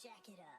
Jack it up.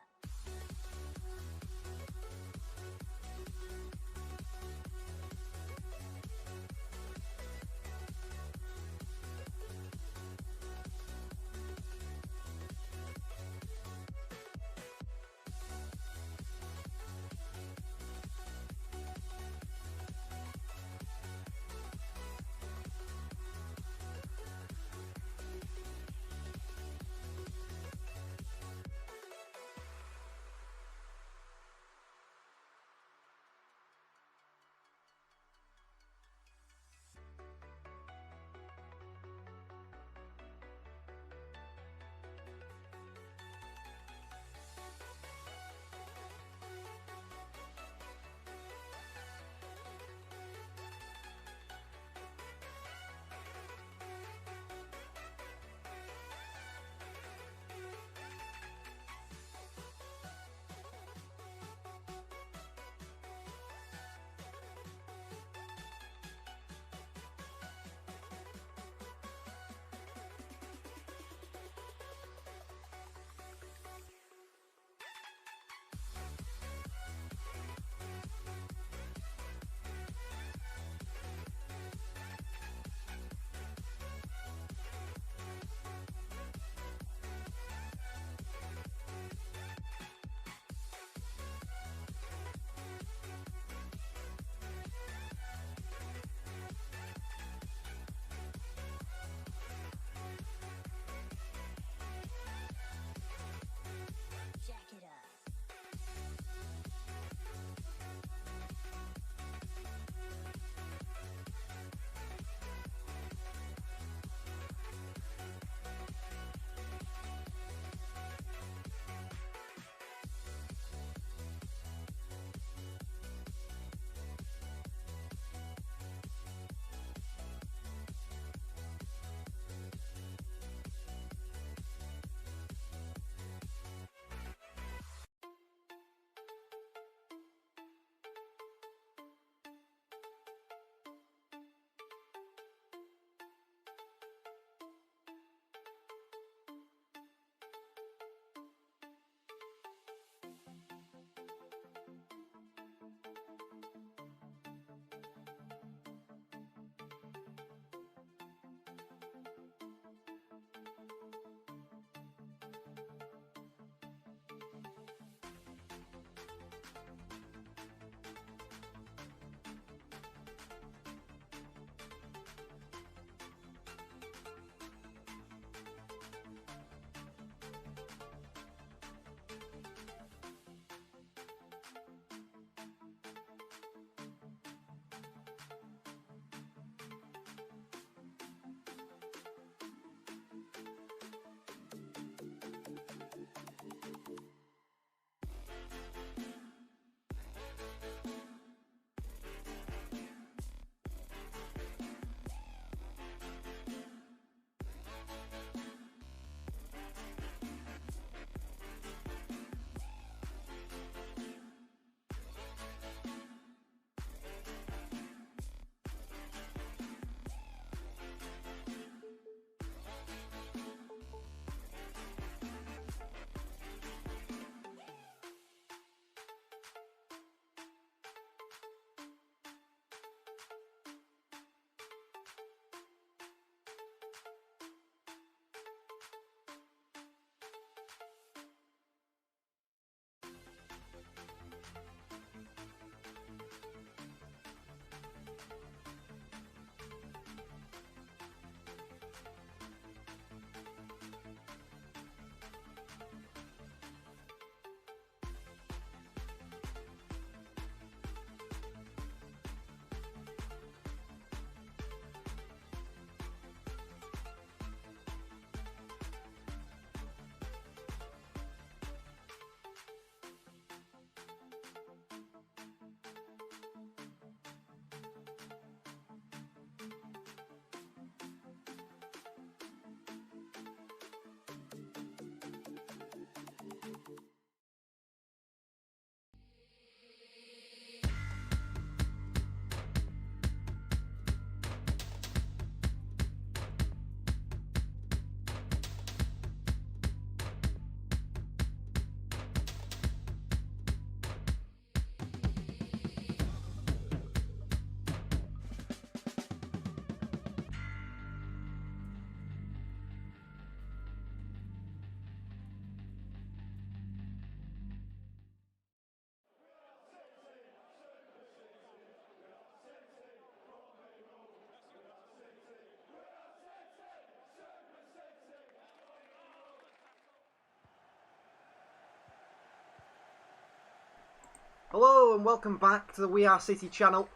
Hello and welcome back to the We Are City channel.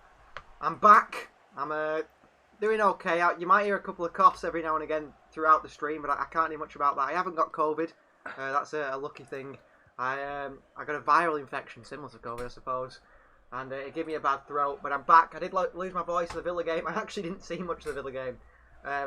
I'm back. I'm doing okay. You might hear a couple of coughs every now and again throughout the stream, but I can't do much about that. I haven't got COVID. That's a lucky thing. I got a viral infection similar to COVID, I suppose, and it gave me a bad throat. But I'm back. I did lose my voice in the Villa game. I actually didn't see much of the Villa game. I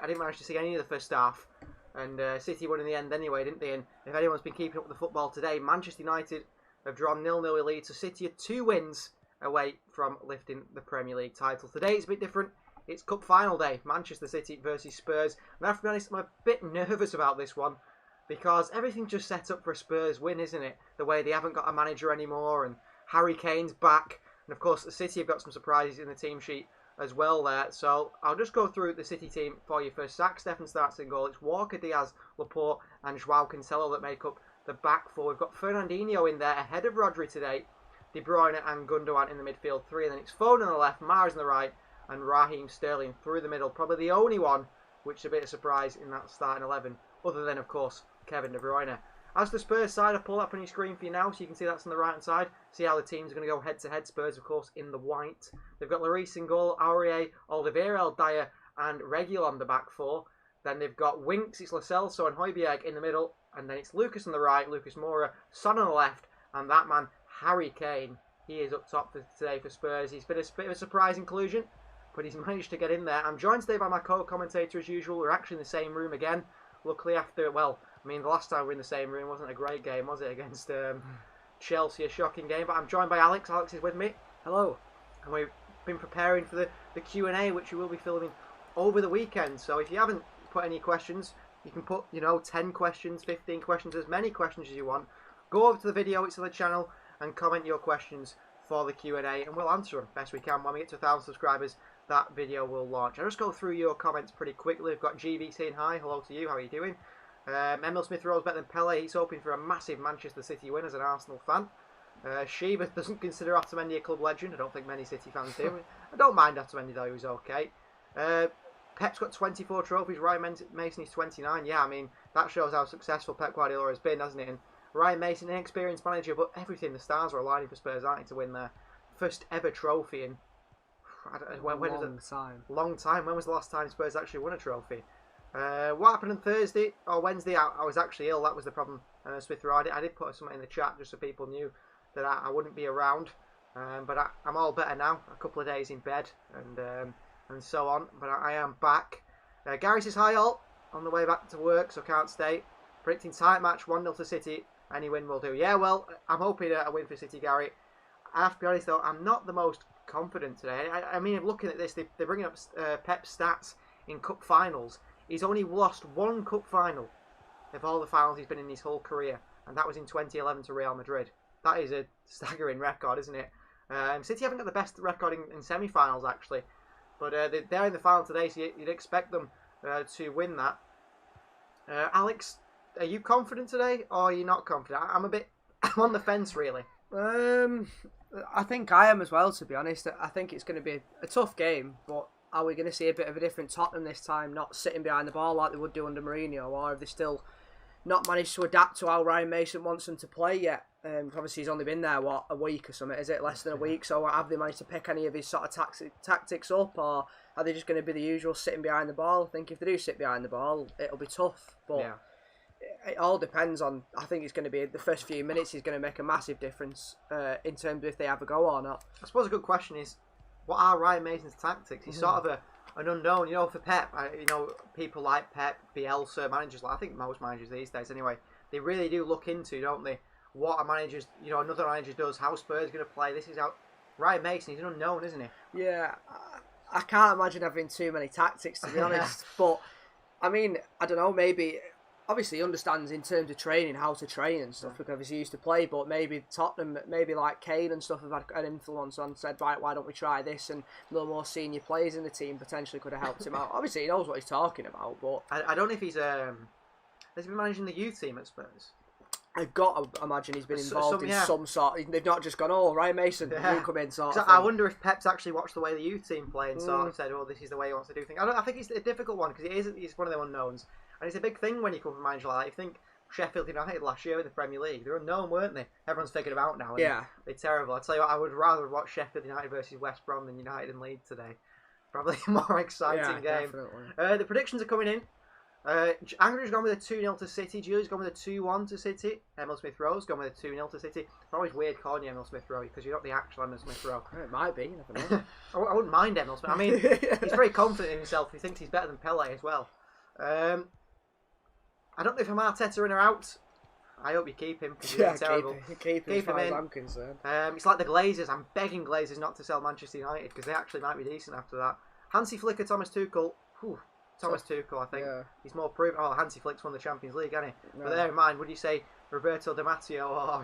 didn't manage to see any of the first half. And City won in the end anyway, didn't they? And if anyone's been keeping up with the football today, Manchester United have drawn 0-0 with Leeds, so City are 2 wins away from lifting the Premier League title. Today it's a bit different. It's cup final day, Manchester City versus Spurs. And I have to be honest, I'm a bit nervous about this one because everything's just set up for a Spurs win, isn't it? The way they haven't got a manager anymore and Harry Kane's back. And of course, the City have got some surprises in the team sheet as well there. So I'll just go through the City team for you first. Steffen starts in goal. It's Walker, Diaz, Laporte and Joao Cancelo that make up the back four. We've got Fernandinho in there ahead of Rodri today, De Bruyne and Gundogan in the midfield three, and then it's Foden on the left, Mahrez on the right, and Raheem Sterling through the middle. Probably the only one which is a bit of surprise in that starting 11, other than of course Kevin De Bruyne. As the Spurs side, I'll pull that up on your screen for you now, so you can see that's on the right hand side. See how the teams are going to go head to head. Spurs, of course, in the white. They've got Lloris in goal, Aurier, Alderweireld, Dyer, and Reguilon on the back four. Then they've got Winks, it's Lo Celso and Højbjerg in the middle. And then it's Lucas on the right, Lucas Moura, Son on the left, and that man, Harry Kane. He is up top for today for Spurs. He's been a bit of a surprise inclusion, but he's managed to get in there. I'm joined today by my co-commentator as usual. We're actually in the same room again. Luckily after, well, I mean, the last time we were in the same room wasn't a great game, was it, against Chelsea, a shocking game. But I'm joined by Alex. Alex is with me. Hello. And we've been preparing for the Q&A, which we will be filming over the weekend. So if you haven't put any questions, you can put, 10 questions, 15 questions, as many questions as you want. Go over to the video, it's on the channel, and comment your questions for the Q&A, and we'll answer them best we can. When we get to 1,000 subscribers, that video will launch. I'll just go through your comments pretty quickly. We've got GB saying hi, hello to you, how are you doing? Emil Smith Rowe's better than Pele. He's hoping for a massive Manchester City win as an Arsenal fan. Sheba doesn't consider Otamendi a club legend. I don't think many City fans do. I don't mind Otamendi though, he's okay. Pep's got 24 trophies, Ryan Mason is 29. Yeah, I mean, that shows how successful Pep Guardiola has been, hasn't it? And Ryan Mason, an inexperienced manager, but everything, the stars are aligning for Spurs, aren't they, to win their first ever trophy in long time. When was the last time Spurs actually won a trophy? What happened on Thursday or Wednesday? I was actually ill, that was the problem. Smith Rowe, I did put something in the chat just so people knew that I wouldn't be around. But I'm all better now, a couple of days in bed, and so on, but I am back. Gary says hi all, on the way back to work, so can't stay. Predicting tight match, 1-0 to City, any win will do. Yeah, well, I'm hoping a win for City, Gary. I have to be honest though, I'm not the most confident today. I mean, looking at this, they're bringing up Pep's stats in cup finals. He's only lost one cup final of all the finals he's been in his whole career, and that was in 2011 to Real Madrid. That is a staggering record, isn't it? City haven't got the best record in semi-finals, actually. But they're in the final today, so you'd expect them to win that. Alex, are you confident today, or are you not confident? I'm on the fence, really. I think I am as well, to be honest. I think it's going to be a tough game, but are we going to see a bit of a different Tottenham this time, not sitting behind the ball like they would do under Mourinho, or have they still not managed to adapt to how Ryan Mason wants them to play yet? Obviously, he's only been there, a week or something, is it? Less than a week. So have they managed to pick any of his sort of tactics up, or are they just going to be the usual sitting behind the ball? I think if they do sit behind the ball, it'll be tough. But yeah, it all depends on, I think it's going to be the first few minutes is going to make a massive difference in terms of if they have a go or not. I suppose a good question is, what are Ryan Mason's tactics? He's sort of an unknown, for Pep. People like Pep, Bielsa, managers, I think most managers these days anyway, they really do look into, don't they, what a manager's, another manager does, how Spurs are going to play. This is how Ryan Mason, he's an unknown, isn't he? Yeah, I can't imagine having too many tactics, to be honest. But, I mean, I don't know, maybe, obviously he understands in terms of training, how to train and stuff, because he used to play, but maybe Tottenham, maybe like Kane and stuff have had an influence on, said, right, why don't we try this? And a little more senior players in the team potentially could have helped him out. Obviously, he knows what he's talking about, but... I don't know if he's has he been managing the youth team at Spurs? I've got to imagine he's been involved in some sort. They've not just gone, oh, Ryan Mason, you come in, sort of thing. I wonder if Pep's actually watched the way the youth team play and sort of said, oh, this is the way he wants to do things. I think it's a difficult one because he's one of the unknowns. And it's a big thing when you come from a manager like that. You think Sheffield United last year in the Premier League. They were unknown, weren't they? Everyone's figured them out now. And Yeah. they're terrible. I tell you what, I would rather watch Sheffield United versus West Brom than United and Leeds today. Probably a more exciting game. Definitely. The predictions are coming in. Andrew's gone with a 2-0 to City. Julie's gone with a 2-1 to City. Emil Smith-Rowe's gone with a 2-0 to City. It's always weird calling you Emil Smith-Rowe because you're not the actual Emil Smith-Rowe. It might be, you never know. I wouldn't mind Emil Smith. I mean, he's very confident in himself. He thinks he's better than Pele as well. I don't know if I'm Arteta in or out. I hope you keep him because he's terrible. Keep him as far as I'm concerned. It's like the Glazers. I'm begging Glazers not to sell Manchester United because they actually might be decent after that. Hansi Flick or Thomas Tuchel. Thomas Tuchel, I think. Yeah. He's more proven. Oh, Hansi Flick's won the Champions League, hasn't he? No. But there in mind, would you say Roberto Di Matteo or,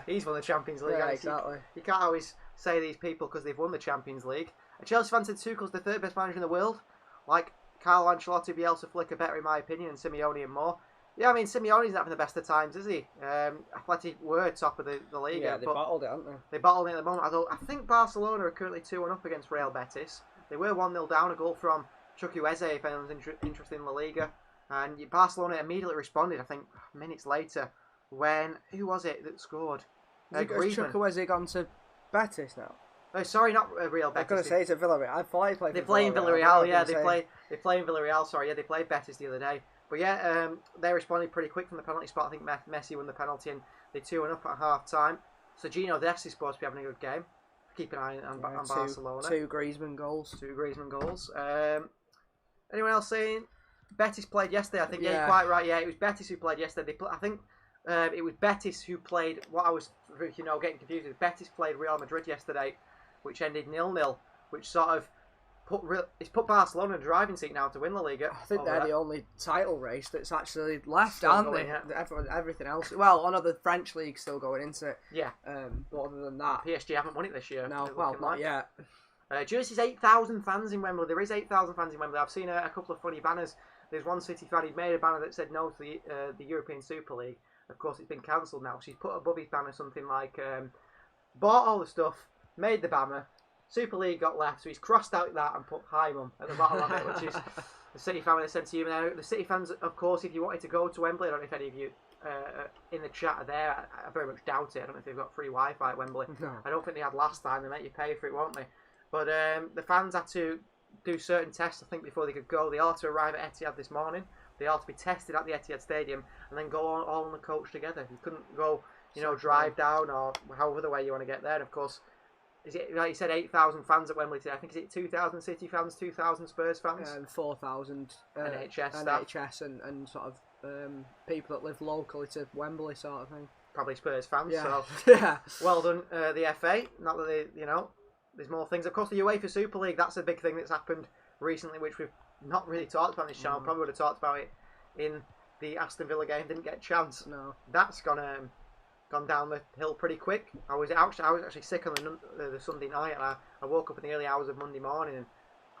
he's won the Champions League. Yeah, exactly. You can't always say these people because they've won the Champions League. A Chelsea fan said Tuchel's the third best manager in the world. Like Carlo Ancelotti, Bielsa, Flick are better in my opinion, and Simeone and more. Yeah, I mean, Simeone's not having the best of times, is he? Athletic were top of the league. Yeah, they battled it, haven't they? They battled it at the moment. Although I think Barcelona are currently 2-1 up against Real Betis. They were 1-0 down, a goal from Chukwueze, if anyone's interested in La Liga. And Barcelona immediately responded, I think, minutes later, when... Who was it that scored? Has Chukwueze gone to Betis now? Oh, sorry, not Real Betis. I was going to say it's a Villarreal. I thought he played They play in Villarreal, yeah. They play in Villarreal, sorry. Yeah, they played Betis the other day. But yeah, they responded pretty quick from the penalty spot. I think Messi won the penalty and they 2-1 up at half-time. So Gino Dest is supposed to be having a good game. Keep an eye on Barcelona. Two Griezmann goals. Anyone else saying? Betis played yesterday, I think. Yeah, you're quite right. Yeah, it was Betis who played yesterday. I think it was Betis who played... What I was getting confused with. Betis played Real Madrid yesterday, which ended 0-0, which sort of put Barcelona in the driving seat now to win La Liga. I think they're the only title race that's actually left, aren't they? Yeah. Everything else. Well, I know the French league's still going into it. Yeah. But other than that, PSG haven't won it this year. No, well, not yet. Jersey's 8,000 fans in Wembley. There is 8,000 fans in Wembley. I've seen a couple of funny banners. There's one City fan, he'd made a banner that said no to the European Super League. Of course, it's been cancelled now. So he's put above his banner something like, bought all the stuff, made the banner, Super League got left, so he's crossed out that and put Hi Mum at the bottom of it, which is the City fan with a sense of humour there. The City fans, of course, if you wanted to go to Wembley, I don't know if any of you in the chat are there. I very much doubt it. I don't know if they've got free Wi-Fi at Wembley. No. I don't think they had last time. They make you pay for it, won't they? But the fans had to do certain tests, I think, before they could go. They all had to arrive at Etihad this morning. They all had to be tested at the Etihad Stadium and then go all on the coach together. You couldn't go, drive down or however the way you want to get there. And of course, is it like you said, 8,000 fans at Wembley today? I think is it 2,000 City fans, 2,000 Spurs fans, and 4,000 NHS and sort of people that live locally to Wembley, sort of thing. Probably Spurs fans. Yeah. So yeah. Well done, the FA. Not that they, there's more things. Of course, the UEFA Super League. That's a big thing that's happened recently, which we've not really talked about on this channel. Probably would have talked about it in the Aston Villa game. Didn't get a chance. No. That's gone down the hill pretty quick. I was actually sick on the Sunday night, and I woke up in the early hours of Monday morning, and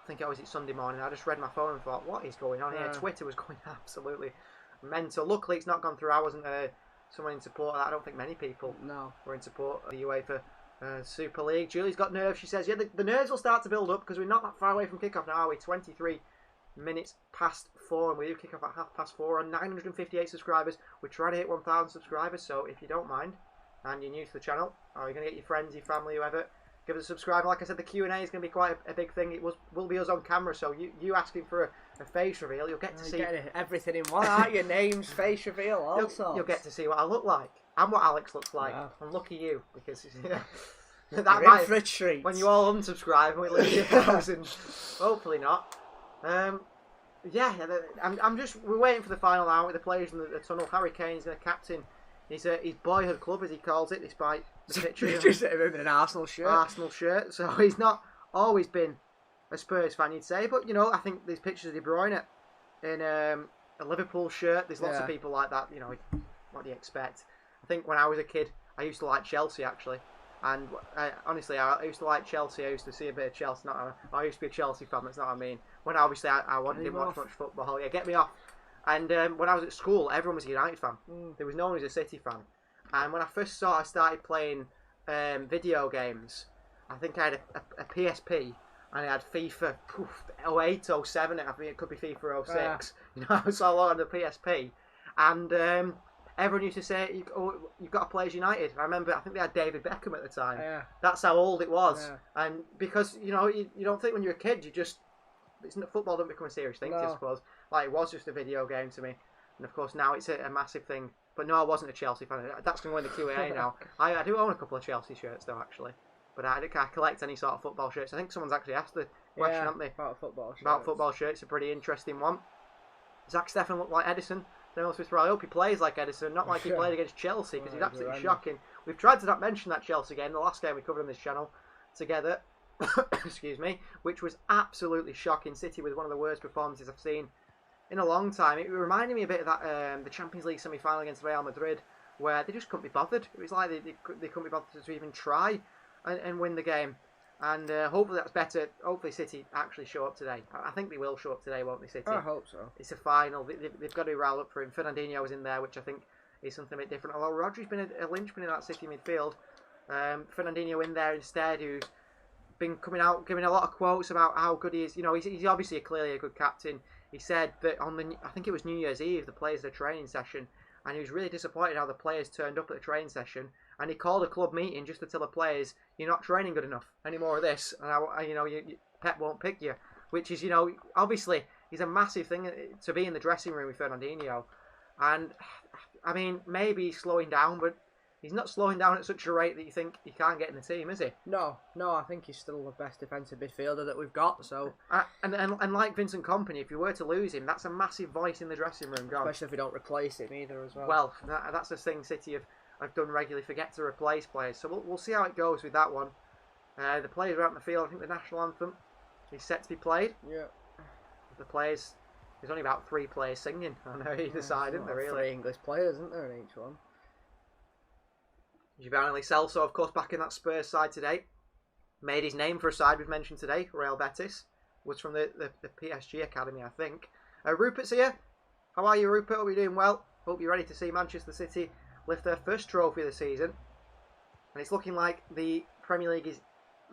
I think it Sunday morning. I just read my phone and thought, what is going on here? Twitter was going absolutely mental. Luckily, it's not gone through. I wasn't someone in support of that. I don't think many people were in support of the UEFA Super League. Julie's got nerves. She says, yeah, the nerves will start to build up because we're not that far away from kickoff now, are we? 23 minutes past 4, and we do kick off at 4:30 on 958 subscribers. We're trying to hit 1,000 subscribers, so if you don't mind and you're new to the channel, or you're going to get your friends, your family, whoever, give us a subscribe. Like I said, the Q&A is going to be quite a big thing. It will be us on camera, so you asking for a face reveal, you'll get to see everything in one, aren't you? Names, face reveal, all sorts. You'll get to see what I look like and what Alex looks like. Wow. And lucky you, because that might, for a treat. When you all unsubscribe and we lose your thousands. Hopefully not. We're waiting for the final hour with the players in the tunnel. Harry Kane's going to captain his boyhood club, as he calls it, despite the picture of him in an Arsenal shirt. So he's not always been a Spurs fan, you'd say. But, I think there's pictures of De Bruyne in a Liverpool shirt. There's lots of people like that. What do you expect? I think when I was a kid, I used to like Chelsea, actually. And honestly, I used to like Chelsea. I used to see a bit of Chelsea. I used to be a Chelsea fan. That's not what I mean. When obviously I didn't watch much football. Yeah, get me off. And when I was at school, everyone was a United fan. There was no one who was a City fan. And when I first I started playing video games, I think I had a PSP and I had FIFA 08, 07. I think it could be FIFA 06. I was so long on the PSP. And everyone used to say, you've got to play as United. I remember, I think they had David Beckham at the time. Yeah. That's how old it was. Yeah. And because, you don't think when you're a kid, football doesn't become a serious thing, I suppose. Like, it was just a video game to me. And of course, now it's a massive thing. But no, I wasn't a Chelsea fan. That's going to go in the Q&A now. I do own a couple of Chelsea shirts, though, actually. But I can't collect any sort of football shirts. I think someone's actually asked the question, haven't they? About football shirts. About football shirts, a pretty interesting one. Zach Steffen looked like Edison. I hope he plays like Edison, not like he played against Chelsea, because he's absolutely shocking. We've tried to not mention that Chelsea game, the last game we covered on this channel together, excuse me, which was absolutely shocking. City with one of the worst performances I've seen in a long time. It reminded me a bit of that the Champions League semi-final against Real Madrid, where they just couldn't be bothered. It was like they couldn't be bothered to even try and win the game. And hopefully that's better. Hopefully City actually show up today. I think they will show up today, won't they, City? I hope so. It's a final. They've got to rile up for him. Fernandinho was in there, which I think is something a bit different. Although Rodri's been a linchpin in that City midfield. Fernandinho in there instead, who's been coming out, giving a lot of quotes about how good he is. He's obviously clearly a good captain. He said that I think it was New Year's Eve, the players had a training session, and he was really disappointed how the players turned up at the training session. And he called a club meeting just to tell the players, you're not training good enough. Any more of this, and Pep won't pick you. Which is, obviously, he's a massive thing to be in the dressing room with Fernandinho. And, I mean, maybe he's slowing down, but he's not slowing down at such a rate that you think he can't get in the team, is he? No, I think he's still the best defensive midfielder that we've got. So, and like Vincent Kompany, if you were to lose him, that's a massive voice in the dressing room, John. Especially if we don't replace him either as well. Well, that's the thing City have done regularly, forget to replace players. So we'll see how it goes with that one. The players are out in the field. I think the national anthem is set to be played. Yeah. The players, there's only about 3 players singing on either side, isn't there, really? 3 English players, isn't there, in each one? Giovanni Celso, of course, back in that Spurs side today. Made his name for a side we've mentioned today, Real Betis. Was from the PSG Academy, I think. Rupert's here. How are you, Rupert? Hope you're doing well. Hope you're ready to see Manchester City lift their first trophy of the season. And it's looking like the Premier League is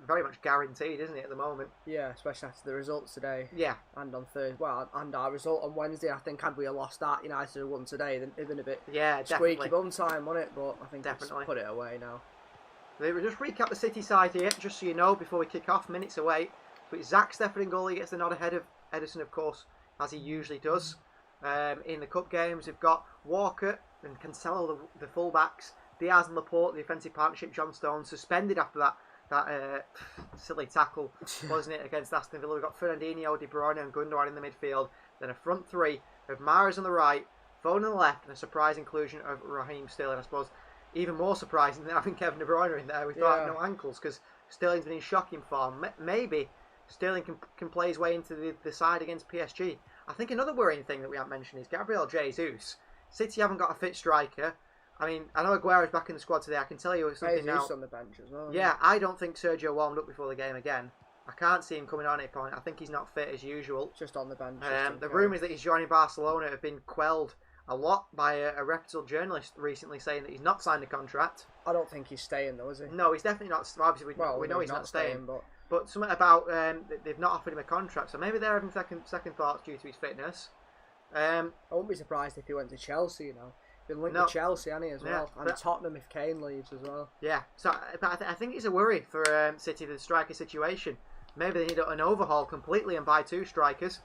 very much guaranteed, isn't it, at the moment? Yeah, especially after the results today. Yeah. And on Thursday. Well, and our result on Wednesday. I think had we lost that, United had won today, then it'd been a bit squeaky bum time on it, but I think it's put it away now. We'll just recap the City side here, just so you know, before we kick off, minutes away. So it's Zach Steffen in goal. He gets the nod ahead of Edison, of course, as he usually does. In the cup games, we've got Walker and Cancelo, the full-backs. Diaz and Laporte, the offensive partnership. John Stones suspended after that silly tackle, wasn't it, against Aston Villa. We've got Fernandinho, De Bruyne and Gundogan in the midfield. Then a front 3 of Mahrez on the right, Foden on the left, and a surprise inclusion of Raheem Sterling. I suppose even more surprising than having Kevin De Bruyne in there with no ankles, because Sterling's been in shocking form. Maybe Sterling can play his way into the side against PSG. I think another worrying thing that we haven't mentioned is Gabriel Jesus. City haven't got a fit striker. I mean, I know Aguero's back in the squad today. I can tell you something now. He's on the bench as well. Yeah, I don't think Sergio warmed up before the game again. I can't see him coming on at any point. I think he's not fit as usual. Just on the bench. The rumours that he's joining Barcelona have been quelled a lot by a reputable journalist recently, saying that he's not signed a contract. I don't think he's staying though, is he? No, he's definitely not. Obviously, we know he's not staying. But something about they've not offered him a contract, so maybe they're having second thoughts due to his fitness. I wouldn't be surprised if he went to Chelsea, Been linked with Chelsea, hasn't he, as well? And Tottenham if Kane leaves as well. Yeah, so but I think it's a worry for City, the striker situation. Maybe they need an overhaul completely and buy 2 strikers.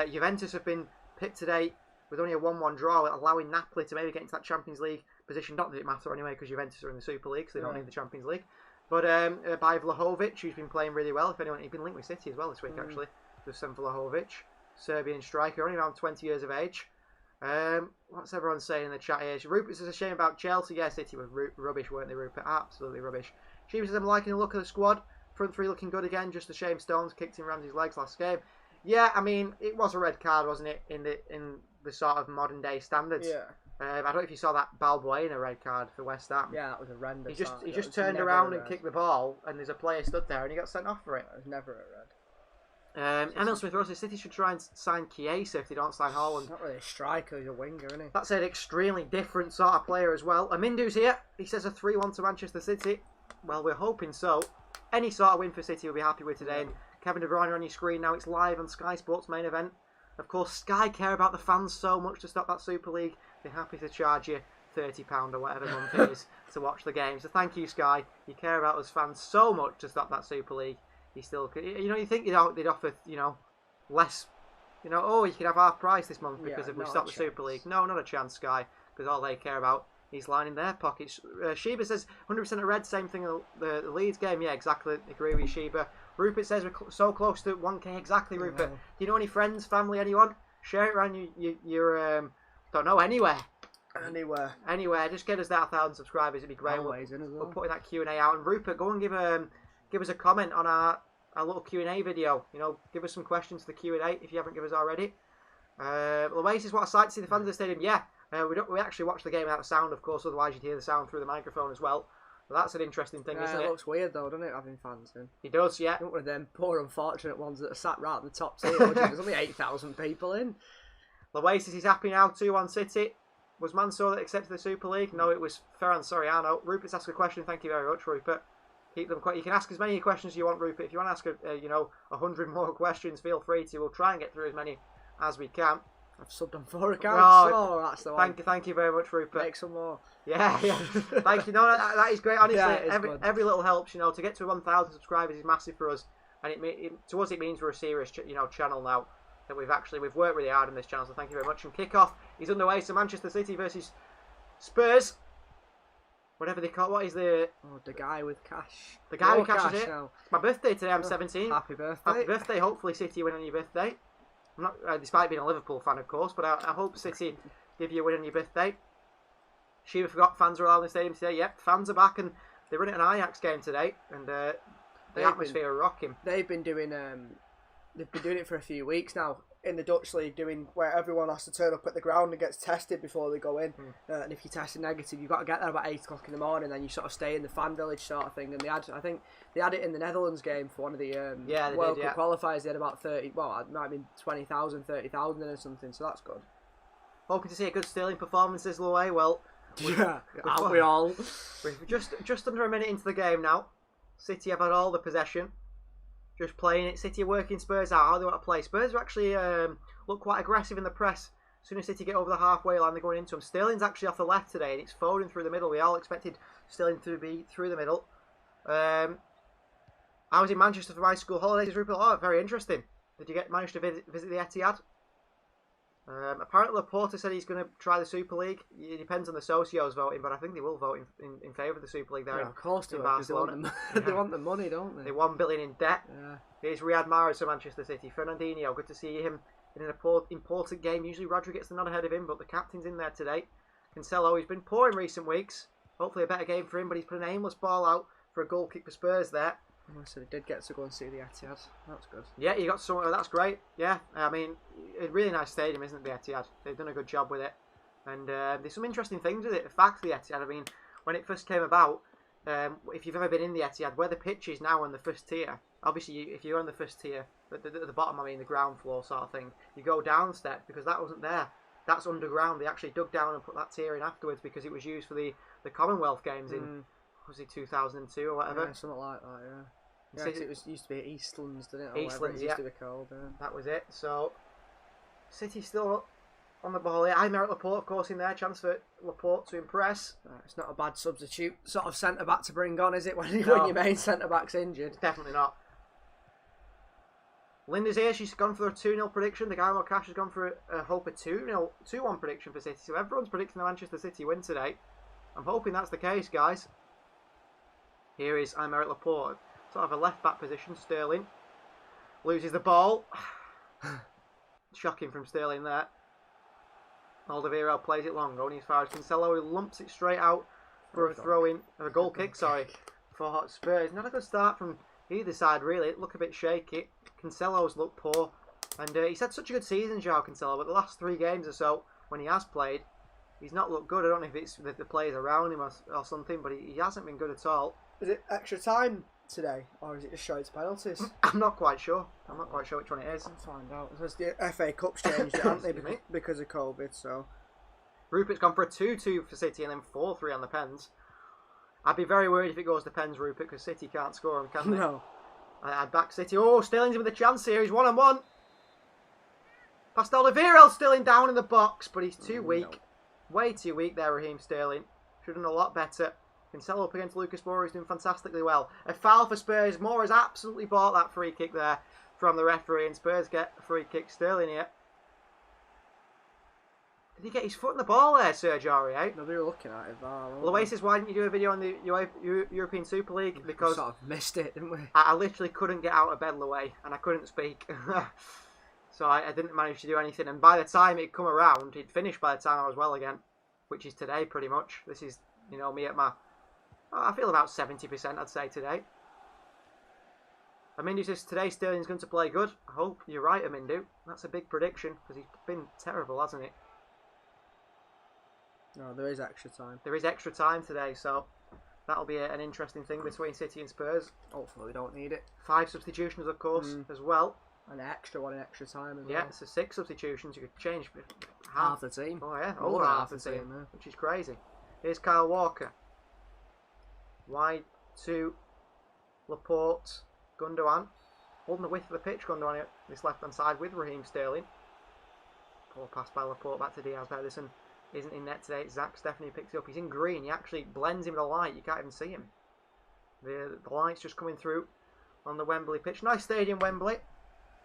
Juventus have been picked today with only a 1-1 draw, allowing Napoli to maybe get into that Champions League position. Not that it matters anyway, because Juventus are in the Super League, so they don't need the Champions League. But by Vlahovic, who's been playing really well. He's been linked with City as well this week, actually. Just Vlahovic, Serbian striker, only around 20 years of age. What's everyone saying in the chat here? Rupert says a shame about Chelsea. Yeah, City were rubbish, weren't they, Rupert? Absolutely rubbish. She says I'm liking the look of the squad. Front 3 looking good again. Just a shame Stones kicked in Ramsey's legs last game. Yeah, I mean, it was a red card, wasn't it, in the sort of modern day standards? Yeah. I don't know if you saw that Balbuena red card for West Ham. Yeah, that was horrendous. He just turned around and kicked the ball, and there's a player stood there, and he got sent off for it. It was never a red. Emil Smith-Rowe says City should try and sign Chiesa if they don't sign Haaland. He's not really a striker, he's a winger, isn't he? That's an extremely different sort of player as well. Amindu's here. He says a 3-1 to Manchester City. Well, we're hoping so. Any sort of win for City we'll be happy with today. And Kevin De Bruyne on your screen now. It's live on Sky Sports main event. Of course, Sky care about the fans so much to stop that Super League they're happy to charge you £30 or whatever month it is to watch the game. So thank you, Sky. You care about us fans so much to stop that Super League. You still, you think they'd offer, less, oh, you can have half price this month because if we stop the Super League. No, not a chance, Sky, because all they care about is lining their pockets. Sheba says 100% of red, same thing the Leeds game. Yeah, exactly. Agree with you, Sheba. Rupert says we're so close to 1k. Exactly, Rupert. Do you know any friends, family, anyone? Share it around your don't know, anywhere. Anywhere. Just get us that 1,000 subscribers. It'd be great. We're putting that Q&A out. And Rupert, go and give us a comment on our little Q&A video. Give us some questions to the Q&A if you haven't given us already. Oasis, what a sight to see the fans of the stadium. Yeah, we actually watch the game without sound, of course. Otherwise, you'd hear the sound through the microphone as well. But that's an interesting thing, isn't it? It looks weird though, doesn't it, having fans in? It does, yeah. Not one of them poor, unfortunate ones that are sat right at the top tier. There's only 8,000 people in. Oasis is happy now. 2-1 City. Was Mansour that accepted the Super League? No, it was Ferran Soriano. Rupert's asked a question. Thank you very much, Rupert. Keep them quick. You can ask as many questions as you want, Rupert. If you want to ask 100 more questions, feel free to. We'll try and get through as many as we can. I've subbed on 4 accounts. That's the one. Thank you very much, Rupert. Make some more. Yeah. Thank you. No, that is great. Honestly, every little helps. To get to 1,000 subscribers is massive for us, and to us it means we're a serious channel now. That we've worked really hard on this channel. So thank you very much. And kickoff is underway. So Manchester City versus Spurs. Whatever they call it. What is the guy with cash? The guy with cash is it? Now. It's my birthday today. I'm 17. Happy birthday! Happy birthday. Hopefully City win on your birthday. I'm not, despite being a Liverpool fan, of course, but I hope City give you a win on your birthday. Sheba forgot fans are allowed in the stadium today. Yep, fans are back and they're running an Ajax game today, and the atmosphere are rocking. They've been doing it for a few weeks now in the Dutch league, where everyone has to turn up at the ground and gets tested before they go in. And if you tested negative, you've got to get there about 8 o'clock in the morning. Then you sort of stay in the fan village sort of thing. And I think they had it in the Netherlands game for one of the World Cup qualifiers. They had about 30. Well, it might have been 20,000, 30,000 or something. So that's good. Hoping to see a good Sterling performance this way. Well, aren't we all? We're just under a minute into the game now. City have had all the possession. Just playing it. City are working Spurs out. How they want to play. Spurs are actually look quite aggressive in the press. As soon as City get over the halfway line, they're going into them. Sterling's actually off the left today, and it's Foden through the middle. We all expected Sterling to be through the middle. I was in Manchester for my school holidays. Rupert, very interesting. Did you manage to visit the Etihad? Apparently Laporta said he's going to try the Super League. It depends on the socios voting, but I think they will vote in favour of the Super League there. Yeah, of course they will, Barcelona. They want the money, don't they? They're $1 billion in debt. Yeah. Here's Riyad Mahrez for Manchester City. Fernandinho, good to see him in an important game. Usually Rodri gets the nod ahead of him, but the captain's in there today. Cancelo, he's been poor in recent weeks. Hopefully a better game for him, but he's put an aimless ball out for a goal kick for Spurs there. So he did get to go and see the Etihad. That's good. Yeah, you got some. That's great. Yeah, I mean, a really nice stadium, isn't it, the Etihad? They've done a good job with it, and there's some interesting things with it. The fact, the Etihad. I mean, when it first came about, if you've ever been in the Etihad, where the pitch is now on the first tier. Obviously, if you're on the first tier, at the bottom, I mean, the ground floor sort of thing, you go down a step because that wasn't there. That's underground. They actually dug down and put that tier in afterwards because it was used for the Commonwealth Games in was it 2002 or whatever? Yeah, something like that. Yeah. Yeah, it used to be Eastlands, didn't it? Eastlands, it used to be called. Yeah. That was it. So, City still on the ball here. Aymeric Laporte, of course, in there. Chance for Laporte to impress. It's not a bad substitute sort of centre-back to bring on, is it, when your main centre-back's injured? Definitely not. Linda's here. She's gone for a 2-0 prediction. The guy with cash has gone for a hope of 2-1 prediction for City. So everyone's predicting the Manchester City win today. I'm hoping that's the case, guys. Here is Aymeric Laporte. Sort of a left-back position. Sterling loses the ball. Shocking from Sterling there. Alderweireld plays it long, going as far as Cancelo, who lumps it straight out for a throw-in, or a goal kick, sorry, for Spurs. Not a good start from either side, really. It looked a bit shaky. Cancelo's looked poor. And he's had such a good season, João Cancelo, but the last 3 games or so, when he has played, he's not looked good. I don't know if it's the players around him or something, but he hasn't been good at all. Is it extra time today, or is it just straight to penalties? I'm not quite sure. I'm not quite sure which one it is. I'll find out. Because the FA Cup's changed, haven't they, because of COVID, so... Rupert's gone for a 2-2 for City and then 4-3 on the pens. I'd be very worried if it goes to pens, Rupert, because City can't score them, can they? No. I'd back City. Oh, Sterling's in with a chance here. He's 1-on-1. Past Alderweireld, Sterling down in the box, but he's too weak. Way too weak there, Raheem Sterling. Should have done a lot better. Cancelo up against Lucas Moura, who's doing fantastically well. A foul for Spurs. Moura's absolutely bought that free kick there from the referee, and Spurs get a free kick. Sterling here. Did he get his foot in the ball there, Serge Aurier? No, they were looking at it. Louis says, why didn't you do a video on the European Super League? Because we sort of missed it, didn't we? I literally couldn't get out of bed, Louis, and I couldn't speak. So I didn't manage to do anything. And by the time it'd come around, he'd finished by the time I was well again, which is today pretty much. This is, you know, me at my... I feel about 70%, I'd say, today. Amindu says, today Sterling's going to play good. I hope you're right, Amindu. That's a big prediction, because he's been terrible, hasn't he? No, there is extra time. There is extra time today, so that'll be an interesting thing between City and Spurs. Hopefully we don't need it. 5 substitutions, of course, as well. An extra one in extra time as well. Yeah, so 6 substitutions. You could change half the team. Oh, yeah, over half the team, which is crazy. Here's Kyle Walker. Wide to Laporte. Gundogan. Holding the width of the pitch, Gundogan here, this left-hand side with Raheem Sterling. Poor pass by Laporte back to Diaz. Pedersen isn't in net today. Zach Stephanie picks it up. He's in green. He actually blends in with the light. You can't even see him. The light's just coming through on the Wembley pitch. Nice stadium, Wembley.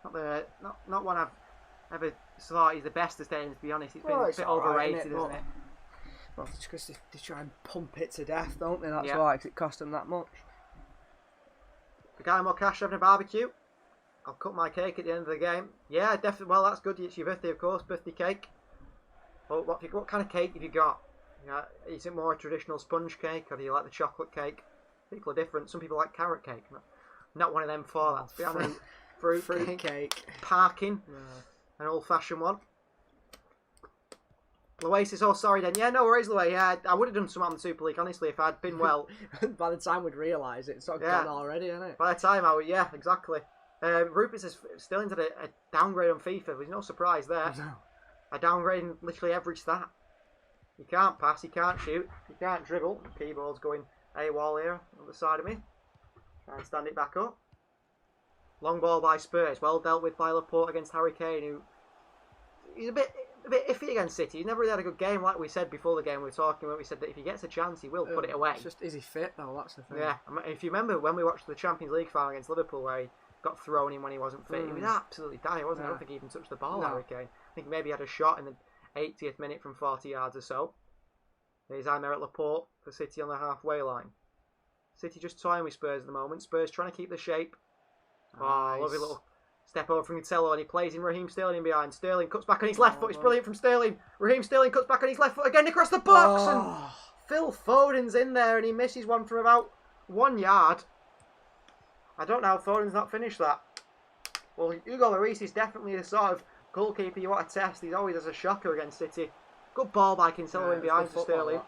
Not one I've ever thought is the best of stadiums, to be honest. It's been a bit overrated, isn't it? Well, it's because they try and pump it to death, don't they? That's yeah. why, 'cause it cost them that much. The guy more cash having a barbecue. I'll cut my cake at the end of the game. Yeah, definitely. Well, that's good. It's your birthday, of course. Birthday cake. Well, what kind of cake have you got? Yeah, is it more a traditional sponge cake, or do you like the chocolate cake? People are different. Some people like carrot cake. Not one of them for that. To be honest. Fruit cake. Parking. Yeah. An old-fashioned one. Louis says, oh, sorry then. Yeah, no worries, Louis. Yeah, I would have done something on the Super League, honestly, if I'd been well. By the time we'd realise it, it's sort of gone already, isn't it? By the time yeah, exactly. Rupert says, Sterling's had a downgrade on FIFA. There's no surprise there. No. A downgrade in literally every stat. You can't pass, you can't shoot, you can't dribble. The keyboard's going AWOL here on the side of me. Try and stand it back up. Long ball by Spurs. Well dealt with by Laporte against Harry Kane, who... He's a bit iffy against City. He's never really had a good game, like we said before the game. We were talking when we said that if he gets a chance, he will put it away. It's just, is he fit though? That's the thing. Yeah, if you remember when we watched the Champions League final against Liverpool, where he got thrown in when he wasn't fit, he was absolutely dire, wasn't he? I don't think he even touched the ball, Harry Kane. I think maybe he had a shot in the 80th minute from 40 yards or so. There's Aymeric Laporte for City on the halfway line. City just toying with Spurs at the moment. Spurs trying to keep the shape. Nice. Oh, lovely little step over from Cancelo, and he plays in Raheem Sterling behind. Sterling cuts back on his left foot. It's brilliant from Sterling. Raheem Sterling cuts back on his left foot again across the box, and Phil Foden's in there, and he misses one from about 1 yard. I don't know how Foden's not finished that. Well, Hugo Lloris is definitely the sort of goalkeeper you want to test. He's always has a shocker against City. Good ball by Cancelo in behind for Sterling.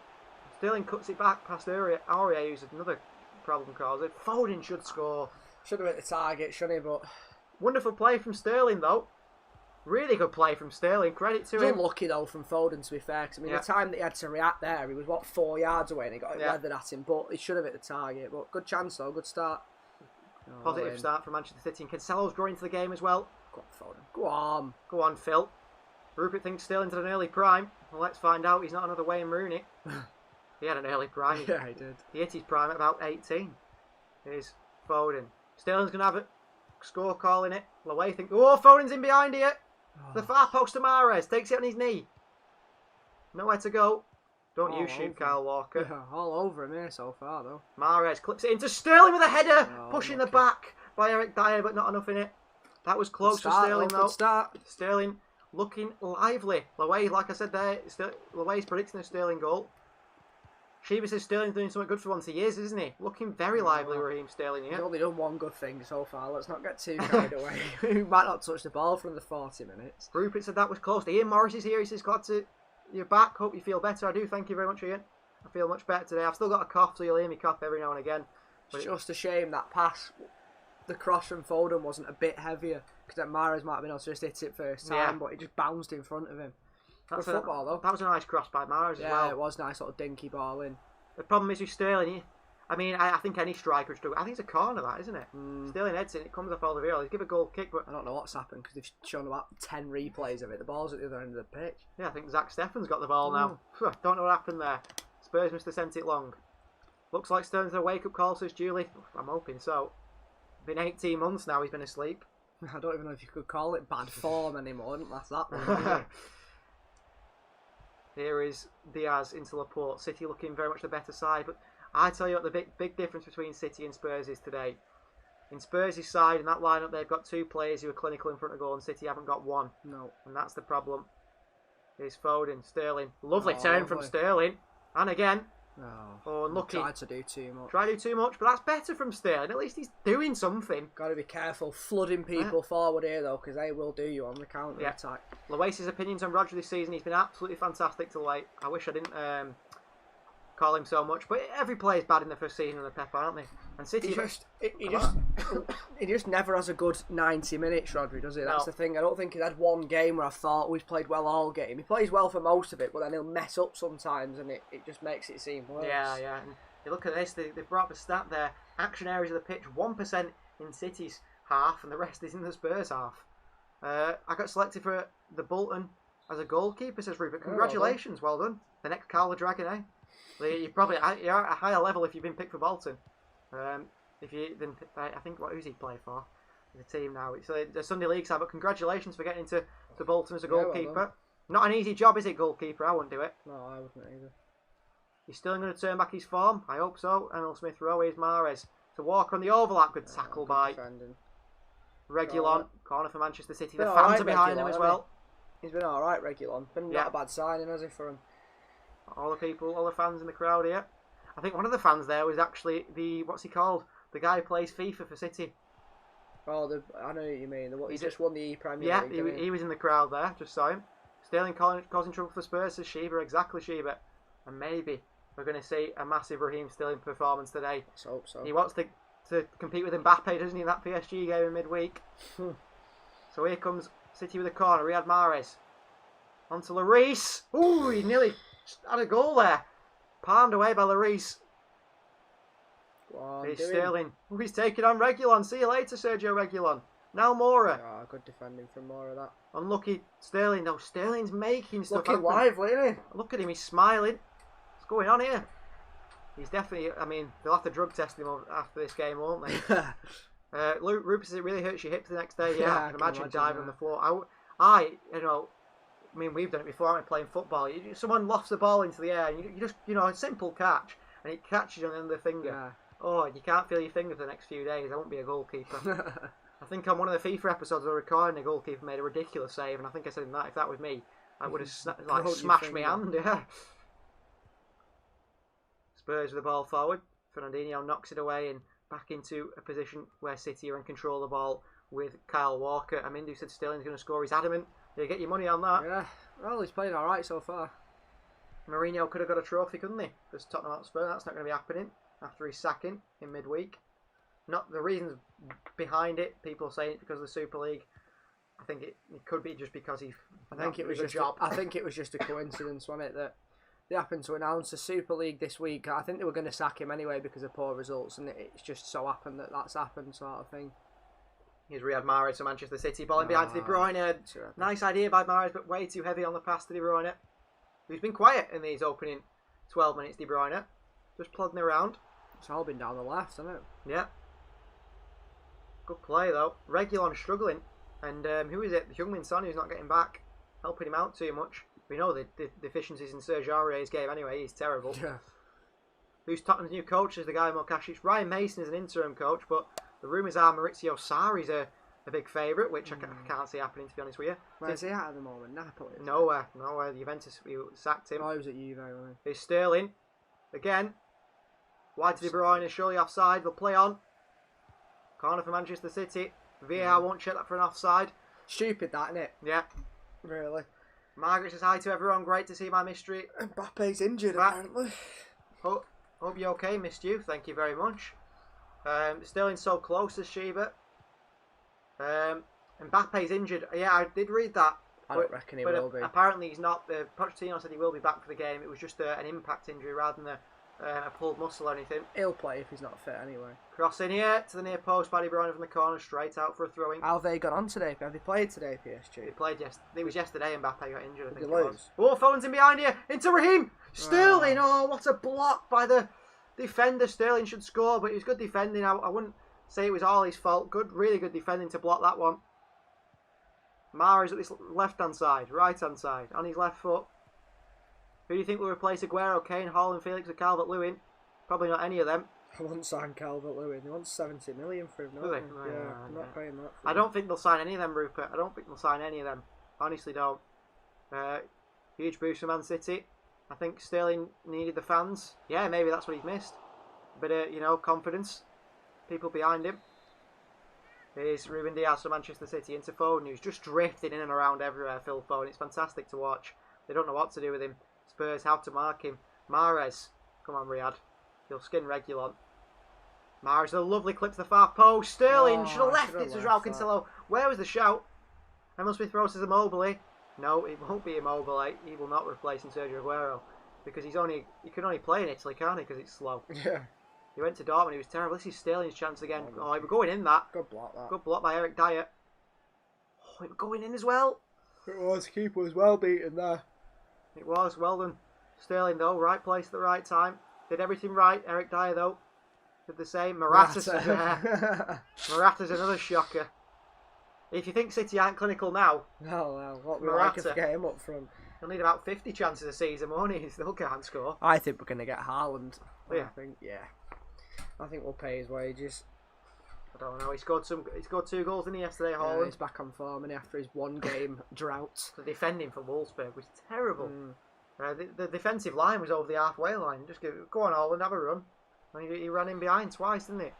Sterling cuts it back past Aurier, who's another problem causer. Foden should score. Should have hit the target, shouldn't he? But wonderful play from Sterling, though. Really good play from Sterling. Credit to him. Unlucky, though, from Foden, to be fair. Cause, I mean, the time that he had to react there, he was, 4 yards away, and he got it leathered at him. But he should have hit the target. But good chance, though. Good start. Positive start from Manchester City. And Cancelo's growing into the game as well. Go on, Foden. Go on. Go on, Phil. Rupert thinks Sterling's at an early prime. Well, let's find out. He's not another Wayne Rooney. He had an early prime. Yeah, he did. He hit his prime at about 18. Here's Foden. Sterling's going to have a score call in it. Laway thinks, oh, Foden's in behind here. The far post to Mahrez. Takes it on his knee. Nowhere to go. Don't you shoot, Kyle Walker. Yeah, all over him here so far, though. Mahrez clips it into Sterling with a header. Pushing the back by Eric Dyer, but not enough in it. That was close to Sterling, though. Sterling looking lively. Laway, like I said there, Laway's predicting a Sterling goal. Shiva says Sterling's doing something good for once he is, isn't he? Looking very lively, Raheem Sterling here. He's only done one good thing so far. Let's not get too carried away. He might not touch the ball for the 40 minutes. Rupert said that was close. Ian Morris is here. He says, glad to you're back. Hope you feel better. I do. Thank you very much, Ian. I feel much better today. I've still got a cough, so you'll hear me cough every now and again. It's just a shame that pass, the cross from Foden wasn't a bit heavier, because then Mahrez might have been able to just hit it first time, but it just bounced in front of him. That's good football, though. That was a nice cross by Mahrez as well. Yeah, it was nice little dinky ball in. The problem is with Sterling, I mean, I think any striker would struggle. I think it's a corner, that, isn't it? Sterling heads it comes off Alderweireld. He's give a goal kick, but I don't know what's happened because they've shown about 10 replays of it. The ball's at the other end of the pitch. yeah, I think Zach Steffen's got the ball now. Don't know what happened there. Spurs must have sent it long. Looks like Sterling's a wake-up call, says Julie. I'm hoping so. Been 18 months now he's been asleep. I don't even know if you could call it bad form anymore. It doesn't last that long. Here is Diaz into Laporte. City looking very much the better side, but I tell you what, the big difference between City and Spurs is today. In Spurs' side, in that lineup, they've got 2 players who are clinical in front of goal, and City haven't got 1. No. And that's the problem. Here's Foden, Sterling. Lovely turn from Sterling. And again. Oh, unlucky. Tried to do too much. Tried to do too much, but that's better from Sterling. At least he's doing something. Got to be careful flooding people forward here, though, because they will do you on the counter-attack. Loase's opinions on Rodri this season, he's been absolutely fantastic to late. I wish I didn't call him so much, but every player's bad in the first season of the Pep, aren't they? And City he just never has a good 90 minutes, Rodri, does he? That's the thing. I don't think he's had one game where I thought he's played well all game. He plays well for most of it, but then he'll mess up sometimes, and it just makes it seem worse. Yeah. And you look at this, they've brought up a stat there. Action areas of the pitch, 1% in City's half, and the rest is in the Spurs half. I got selected for the Bolton as a goalkeeper, says Rupert. Congratulations, well done. The next Carl the Dragon, eh? You're at a higher level if you've been picked for Bolton. I think who's he play for? The team now. It's the Sunday League side, but congratulations for getting into Bolton as a goalkeeper. Well not an easy job, is it, goalkeeper? I wouldn't do it. No, I wouldn't either. He's still going to turn back his form. I hope so. Emil Smith Rowe is Mahrez to Walker on the overlap. Good tackle by Reguilon. Corner for Manchester City. The fans are behind him as well. He's been all right, Reguilon. Been not a bad signing, has he, for him? All the fans in the crowd here. I think one of the fans there was actually what's he called? The guy who plays FIFA for City. Oh, I know what you mean. He just won the Premier League. Yeah, he was in the crowd there. Just saw him. Sterling causing trouble for Spurs, says Sheba. Exactly, Sheba. And maybe we're going to see a massive Raheem Sterling performance today. Let's hope so. He wants to compete with Mbappe, doesn't he, in that PSG game in midweek? So here comes City with a corner. Riyad Mahrez. On to Lloris. Ooh, he nearly had a goal there. Palmed away by Lloris. It's Sterling. Ooh, he's taking on Reguilon. See you later, Sergio Reguilon. Now Moura. Oh, good defending from Moura, that. Unlucky Sterling, though. Sterling's making stuff looking lively, isn't he? Look at him, he's smiling. What's going on here? He's definitely, they'll have to drug test him after this game, won't they? Rupert says it really hurts your hips the next day. Yeah, I can imagine diving on the floor. We've done it before, aren't we, playing football. Someone lofts the ball into the air, and you just, a simple catch, and it catches you on the end of the finger. Yeah. Oh, you can't feel your finger for the next few days. I won't be a goalkeeper. I think on one of the FIFA episodes I was recording, a goalkeeper made a ridiculous save, and I think I said if that was me, I would have smashed my hand. Yeah. Spurs with the ball forward. Fernandinho knocks it away and back into a position where City are in control of the ball with Kyle Walker. Amindu said Sterling's going to score. He's adamant. You get your money on that. Yeah. Well, he's playing all right so far. Mourinho could have got a trophy, couldn't he? Because Tottenham Hotspur, that's not going to be happening after his sacking in midweek. Not the reasons behind it. People saying it's because of the Super League. I think it could be just because I think it was just a coincidence, wasn't it, that they happened to announce the Super League this week. I think they were going to sack him anyway because of poor results, and it's just so happened that that's happened, sort of thing. Here's Riyad Mahrez to Manchester City, balling behind to De Bruyne. Nice idea by Mahrez, but way too heavy on the pass to De Bruyne. He's been quiet in these opening 12 minutes, De Bruyne. Just plodding around. It's all been down the left, hasn't it? Yeah. Good play, though. Reguilon struggling. And who is it? The Heung-min Son, who's not getting back. Helping him out too much. We know the deficiencies in Serge Aurier's game anyway. He's terrible. Yeah. Who's Tottenham's new coach is the guy Mokašić. Ryan Mason is an interim coach, but the rumours are Maurizio Sarri's a big favourite, which I can't see happening, to be honest with you. Where's he at the moment? Napoli? Nowhere. Juventus sacked him. Oh, he was at Juve, wasn't he? Here's Sterling. Again. Wide to De Bruyne, surely offside. They'll play on. Corner for Manchester City. VAR won't check that for an offside. Stupid, that, isn't it? Yeah. Really. Margaret says hi to everyone. Great to see my mystery. Mbappe's injured, apparently. Hope you're okay. Missed you. Thank you very much. Sterling's so close, as Sheba. Mbappe's injured. Yeah, I did read that. I don't reckon he will be. Apparently he's not. Pochettino said he will be back for the game. It was just an impact injury rather than a pulled muscle or anything. He'll play if he's not fit anyway. Cross in here to the near post by De Bruyne from the corner, straight out for a throw-in. How have they got on today? Have they played today, PSG? They played it was yesterday Mbappe got injured, I think Did it they was. Oh, Foden's in behind here, into Raheem! Sterling, oh, what a block by the defender. Sterling should score, but it was good defending. I wouldn't say it was all his fault. Really good defending to block that one. Mahrez at this left-hand side, right-hand side, on his left foot. Who do you think will replace Aguero, Kane, Haaland, Felix or Calvert-Lewin? Probably not any of them. I wouldn't sign Calvert-Lewin. They want 70 million for him, don't they? Yeah, I'm not paying that for him. I don't think they'll sign any of them, Rupert. I don't think they'll sign any of them. Honestly, don't. Huge boost for Man City. I think Sterling needed the fans. Yeah, maybe that's what he's missed. But, confidence. People behind him. Here's Ruben Dias from Manchester City into Foden, who's just drifting in and around everywhere, Phil Foden. It's fantastic to watch. They don't know what to do with him. Spurs, how to mark him. Mahrez. Come on, Riyadh. He'll skin Reguilon. Mahrez, a lovely clip to the far post. Sterling should have left it to João Cancelo. Where was the shout? Emil Smith-Rowe says Immobile. No, it won't be Immobile. He will not replace Sergio Aguero. Because he can only play in Italy, can't he? Because it's slow. Yeah. He went to Dortmund, he was terrible. This is Sterling's chance again. Oh, he was going in that. Good block, that. Good block by Eric Dyer. Oh, he was going in as well. It was. Keeper was well beaten there. It was. Well done. Sterling, though. Right place at the right time. Did everything right. Eric Dyer, though, did the same. Morata's another shocker. If you think City aren't clinical now... No, what we like to get him up front. He'll need about 50 chances a season, won't he? He still can't score. I think we're going to get Haaland. Yeah. I think we'll pay his wages. I don't know. He scored 2 goals in yesterday, Haaland. Yeah, he's back on form, and after his one game drought. The defending for Wolfsburg was terrible. The defensive line was over the halfway line. Just go on, Haaland, have a run. And he ran in behind twice, didn't he?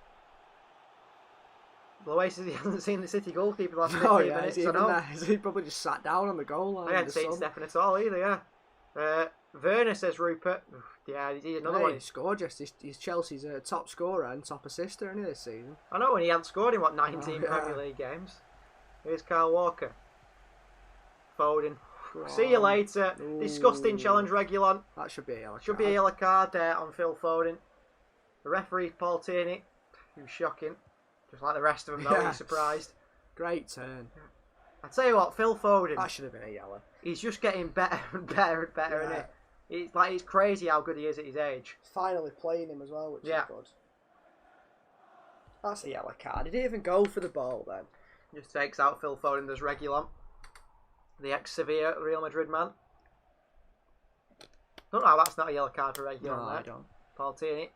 Lowe says he hasn't seen the City goalkeeper the last 15 minutes. He probably just sat down on the goal line. I hadn't seen Stefan at all either, yeah. Werner says Rupert. Yeah, he did another one. He scored just. He's Chelsea's top scorer and top assister in this season. I know, and he hadn't scored in 19 Premier League games. Here's Kyle Walker. Foden. See you later. Ooh. Disgusting challenge, Reguilon. That should be a yellow card. Should be a yellow card there on Phil Foden. The referee, Paul Tierney. He was shocking. Just like the rest of them, though. He's surprised. Great turn. I tell you what, Phil Foden. That should have been a yellow. He's just getting better and better and better, isn't it? It's crazy how good he is at his age. Finally playing him as well, which is good. That's a yellow card. He didn't even go for the ball then. Just takes out Phil Foden. There's Reguilon, the ex-Sevilla Real Madrid man. Don't know how that's not a yellow card for Reguilon. No, I don't. Paul Tierney.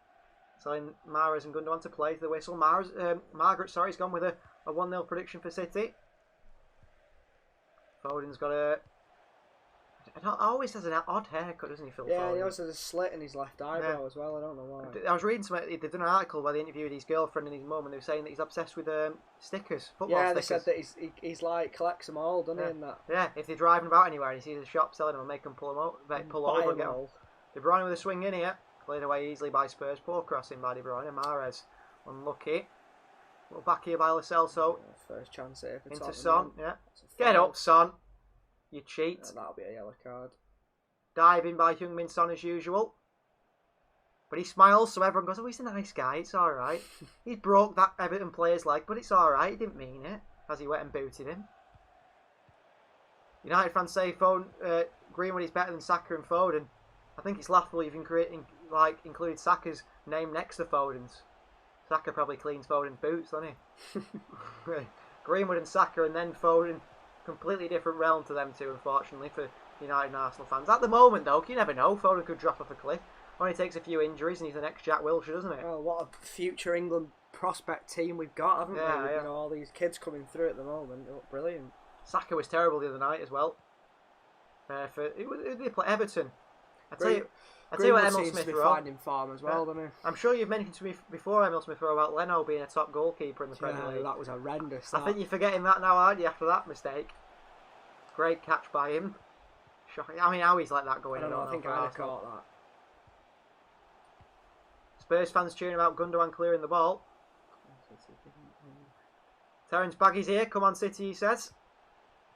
Selling Mahrez and Gundogan to play to the whistle. Margaret, has gone with a 1-0 prediction for City. Foden's got always has an odd haircut, doesn't he, Phil Foden? Yeah, he also has a slit in his left eyebrow as well. I don't know why. I was reading something. They've done an article where they interviewed his girlfriend and his mum, and they were saying that he's obsessed with stickers, football stickers. Yeah, they said that he's like collects them all, doesn't he? And that. Yeah, if they're driving about anywhere and he sees a shop selling them, and make them pull over and get them. De Bruyne with a swing in here. Played away easily by Spurs. Poor crossing by De Bruyne. Mahrez unlucky. Little back here by Lo Celso. First chance here for into Son. Yeah. Get up, Son. You cheat. Yeah, that'll be a yellow card. Diving by Heung-min Son as usual. But he smiles, so everyone goes, oh, he's a nice guy. It's all right. He broke that Everton player's leg, but it's all right. He didn't mean it. As he went and booted him. United fans say Greenwood is better than Saka and Foden. I think it's laughable you've included Saka's name next to Foden's. Saka probably cleans Foden's boots, doesn't he? Greenwood and Saka, and then Foden. Completely different realm to them two, unfortunately, for United and Arsenal fans. At the moment, though, you never know. Foden could drop off a cliff. Only takes a few injuries, and he's the next Jack Wilshere, doesn't it? Well, what a future England prospect team we've got, haven't we? With, all these kids coming through at the moment. They look brilliant. Saka was terrible the other night as well. Who did they play? Everton. I tell you what, Emil Smith-Rowe finding form as well, doesn't he? I'm sure you've mentioned to me before, Emil Smith-Rowe, about Leno being a top goalkeeper in the Premier League. That was horrendous. I think you're forgetting that now, aren't you, after that mistake? Great catch by him. Shocking. I mean, how he's let that go in. I don't know. I think I'd have caught that. Spurs fans cheering about Gundogan clearing the ball. Terence Baggy's here. Come on, City, he says.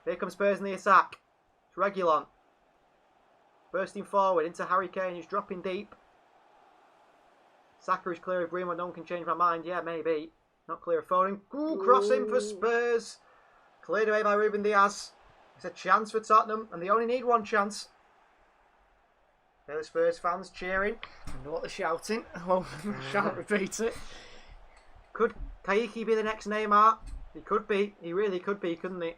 Here comes Spurs in the attack. It's Reguilon. Bursting forward into Harry Kane, who's dropping deep. Saka is clear of Greenwood. No one can change my mind. Yeah, maybe. Not clear of Foden. Ooh, crossing for Spurs. Cleared away by Ruben Diaz. It's a chance for Tottenham, and they only need one chance. There the Spurs fans cheering. I know what they're shouting. I won't repeat it. Could Kaiki be the next Neymar? He could be. He really could be, couldn't he?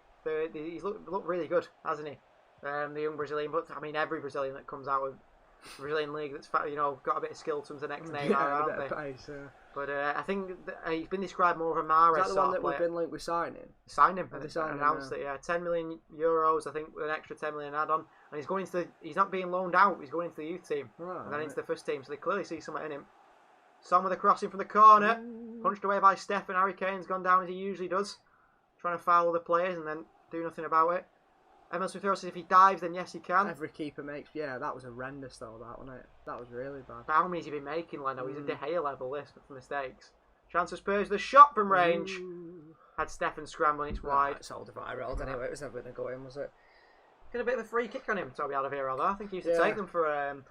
He's looked really good, hasn't he? The young Brazilian, but I mean every Brazilian that comes out of the Brazilian league that's got a bit of skill to him, the next Neymar, aren't they? Pace, yeah. But I think he's been described more of a Mahrez. Is that the one that we've been linked with signing? Signed him. They signed announced him, it. Yeah, €10 million. I think with an extra 10 million add-on, and he's going into. He's not being loaned out. He's going into the youth team and then into the first team. So they clearly see something in him. Son with a crossing from the corner, punched away by Steph, and Harry Kane's gone down as he usually does, trying to foul the players and then do nothing about it. Emil Smith-Rowe says if he dives, then yes, he can. Every keeper makes. Yeah, that was horrendous though. That wasn't it? That was really bad. How many has he been making, Leno? He's a De Gea level list for mistakes. Chance for Spurs. The shot from range had Stephen scrambling. It's wide. It's all divided anyway. It was never going to go in, was it? Get a bit of a free kick on him, Toby Alderweireld, though. I think he used to take them for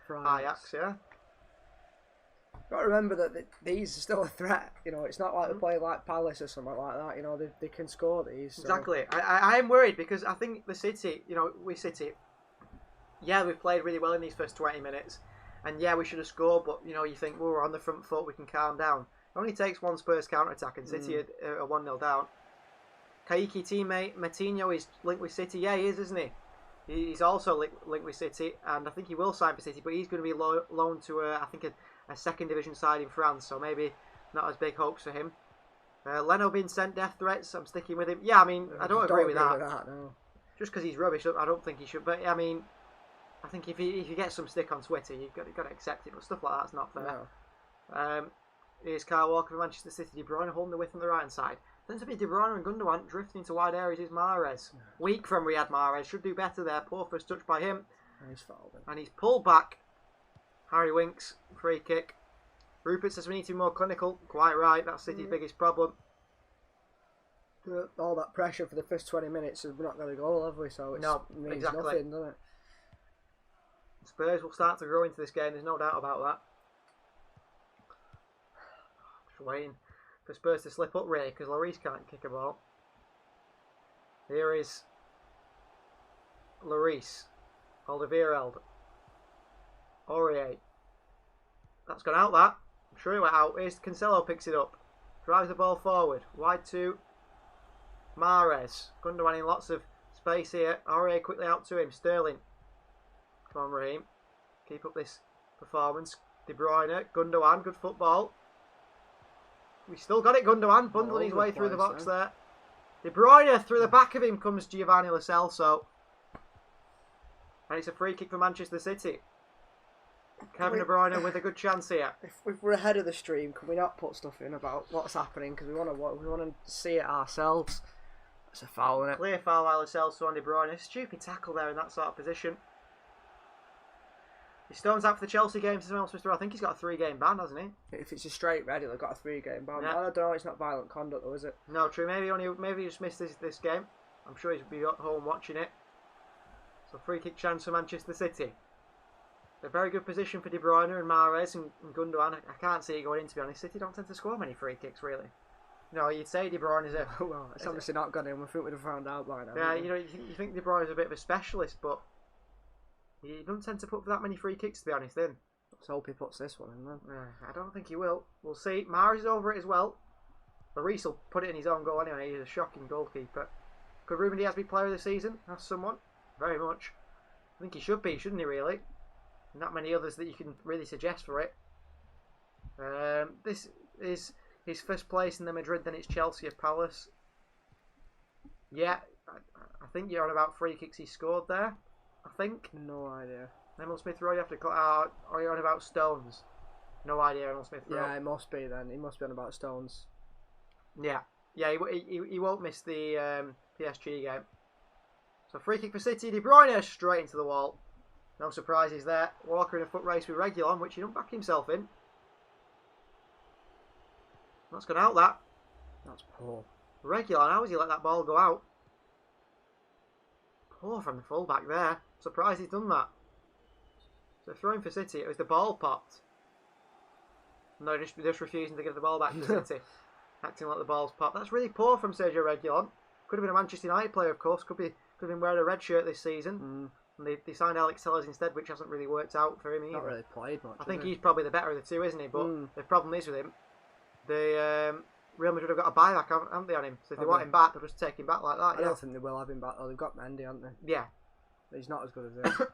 Ajax, yeah. Got to remember that these are still a threat. You know, it's not like they're playing like Palace or something like that. You know, they can score these. So. Exactly. I am worried because I think the City, yeah, we've played really well in these first 20 minutes. And yeah, we should have scored, but, you think, well, we're on the front foot, we can calm down. It only takes one Spurs counter-attack and City are 1-0 down. Kaiki teammate Matinho is linked with City. Yeah, he is, isn't he? He's also linked with City, and I think he will sign for City, but he's going to be loaned to, I think, a second division side in France, so maybe not as big hopes for him. Leno being sent death threats, I'm sticking with him. Yeah, I mean, I don't agree with that. No. Just because he's rubbish, I don't think he should. But I mean, I think if you get some stick on Twitter, you've got to accept it. But stuff like that's not fair. No. Here's Kyle Walker for Manchester City. De Bruyne holding the width on the right hand side. Then to be De Bruyne and Gundogan drifting into wide areas is Mahrez. Weak from Riyad Mahrez. Should do better there. Poor first touch by him. And he's fouled him. And he's pulled back. Harry Winks, free kick. Rupert says we need to be more clinical. Quite right. That's City's biggest problem. All that pressure for the first 20 minutes, we're not going to go, have we? So it means nothing, doesn't it? Spurs will start to grow into this game. There's no doubt about that. Just waiting for Spurs to slip up, really, because Lloris can't kick a ball. Here is Lloris. Alderweireld. Aurier. That's gone out, that. I'm sure he went out. Here's Cancelo, picks it up. Drives the ball forward. Wide to Mahrez. Gundogan in lots of space here. Aurier quickly out to him. Sterling. Come on, Raheem. Keep up this performance. De Bruyne. Gundogan. Good football. We still got it, Gundogan. Bundling his way through the box there. De Bruyne. Through the back of him comes Giovanni Lo Celso. And it's a free kick for Manchester City. Kevin De Bruyne with a good chance here. If we're ahead of the stream, can we not put stuff in about what's happening? Because we want to see it ourselves. It's a foul, isn't it? Clear foul by Lo Celso on De Bruyne. Stupid tackle there in that sort of position. He stones out for the Chelsea game. I think he's got a 3-game ban, hasn't he? If it's a straight red, he'll have got a 3-game ban. Yeah. I don't know. It's not violent conduct, though, is it? No, true. Maybe he just missed this game. I'm sure he'll be at home watching it. So free kick chance for Manchester City. A very good position for De Bruyne and Mahrez and Gundogan. I can't see it going in, to be honest. City don't tend to score many free kicks, really. You'd say De Bruyne is a... well, it's obviously not gone in. I think we'd have found out by now. Yeah, you think De Bruyne is a bit of a specialist, but he doesn't tend to put that many free kicks, to be honest, in. Let's hope he puts this one in, then. I don't think he will. We'll see. Mahrez is over it as well. Lloris will put it in his own goal anyway. He's a shocking goalkeeper. Could Ruben Diaz be player of the season? That's someone. Very much. I think he should be, shouldn't he, really? Not many others that you can really suggest for it. This is his first place in the Madrid, then it's Chelsea or Palace. Yeah, I think you're on about free kicks he scored there. I think. No idea. Emil Smith-Rowe, you have to cut out. Are you on about Stones? No idea, Emil Smith-Rowe. Yeah, it must be then. He must be on about Stones. Yeah, he won't miss the PSG game. So free kick for City. De Bruyne straight into the wall. No surprises there. Walker in a foot race with Reguilon, which he don't back himself in. That's gone out, that. That's poor. Reguilon, how has he let that ball go out? Poor from the full-back there. Surprised he's done that. So throwing for City, it was the ball popped. No, just refusing to give the ball back to City. Acting like the ball's popped. That's really poor from Sergio Reguilon. Could have been a Manchester United player, of course. Could have been wearing a red shirt this season. And they signed Alex Telles instead, which hasn't really worked out for him either. Not really played much. I think he's probably the better of the two, isn't he? But the problem is with him, Real Madrid have got a buyback, haven't they, on him? So if they want him back, they'll just take him back like that. I don't think they will have him back, though. They've got Mendy, haven't they? Yeah. He's not as good as him.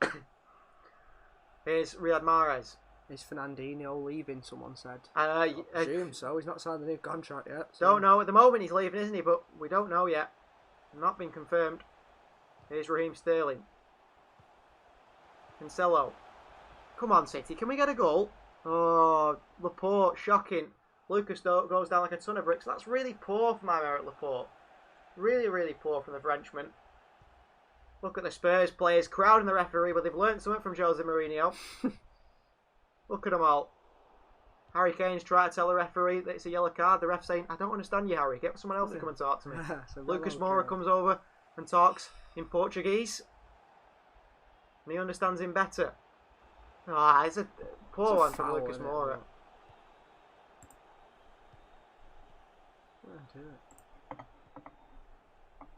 Here's Riyad Mahrez. Is Fernandinho leaving, someone said? I presume so. He's not signed a new contract yet. So. Don't know. At the moment he's leaving, isn't he? But we don't know yet. Not been confirmed. Here's Raheem Sterling. Cancelo. Come on, City. Can we get a goal? Oh, Laporte. Shocking. Lucas goes down like a ton of bricks. That's really poor from Aymeric Laporte. Really, really poor from the Frenchman. Look at the Spurs players crowding the referee, but they've learnt something from Jose Mourinho. Look at them all. Harry Kane's trying to tell the referee that it's a yellow card. The ref saying, I don't understand you, Harry. Get someone else to come and talk to me. Lucas Moura comes over and talks in Portuguese. And he understands him better. Ah, it's a poor one from Lucas Moura.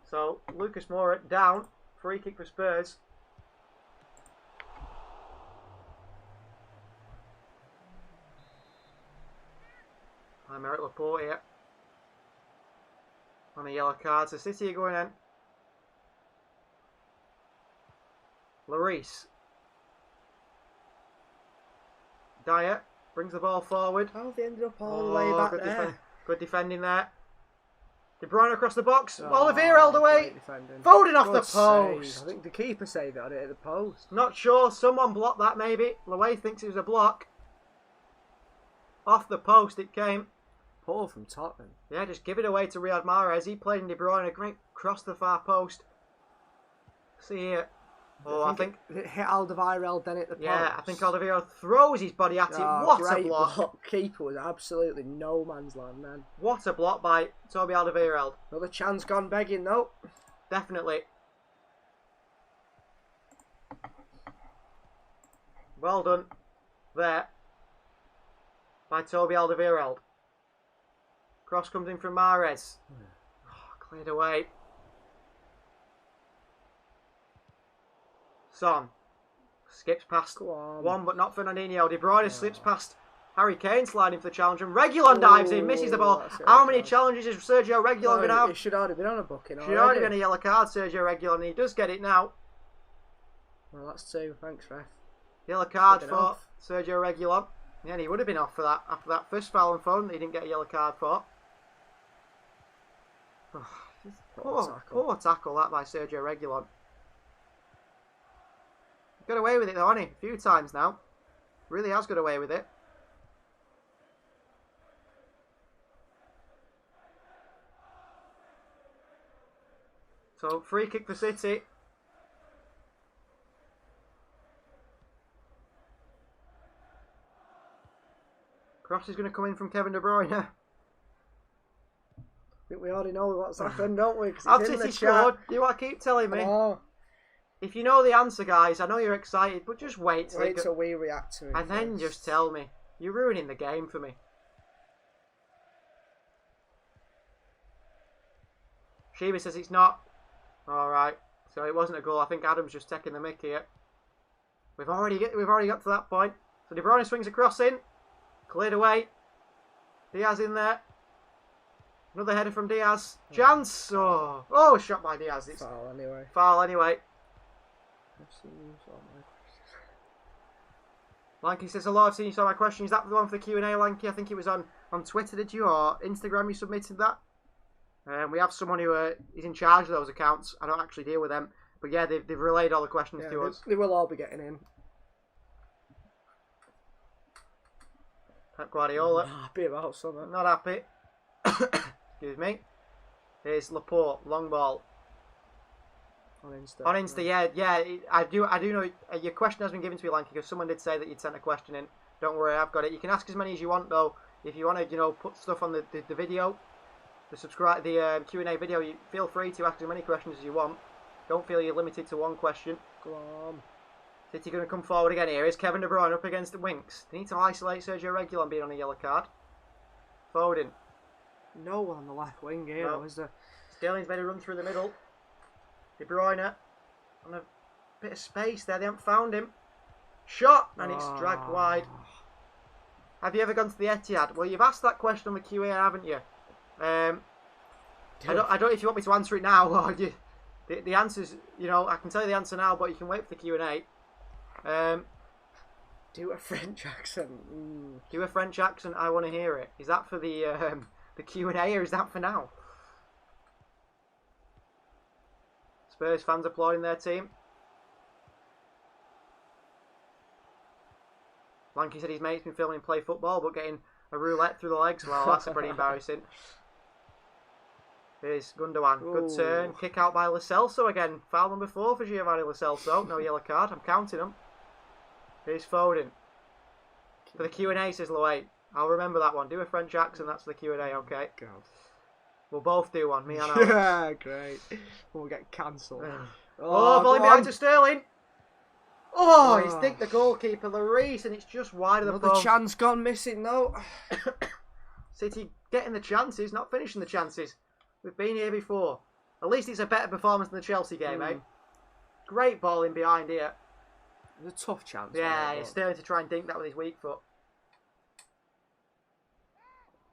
So, Lucas Moura down. Free kick for Spurs. Aymeric Laporte here. On a yellow card. So City are going in. Lloris. Dyer brings the ball forward. How have they ended up all the way back there? Good defending there. De Bruyne across the box. Oliveira held away. Foden off the post. Save. I think the keeper saved it on it at the post. Not sure. Someone blocked that maybe. Leway thinks it was a block. Off the post it came. Poor from Tottenham. Yeah, just give it away to Riyad Mahrez. He played in De Bruyne. A great cross the far post. See here. Oh, I think it hit Alderweireld then at the post. Yeah, I think Alderweireld throws his body at it. What a block. Keeper was absolutely no man's land then. What a block by Toby Alderweireld. Another chance gone begging though. Definitely. Well done there by Toby Alderweireld. Cross comes in from Mahrez. Oh, cleared away. Son skips past one, but not Fernandinho. De Bruyne slips past Harry Kane, sliding for the challenge, and Reguilon dives in, misses the ball. How many challenges is Sergio Reguilon going to have? He should already been on a booking. Should already been a yellow card, Sergio Reguilon, and he does get it now. Well, that's two. Thanks, ref. Yellow card for Sergio Reguilon. Yeah, and he would have been off for that after that first foul on Foden that he didn't get a yellow card for. Poor tackle that by Sergio Reguilon. Got away with it though, hasn't he? A few times now. Really has got away with it. So, free kick for City. Cross is going to come in from Kevin De Bruyne. I think we already know what's happened, don't we? I've City scored. You want to keep telling me? Oh. If you know the answer, guys, I know you're excited, but just wait till we react to it. And then just tell me. You're ruining the game for me. Shiva says it's not. Alright. So it wasn't a goal. I think Adam's just taking the mick here. We've already got to that point. So De Bruyne swings across in. Cleared away. Diaz in there. Another header from Diaz. Chance. Oh, shot by Diaz. It's foul anyway. Foul anyway. Lanky says, hello, I've seen you saw my question. Is that the one for the Q&A, Lanky? I think it was on Twitter, did you? Or Instagram you submitted that? We have someone who is in charge of those accounts. I don't actually deal with them. But yeah, they've relayed all the questions to us. They will all be getting in. Pep Guardiola. Happy about something. Not happy. Excuse me. Here's Laporte, long ball. On Insta, yeah. I do know your question has been given to me, Lanky, because someone did say that you'd sent a question in. Don't worry, I've got it. You can ask as many as you want, though. If you want to, put stuff on the video, the Q&A video, you feel free to ask as many questions as you want. Don't feel you're limited to one question. Go on. City going to come forward again here. Here's Kevin De Bruyne up against the Winks. They need to isolate Sergio Reguilon being on a yellow card. Foden. No one on the left wing here, No. is there? Sterling's made a run through the middle. De Bruyne on a bit of space there. They haven't found him. Shot, and it's dragged wide. Have you ever gone to the Etihad? Well, you've asked that question on the Q&A, haven't you? I don't know if you want me to answer it now or you. The answer's, I can tell you the answer now, but you can wait for the Q&A. Do a French accent. Do a French accent. I want to hear it. Is that for the Q&A or is that for now? Spurs fans applauding their team. Lanky said his mate's been filming him play football, but getting a roulette through the legs. Well, that's pretty embarrassing. Here's Gundogan. Good turn. Kick out by Lo Celso again. Foul number 4 for Giovanni Lo Celso. No yellow card. I'm counting them. Here's Foden. For the Q&A, says Loay. I'll remember that one. Do a French accent. That's for the Q&A, okay? God. We'll both do one. Me and Alex. Yeah, great. We'll get cancelled. Volley behind to Sterling. Oh, he's nicked the goalkeeper, Lloris, and it's just wide of the post. Another chance gone missing, though. City getting the chances, not finishing the chances. We've been here before. At least it's a better performance than the Chelsea game, eh? Great ball in behind here. It was a tough chance. Yeah, Sterling to try and dink that with his weak foot.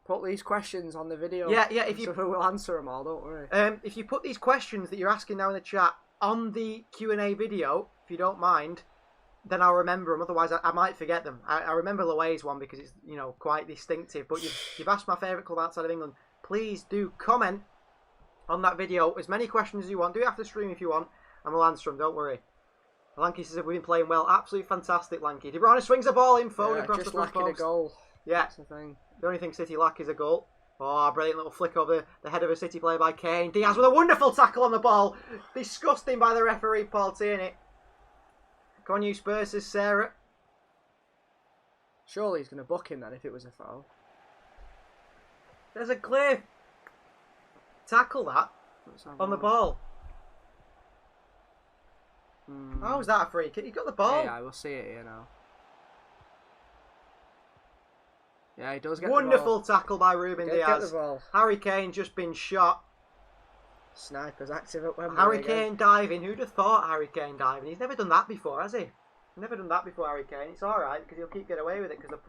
Put these questions on the video. Yeah. If you, so we'll answer them all. Don't worry. If you put these questions that you're asking now in the chat on the Q&A video, if you don't mind, then I'll remember them. Otherwise, I might forget them. I remember Loay's one because it's quite distinctive. But you've asked my favourite club outside of England. Please do comment on that video as many questions as you want. Do it after the stream if you want, and we'll answer them. Don't worry. Lanky says we've been playing well. Absolutely fantastic, Lanky. De Bruyne swings the ball in. Foden across the front post. Just lacking a goal. Yeah. That's the thing. The only thing City lack is a goal. Oh, brilliant little flick over the head of a City player by Kane. Diaz with a wonderful tackle on the ball. Disgusting by the referee, Paul Tierney. Come on, you Spurs, says Sarah. Surely he's going to book him then if it was a foul. There's a clear tackle that on the ball. How was that a free kick? He got the ball. Yeah, we'll see it here now. Yeah, he does get wonderful the ball. Tackle by Ruben Diaz. Get the ball. Harry Kane just been shot. Snipers active at Wembley. Harry Kane diving. Who'd have thought Harry Kane diving? He's never done that before, has he? Never done that before, Harry Kane. It's all right because he'll keep getting away with it because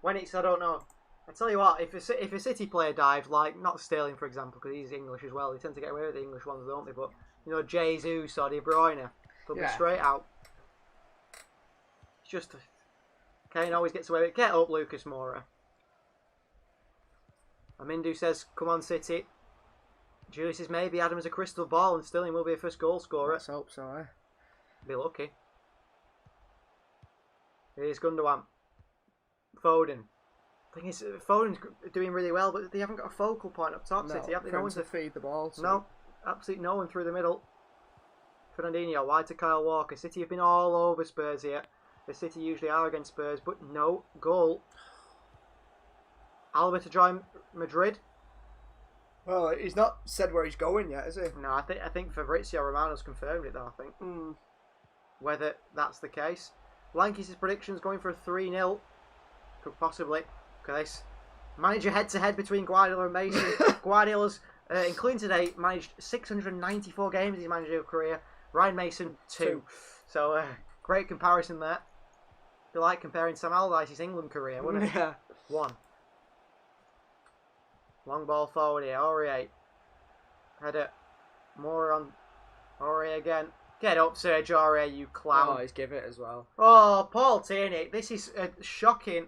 when it's I don't know. I tell you what, if a City player dives, like not Sterling for example, because he's English as well, they tend to get away with the English ones, don't they? But Jesus or De Bruyne, they'll be straight out. It's just Kane always gets away with it. Get up, Lucas Moura. Amindu says, "Come on, City." Julius says maybe Adam's a crystal ball and Sterling will be a first goal scorer. Let's hope so, eh? Be lucky. Here's Gundogan. Foden. Thing is, Foden's doing really well, but they haven't got a focal point up top. City, have they? No one to feed the ball. So. No, absolutely no one through the middle. Fernandinho wide to Kyle Walker. City have been all over Spurs here. The City usually are against Spurs, but no goal. Alba to join Madrid. Well, he's not said where he's going yet, has he? No, I think Fabrizio Romano's confirmed it though. I think whether that's the case. Lanky's predictions going for a 3-0. Could possibly. Look at this. Manager head-to-head between Guardiola and Mason. Guardiola's, including today, managed 694 games in his managerial career. Ryan Mason, 2. So, great comparison there. Be like comparing Sam Allardyce's England career, wouldn't it? Yeah. 1. Long ball forward here. Aurier. Header. More on Aurier again. Get up, Serge Aurier, you clown. Oh, he's give it as well. Oh, Paul Tierney. This is a shocking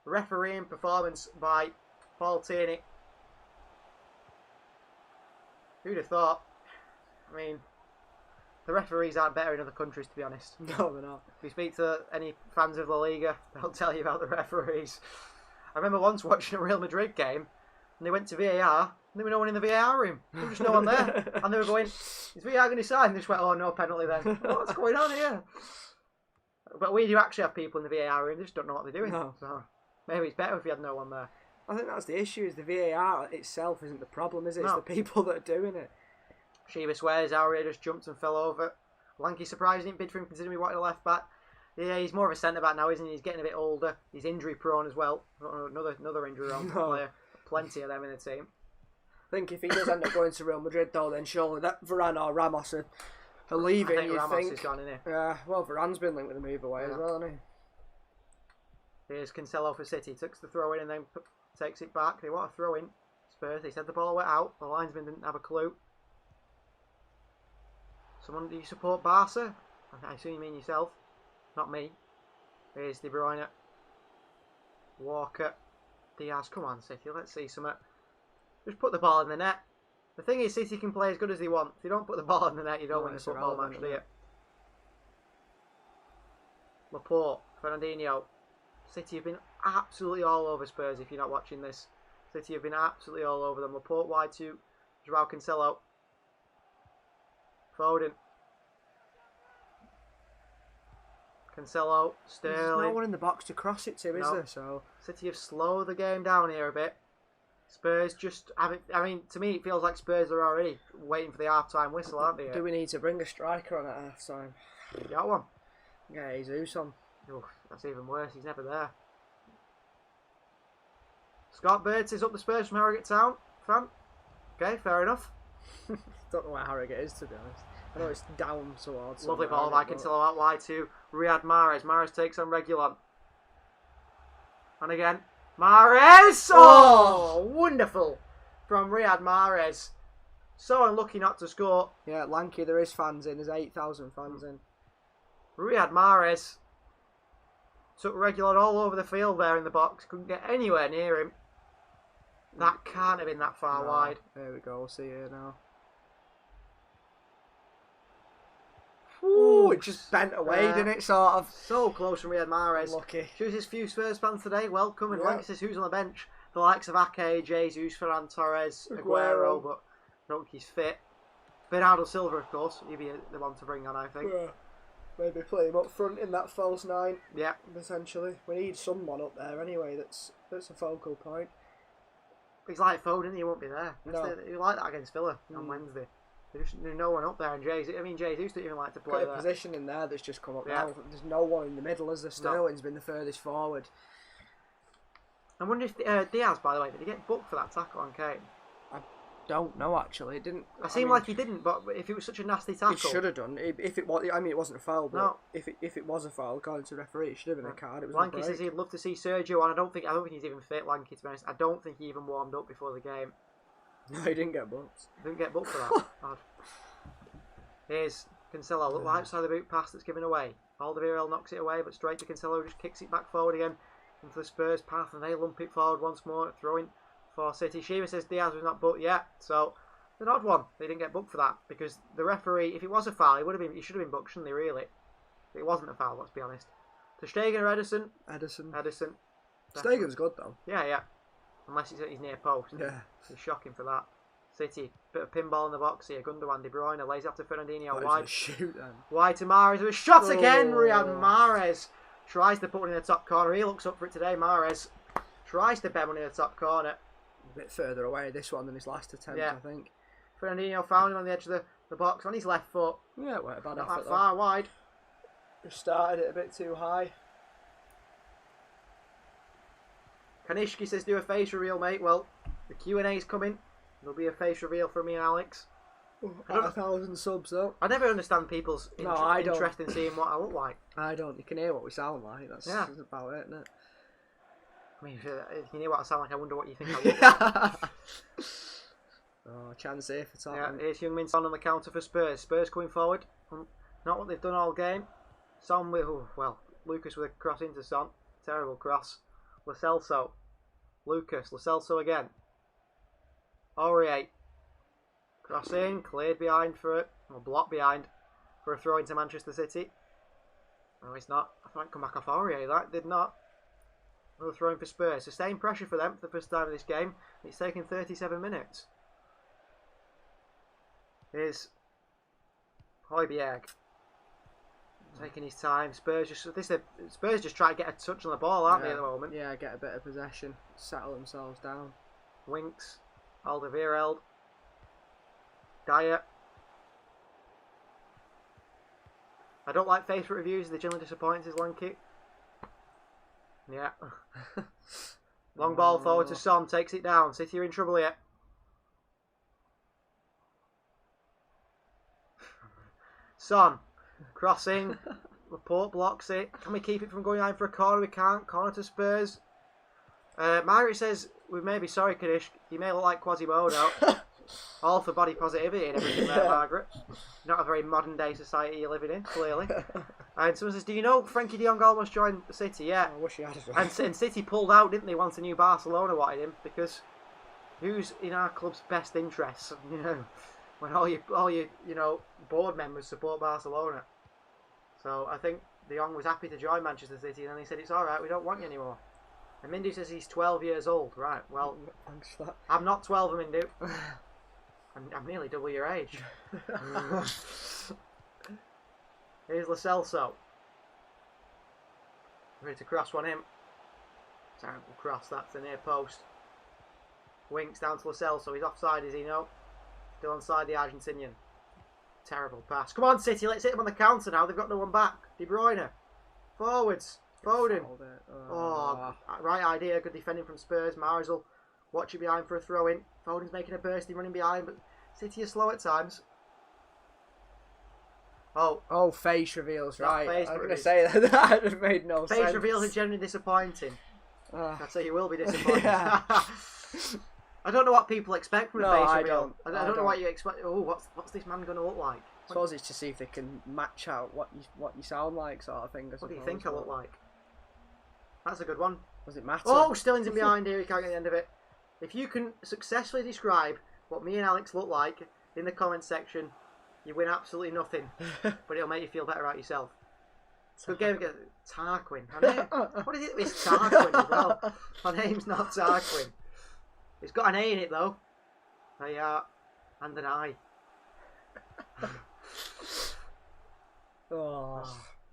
refereeing performance by Paul Tierney. Who'd have thought? I mean, the referees aren't better in other countries, to be honest. No, they're not. If you speak to any fans of La Liga, they'll tell you about the referees. I remember once watching a Real Madrid game, and they went to VAR, and there was no one in the VAR room. There was just no one there. And they were going, is VAR going to decide? And they just went, oh, no penalty then. What's going on here? But we do actually have people in the VAR room, they just don't know what they're doing. No. So maybe it's better if you had no one there. I think that's the issue, is the VAR itself isn't the problem, is it? No. It's the people that are doing it. Shiva swears Aurier just jumped and fell over. Lanky surprised he didn't bid for him considering we wanted a left back. Yeah, he's more of a centre back now, isn't he? He's getting a bit older. He's injury prone as well. Another injury prone player. Plenty of them in the team. I think if he does end up going to Real Madrid though, then surely that Varane or Ramos are leaving. I think Ramos has gone in here. Yeah, well, Varane's been linked with a move away as well, hasn't he? Here's Cancelo for City. Takes the throw in and then takes it back. They want a throw in. Spurs. They said the ball went out. The linesman didn't have a clue. Someone, do you support Barca? I assume you mean yourself. Not me. Here's De Bruyne. Walker. Diaz. Come on, City. Let's see something. Just put the ball in the net. The thing is, City can play as good as they want. If you don't put the ball in the net, you don't win the football match, do you? Laporte. Fernandinho. City have been absolutely all over Spurs if you're not watching this. City have been absolutely all over them. Laporte wide to Joao Cancelo. Foden. Cancelo, Sterling. There's no one in the box to cross it to, is there? So City have slowed the game down here a bit. Spurs just haven't. I mean, to me, it feels like Spurs are already waiting for the half-time whistle, aren't they? Do we need to bring a striker on at half-time? You got one? Yeah, Jesus on. Oh, that's even worse. He's never there. Scott Birds is up the Spurs from Harrogate Town. Fan. Okay, fair enough. Don't know where Harrogate is, to be honest. I know it's down towards. Lovely ball by Cancelo out wide to Riyad Mahrez. Mahrez takes on Reguilon. And again, Mahrez! Oh, wonderful from Riyad Mahrez. So unlucky not to score. Yeah, Lanky, there is fans in. There's 8,000 fans in. Riyad Mahrez took Reguilon all over the field there in the box. Couldn't get anywhere near him. That can't have been that far wide. There we go. We'll see here now. Ooh, it just bent away, didn't it? Sort of. So close from Riyad Mahrez. Lucky. Chooses few Spurs fans today. Welcome. And Lanky says who's on the bench? The likes of Ake, Jesus, Ferran Torres, Aguero, but I don't think he's fit. Bernardo Silva, of course. He'd be the one to bring on, I think. Yeah. Maybe play him up front in that false nine. Yeah. Essentially. We need someone up there anyway that's a focal point. He's like Foden, he won't be there. No. He like that against Villa on Wednesday. There's no one up there, and Jesus didn't even like to play there. Position in there that's just come up now. There's no one in the middle, as the Sterling's been the furthest forward. I wonder if Diaz, by the way, did he get booked for that tackle on Kane? I don't know actually. It didn't. I mean, like he didn't, but if it was such a nasty tackle, he should have done. If it was, I mean, it wasn't a foul, but no. if it was a foul, according to the referee, it should have been a card. It was Lanky says he'd love to see Sergio, and I don't think he's even fit. Lanky, to be honest, I don't think he even warmed up before the game. No, he didn't get booked. Didn't get booked for that. Odd. Here's Cancelo, look outside the boot pass that's given away. Alderweireld knocks it away, but straight to Cancelo, just kicks it back forward again into the Spurs path, and they lump it forward once more, throwing for City. Shiva says Diaz was not booked yet, so it's an odd one. They didn't get booked for that because the referee, if it was a foul, he should have been booked, shouldn't he? Really, it wasn't a foul. Let's be honest. To Stegen or Edison. Stegen's good though. Yeah. Unless he's at his near post. Yeah. It's shocking for that. City, bit of pinball in the box here. Gundogan, De Bruyne lays after Fernandinho. Wide. Shoot then. Wide to Mahrez. There was shots again. Riyad Mahrez tries to put one in the top corner. He looks up for it today. Mahrez tries to bend one in the top corner. A bit further away this one than his last attempt, I think. Fernandinho found him on the edge of the box on his left foot. Yeah, it weren't bad Not effort that far wide. Just started it a bit too high. Kanishki says do a face reveal, mate. Well, the Q&A's coming. There'll be a face reveal from me and Alex. 1,000 subs though. I never understand people's interest in seeing what I look like. I don't. You can hear what we sound like. That's about it, isn't it? I mean, if you hear what I sound like, I wonder what you think I look like. Oh, chance here for Yeah, Tottenham. here's Heung-min Son on the counter for Spurs. Spurs coming forward. Not what they've done all game. Son with, Lucas with a cross into Son. Terrible cross. Lo Celso. Lucas. Lo Celso again. Aurier. Cross in. Cleared behind blocked behind for a throw into Manchester City. No, it's not. I thought it'd come back off Aurier. That did not. Another throw in for Spurs. Sustained pressure for them for the first time of this game. It's taken 37 minutes. Here's Højbjerg taking his time. Spurs just try to get a touch on the ball, aren't they, at the moment? Yeah, get a bit of possession, settle themselves down. Winks, Alderweireld, Dyer. I don't like Facebook reviews. They generally disappoint us, Lanky. Yeah. Long ball forward to Son. Takes it down. City are in trouble here. Son. Crossing. Laporte blocks it. Can we keep it from going out for a corner? We can't. Corner to Spurs. Margaret says, we may be sorry, Kadish. You may look like Quasimodo. All for body positivity and everything there, Margaret. Not a very modern day society you're living in, clearly. And someone says, do you know Frankie de Jong almost joined City? Yeah. I wish he had as well. And City pulled out, didn't they, once the new Barcelona wanted him? Because who's in our club's best interests? You know, when all your board members support Barcelona. So I think de Jong was happy to join Manchester City, and then they said, it's all right, we don't want you anymore. And Mindu says he's 12 years old. Right, well, thanks for that. I'm not 12, Mindu. I'm nearly double your age. Here's Lo Celso. Ready to cross one in. Terrible cross, that's the near post. Winks down to Lo Celso. He's offside, is he? No. Still onside the Argentinian. Terrible pass. Come on, City, let's hit them on the counter now. They've got no one back. De Bruyne. Forwards. Foden. Oh, right idea. Good defending from Spurs. Marzal watching behind for a throw in. Foden's making a burst. He's running behind, but City are slow at times. Oh, face reveals, right. Face I was going to say that. That made no sense. Face reveals are generally disappointing. I'd say you will be disappointed. Yeah. I don't know what people expect from a face reveal. I don't know what you expect. Oh, what's this man going to look like? I suppose it's to see if they can match out what you sound like, sort of thing. What do you think I look like? That's a good one. Does it matter? Oh, Stilling's in behind here. He can't get the end of it. If you can successfully describe what me and Alex look like in the comment section, you win absolutely nothing. But it'll make you feel better about yourself. Good game against Tarquin. What is it with Tarquin as well? My name's not Tarquin. It's got an A in it though. And an I.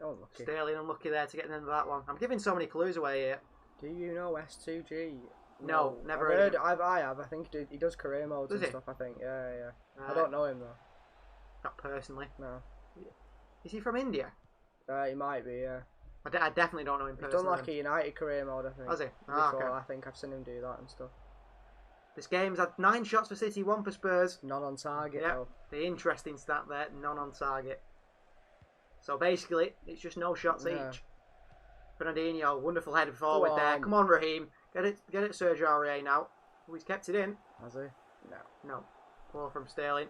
Unlucky. Sterling unlucky there to get the end of that one. I'm giving so many clues away here. Do you know S2G? No, never heard. I have. I think he does career modes and stuff. I think. Yeah. Right. I don't know him though. Not personally. No. Is he from India? He might be. Yeah. I definitely don't know him personally. He's done like a United career mode. I think. Has he? Before, Okay. I think I've seen him do that and stuff. This game's had 9 shots for City, 1 for Spurs. None on target. Yeah. Though. The interesting stat there, none on target. So basically, it's just no shots each. Fernandinho, wonderful header forward there. Come on, Raheem. Get it, Sergio Aurier now. Oh, he's kept it in. Has he? No. Poor from Sterling.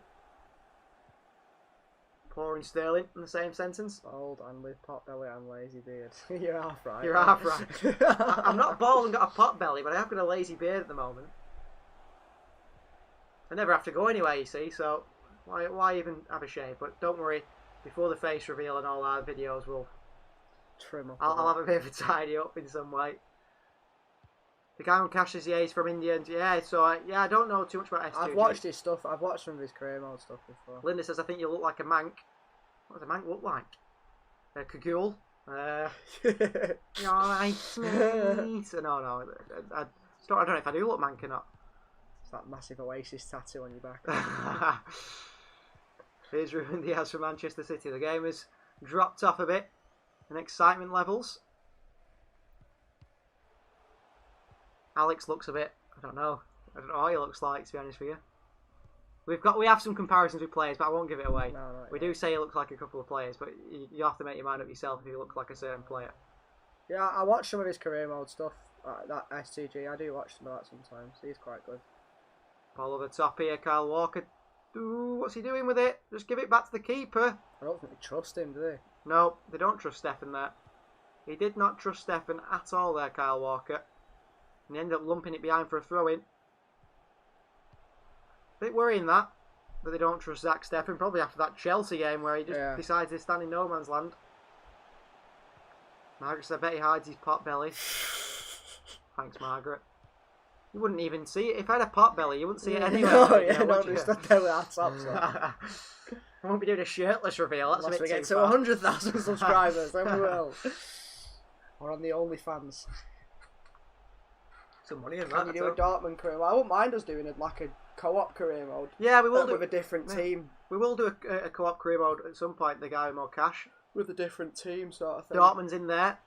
Poor in Sterling in the same sentence. Bald and with pot belly and lazy beard. You're half right. You're half right. I'm not bald and got a pot belly, but I have got a lazy beard at the moment. I never have to go anywhere, you see, so why even have a shave? But don't worry, before the face reveal and all our videos, trim up. I'll have a bit of a tidy up in some way. The guy on Cash says he's from India, and so I don't know too much about S2G. I've watched his stuff. I've watched some of his career mode stuff before. Linda says I think you look like a mank. What does a mank look like? A Kagul. Alright, mate. No. I don't know if I do look mank or not. It's that massive Oasis tattoo on your back. Here's Ruben Diaz from Manchester City. The game has dropped off a bit in excitement levels. Alex looks a bit, I don't know what he looks like, to be honest with you. We have some comparisons with players, but I won't give it away. We do say he looks like a couple of players, but you have to make your mind up yourself if he looks like a certain player. Yeah, I watch some of his career mode stuff, that S2G. I do watch some of that sometimes. He's quite good. Ball over the top here, Kyle Walker. Ooh, what's he doing with it? Just give it back to the keeper. I don't think they trust him, do they? No, they don't trust Stefan there. He did not trust Stefan at all there, Kyle Walker. And he ended up lumping it behind for a throw-in. Bit worrying that they don't trust Zach Stefan, probably after that Chelsea game where he just decides to stand in no man's land. Margaret said, I bet he hides his pot belly. Thanks, Margaret. You wouldn't even see it. If I had a pot belly, you wouldn't see it anyway. No, just stood there with our tops on. I won't be doing a shirtless reveal. That's Unless a bit we get too to far. 100,000 subscribers, then we will. Or on the OnlyFans. Some money in that. Can you do a Dortmund career mode? I wouldn't mind us doing like a co-op career mode. Yeah, we will do with a different team. We will do a co-op career mode at some point. The guy with more cash. with a different team sort of thing. Dortmund's in there.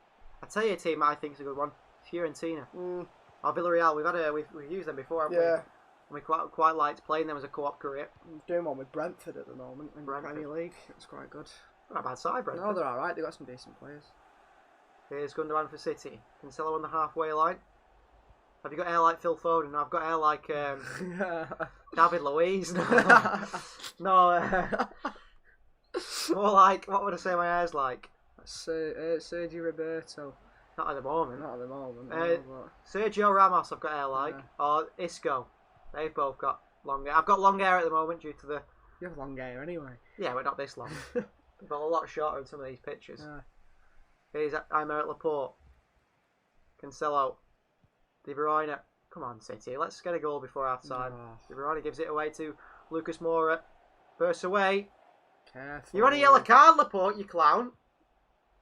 I tell you, a team I think's a good one. Fiorentina. Or Villarreal. We've used them before, haven't we? And we quite liked playing them as a co-op career. Doing one with Brentford at the moment in the Premier League. It's quite good. Not a bad side, Brentford. No, they're all right. They've got some decent players. Here's Gundogan for City. Cancelo on the halfway line. Have you got hair like Phil Foden? I've got hair like David Luiz. No. More like, what would I say my hair's like? Sergio Roberto. Not at the moment. Not at the moment. Sergio Ramos I've got hair like. Or Isco. They've both got long hair. I've got long hair at the moment due to the... You have long hair anyway. Yeah, but not this long. They've got a lot shorter in some of these pictures. Here's Aymeric Laporte. Cancelo. De Bruyne. Come on, City. Let's get a goal before half time. De Bruyne gives it away to Lucas Moura. Bursts away. Careful. You're on a yellow card, Laporte, you clown.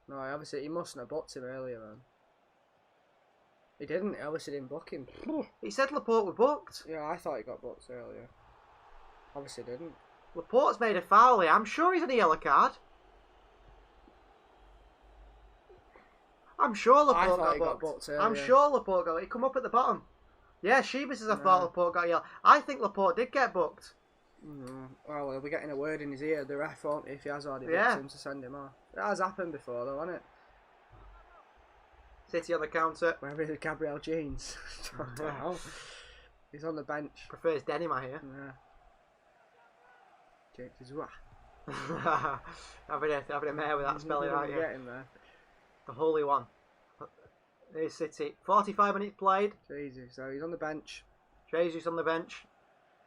No, obviously he mustn't have booked him earlier, man. He didn't. He obviously didn't book him. He said Laporte were booked. Yeah, I thought he got booked earlier. Obviously didn't. Laporte's made a foul here. I'm sure he's on a yellow card. I'm sure Laporte got booked earlier. I'm sure Laporte got it. He come up at the bottom. Yeah, Sheba says I thought Laporte got yellow. I think Laporte did get booked. Well, he'll be getting a word in his ear, the ref, won't he, if he has already booked him to send him off. It has happened before, though, hasn't it? City on the counter. Where is Gabriel Jeans? He's on the bench. Prefers denim, I hear. having a mare with that spelling, aren't you? Get him there. The holy one. Here's City. 45 minutes played. Jesus, so he's on the bench. Jesus on the bench.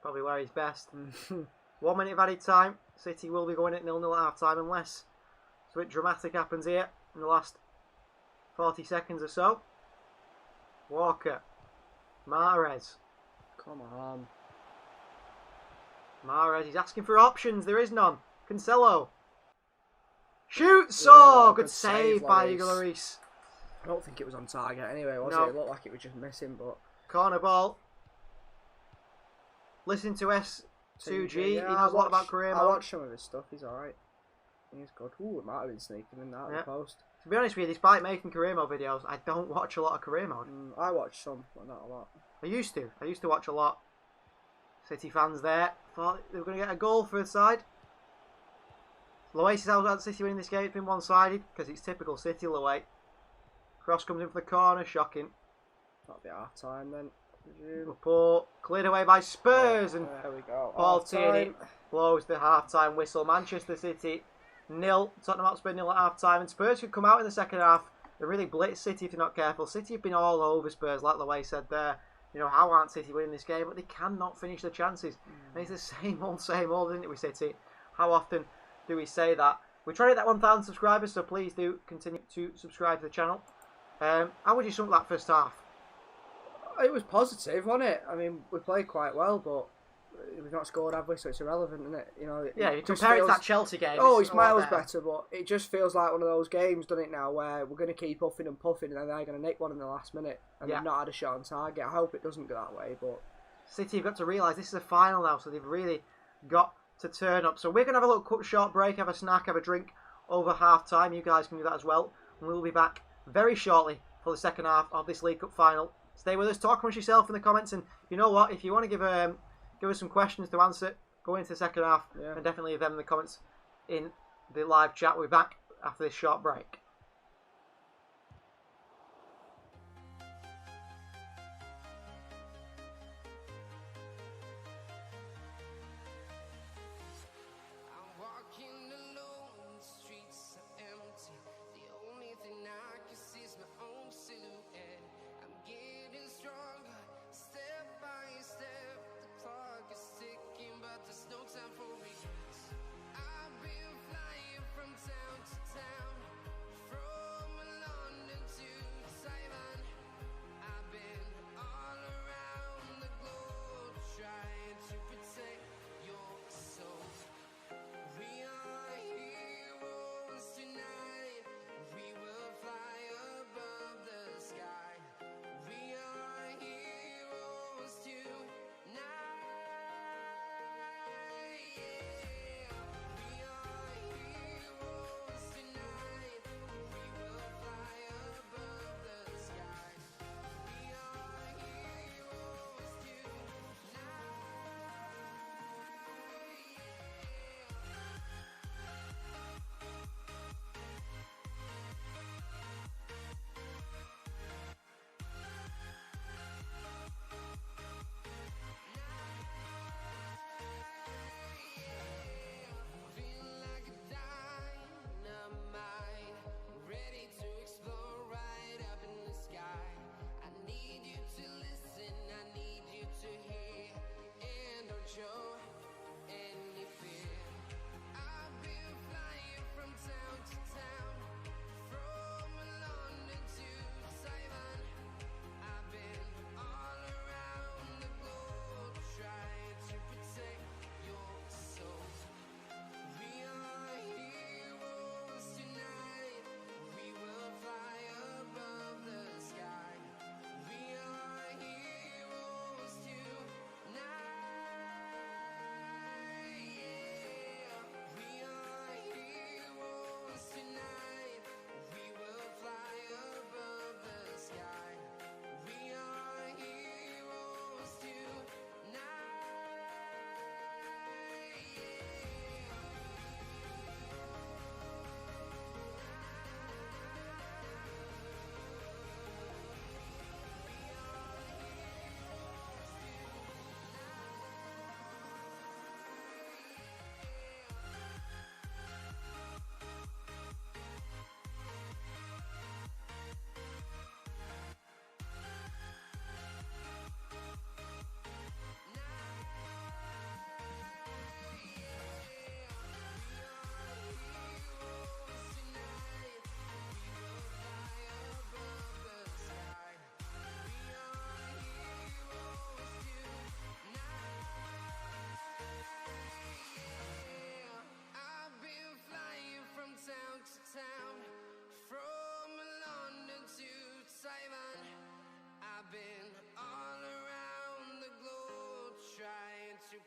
Probably where he's best. 1 minute of added time. City will be going at 0-0 at half time unless something dramatic happens here in the last 40 seconds or so. Walker. Mahrez. Come on. Mahrez, he's asking for options. There is none. Cancelo. Shoots! Oh, good save by Hugo Lloris. I don't think it was on target anyway, was it? It looked like it was just missing, but... Corner ball. Listen to S2G. He knows a lot about career mode. I watched some of his stuff. He's alright. He's good. Ooh, it might have been sneaking in that at the post. To be honest with you, despite making career mode videos, I don't watch a lot of career mode. I watch some, but not a lot. I used to watch a lot. City fans there thought they were going to get a goal for the side. Loace is out City winning this game. It's been one-sided because it's typical City. Loace. Cross comes in for the corner. Shocking. That'll be half time then. Laporte cleared away by Spurs and there we go. Paul Tierney blows the half-time whistle. Manchester City 0, Tottenham Hotspur 0 at half-time, and Spurs could come out in the second half. They really blitz City if you're not careful. City have been all over Spurs, like Loace said there. You know, how aren't City winning this game? But they cannot finish the chances. And it's the same old, isn't it, with City? How often do we say that? We're trying to get that 1,000 subscribers, so please do continue to subscribe to the channel. How would you sum up that first half? It was positive, wasn't it? I mean, we played quite well, but we've not scored, have we? So it's irrelevant, isn't it? You know. Yeah, you compare it to that Chelsea game. Oh, it's miles better, but it just feels like one of those games, doesn't it? Now where we're going to keep huffing and puffing, and then they're going to nick one in the last minute, and they've not had a shot on target. I hope it doesn't go that way, but City have got to realise this is a final now, so they've really got to turn up. So we're going to have a little short break, have a snack, have a drink over half time. You guys can do that as well, and we'll be back very shortly for the second half of this League Cup final. Stay with us, talk amongst yourself in the comments, and you know what, if you want to give us some questions to answer going into the second half, then definitely leave them in the comments in the live chat. We'll be back after this short break.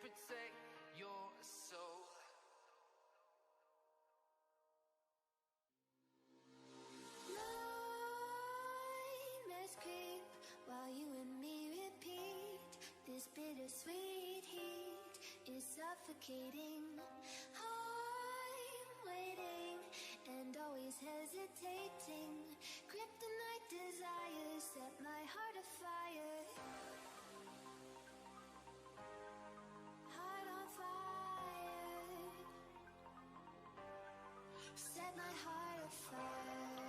protect your soul. Nightmares creep while you and me repeat. This bittersweet heat is suffocating. I'm waiting and always hesitating. Kryptonite desires set my heart afire. Heart on fire. Set my heart afire.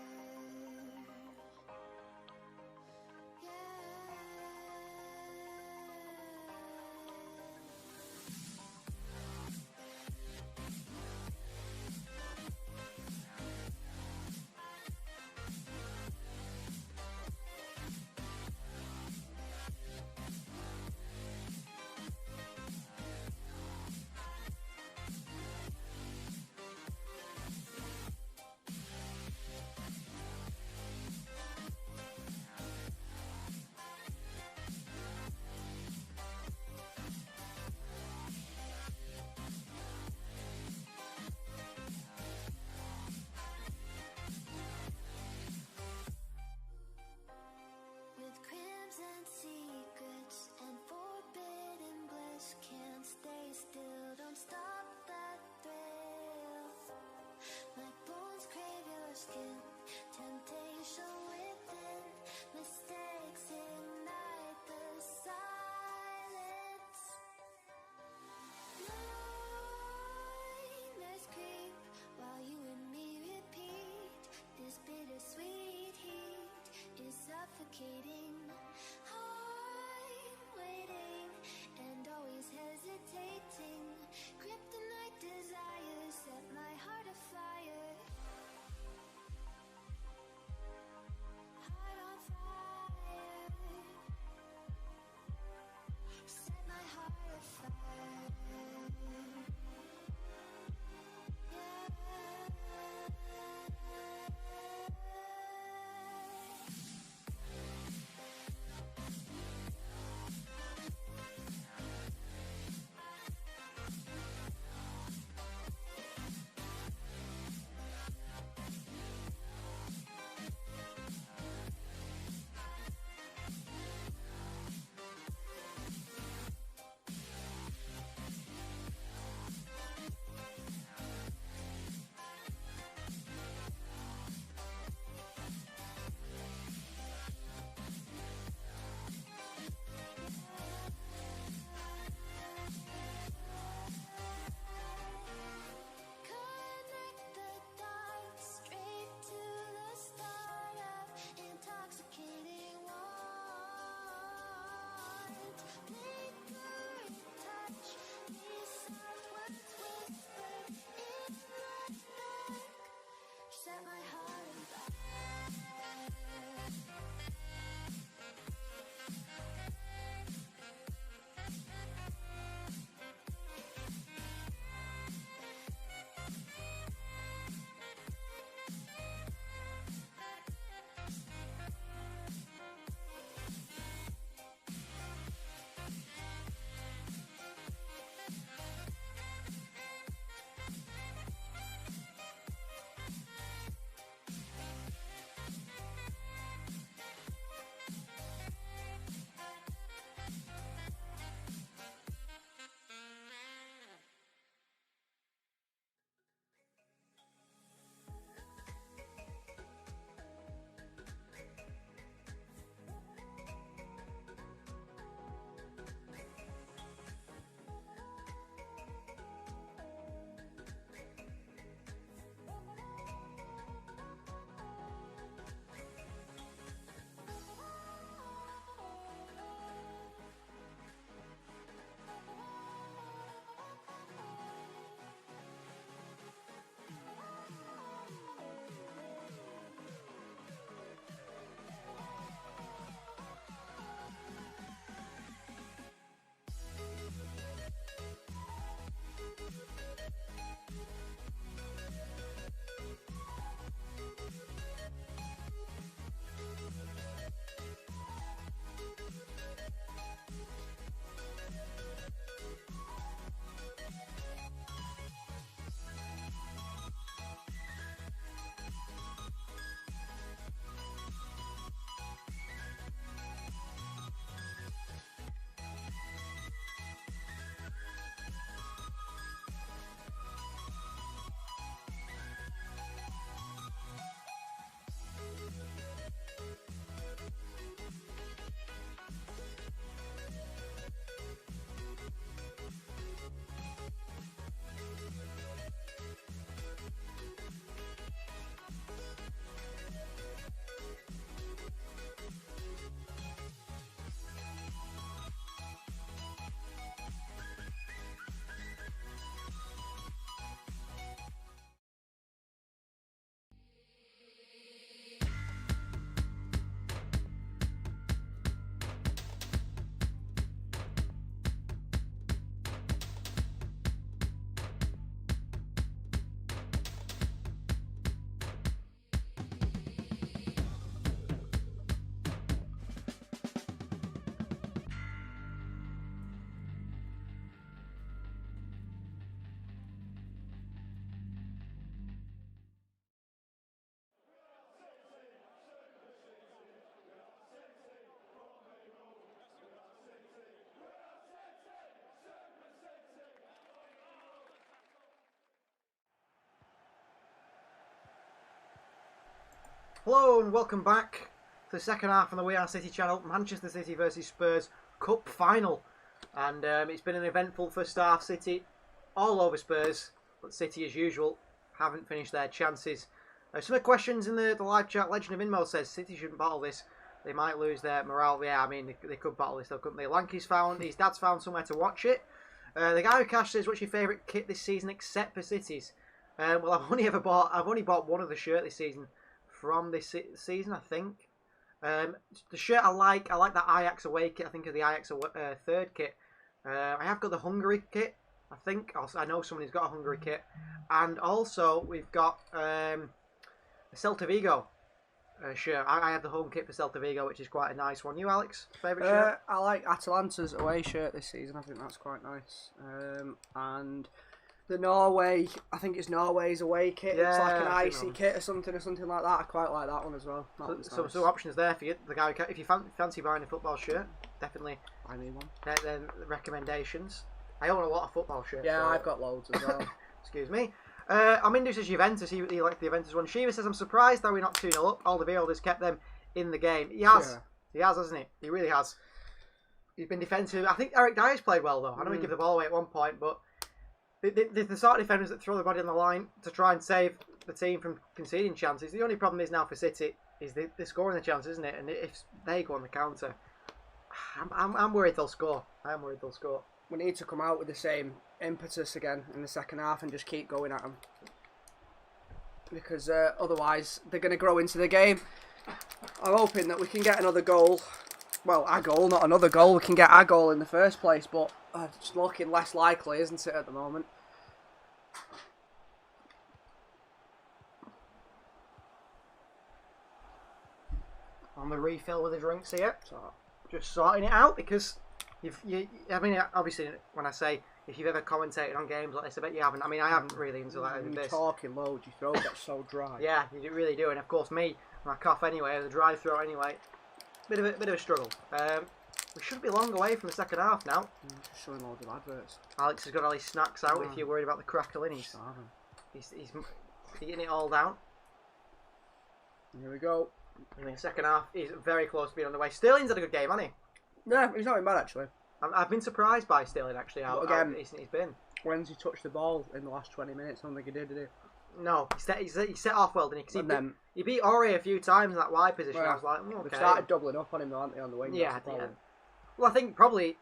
Hello and welcome back to the second half on the We Are City channel. Manchester City versus Spurs Cup final. And it's been an eventful first half. City all over Spurs, but City as usual haven't finished their chances. Some of the questions in the live chat. Legend of Inmo says City shouldn't battle this. They might lose their morale. Yeah, I mean they could battle this though, couldn't they? Lanky's found, his dad's found somewhere to watch it. The guy who Cash says, what's your favourite kit this season except for City's? Well, I've only bought one of the shirt this season from this season, I think. The shirt I like that Ajax away kit. I think of the Ajax third kit. I have got the Hungary kit. I think I know someone who's got a Hungary kit, and also we've got a Celta Vigo shirt. I have the home kit for Celta Vigo, which is quite a nice one. You, Alex, favourite shirt? I like Atalanta's away shirt this season. I think that's quite nice. And the Norway, I think it's Norway's away kit. Yeah, it's like an I icy know. kit or something like that. I quite like that one as well. That one's nice. So options there for you. The guy, if you fancy buying a football shirt, definitely Buy me one. they're recommendations. I own a lot of football shirts. Yeah, so. I've got loads as well. Excuse me. Amindu says Juventus. He liked the Juventus one. Shiva says, I'm surprised that we're not 2-0 up. Alderweireld has kept them in the game. He has. Sure. He has, hasn't he? He really has. He's been defensive. I think Eric Dyer's played well, though. I know he gave the ball away at one point, but the sort of defenders that throw the body on the line to try and save the team from conceding chances. The only problem is now for City is they're scoring the chances, isn't it? And if they go on the counter, I'm worried they'll score. I am worried they'll score. We need to come out with the same impetus again in the second half and just keep going at them. Because otherwise they're going to grow into the game. I'm hoping that we can get another goal. Well, our goal, not another goal. We can get our goal in the first place, but it's looking less likely, isn't it, at the moment? On the refill with the drinks here. So, Just sorting it out because I mean, obviously, when I say if you've ever commentated on games like this, I bet you haven't. I mean, I haven't really until I did you're this. talking loads, your throat gets so dry. Yeah, you really do. And of course, me, when I cough anyway, the dry throat anyway, bit of a struggle. We should be long away from the second half now. Just showing loads of adverts. Alex has got all his snacks out. If you're worried about the crackling, he's eating it all down. Here we go. I mean, the second half is very close to being on the way. Sterling's had a good game, hasn't he? Yeah, he's not been bad actually. I've been surprised by Sterling actually. How decent he's been. When's he touched the ball in the last 20 minutes? I don't think he did he? No, he set off well, didn't he? 'Cause And then he beat Ori a few times in that wide position. Well, I was like, okay. they've started doubling up on him, though, haven't they, on the wing? Yeah, That's the problem. Well, I think probably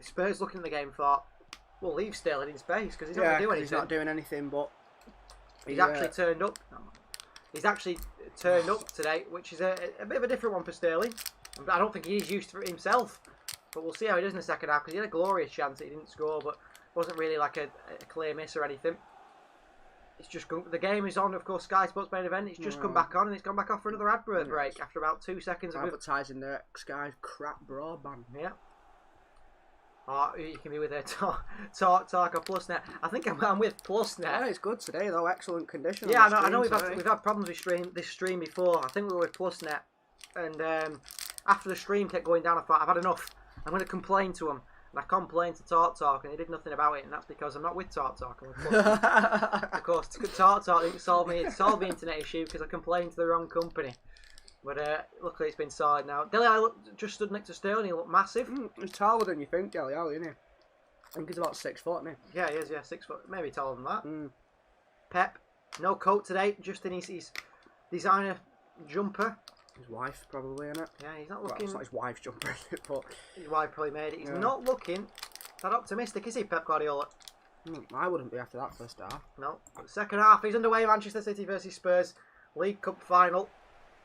Spurs looking at the game thought, we'll leave Sterling in space because he's not going to do anything. He's not doing anything, but He's actually turned up. He's actually turned up today, which is a bit of a different one for Sterling. I don't think he's used to it himself, but we'll see how he does in the second half because he had a glorious chance that he didn't score, but wasn't really like a clear miss or anything. It's just the game is on, of course. Sky Sports main event. It's just come back on, and it's gone back off for another ad break after about 2 seconds of advertising the Sky's crap broadband. Yeah. Oh, you can be with Talk or PlusNet. I think I'm with PlusNet. Yeah, it's good today though. Excellent condition. Yeah, I know we've had problems with this stream before. I think we were with PlusNet, and after the stream kept going down, I thought I've had enough. I'm going to complain to them. And I complained to Talk, and they did nothing about it, and that's because I'm not with Talk. I'm with PlusNet. Of course, Talk didn't solve the internet issue because I complained to the wrong company. But luckily it's been sorted now. Dele Alli just stood next to Sterling. He looked massive. He's taller than you think, Dele Alli, isn't he? I think he's about 6 foot, isn't he? Yeah, he is. Yeah, 6 foot, maybe taller than that. Mm. Pep, no coat today, just in his designer jumper. His wife, probably, isn't it? Yeah, he's not Well, looking. it's not his wife's jumper, is it? But His wife probably made it. He's Yeah. not looking that optimistic, is he, Pep Guardiola? I wouldn't be after that first half. No. But second half, he's underway. Manchester City versus Spurs, League Cup final.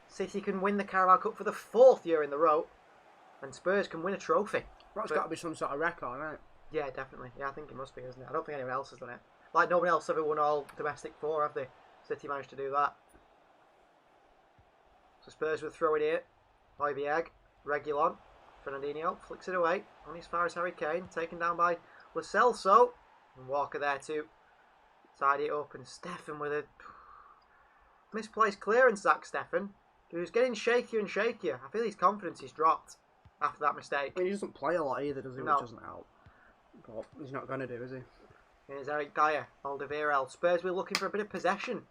City can win the Carabao Cup for the 4th year in the row, and Spurs can win a trophy. That's got to be some sort of record, right? Yeah, definitely. Yeah, I think it must be, isn't it? I don't think anyone else has done it. Like, no one else ever won all domestic 4, have they? City managed to do that. So Spurs will throw it here. Højbjerg, Reguilon, Fernandinho flicks it away. On as far as Harry Kane, taken down by Lo Celso. And Walker there too. Tidy it up, and Stefan with a misplaced clearance, Stefan, who's getting shakier and shakier. I feel his confidence is dropped after that mistake. I mean, he doesn't play a lot either, does he? No. Which doesn't help. But he's not going to do, is he? Here's Eric Dyer, Alderweireld. Spurs were looking for a bit of possession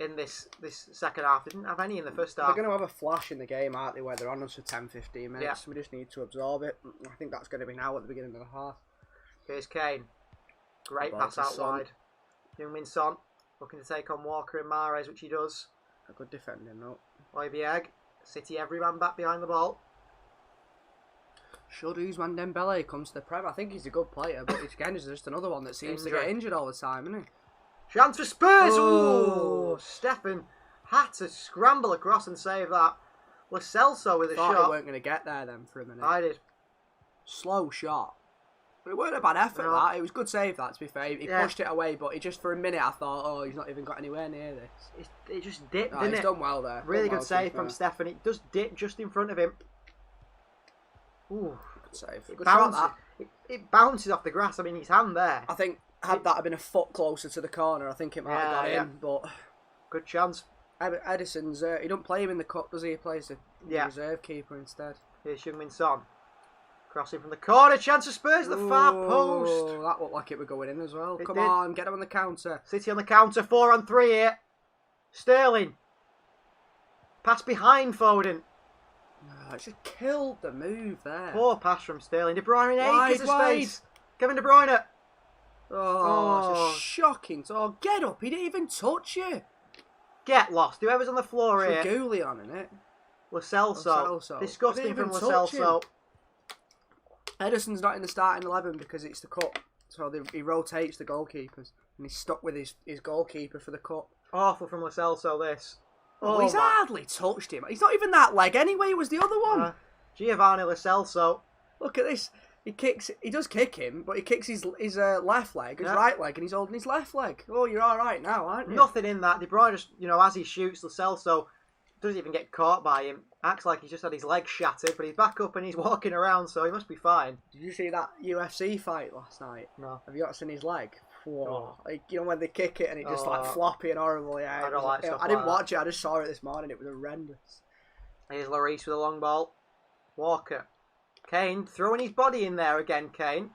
in this second half. They didn't have any in the first They're half. going to have a flash in the game, aren't they, where they're on us for 10-15 minutes. Yeah. We just need to absorb it. I think that's going to be now at the beginning of the half. Here's Kane. Great Ball pass to out Son. wide. Heung-min Son looking to take on Walker and Mahrez, which he does. A good defending, though. Oibieg. City every man back behind the ball. Should Ousmane Dembele comes to the Prem? I think he's a good player, but again, he's just another one that seems to Injury. get injured all the time, isn't he? Chance for Spurs! Oh. Ooh! Stefan had to scramble across and save that. Lo Celso with a Thought he shot. weren't going to get there then for a minute. I did. Slow shot. But it weren't a bad effort, No. that. It was good save, that, to be fair. He Yeah. pushed it away, but he just, for a minute, I thought, oh, he's not even got anywhere near this. It just dipped, No, didn't he's it? done well there. Really Done good well, to be save from fair. Stefan. It does dip just in front of him. Ooh. Good save. It Good shot, bounces, that. it bounces off the grass. I mean, his hand there. I think, had that have been a foot closer to the corner, I think it might have got Yeah, in, but... Good chance. Edison's, he don't play him in the cup, does he? He plays the reserve keeper instead. Here's Heung-min Son. Crossing from the corner. Chance of Spurs at the far post. Oh, that looked like it were going in as well. It Come did. on, get him on the counter. City on the counter. 4-on-3 here. Sterling. Pass behind Foden. Oh, it just killed the move there. Poor pass from Sterling. De Bruyne Wide, acres of wide. space. Kevin De Bruyne. Oh, Oh. it's a shocking. Oh, get up. He didn't even touch you. Get lost. Whoever's on the floor here. Tragoulian, innit? Lo Celso. Lo Celso. Disgusting Didn't from even Lo touch Celso. Edison's not in the starting 11 because it's the cup. So he rotates the goalkeepers. And he's stuck with his goalkeeper for the cup. Awful from Lo Celso, this. Oh, he's my- hardly touched him. He's not even that leg anyway. It was the other one. Giovanni Lo Celso. Look at this. He does kick him, but he kicks his left leg, his Yeah. right leg, and he's holding his left leg. Oh, you're all right now, aren't you? Nothing in that. De Bruyne just, as he shoots, Lo Celso doesn't even get caught by him. Acts like he's just had his leg shattered, but he's back up and he's walking around, so he must be fine. Did you see that UFC fight last night? No. Have you not seen his leg? Whoa. No. Like, when they kick it and it just Oh. floppy and horrible. Yeah, I it don't was- like stuff I didn't like watch it. I just saw it this morning. It was horrendous. Here's Lloris with a long ball. Walker. Kane throwing his body in there again, Kane.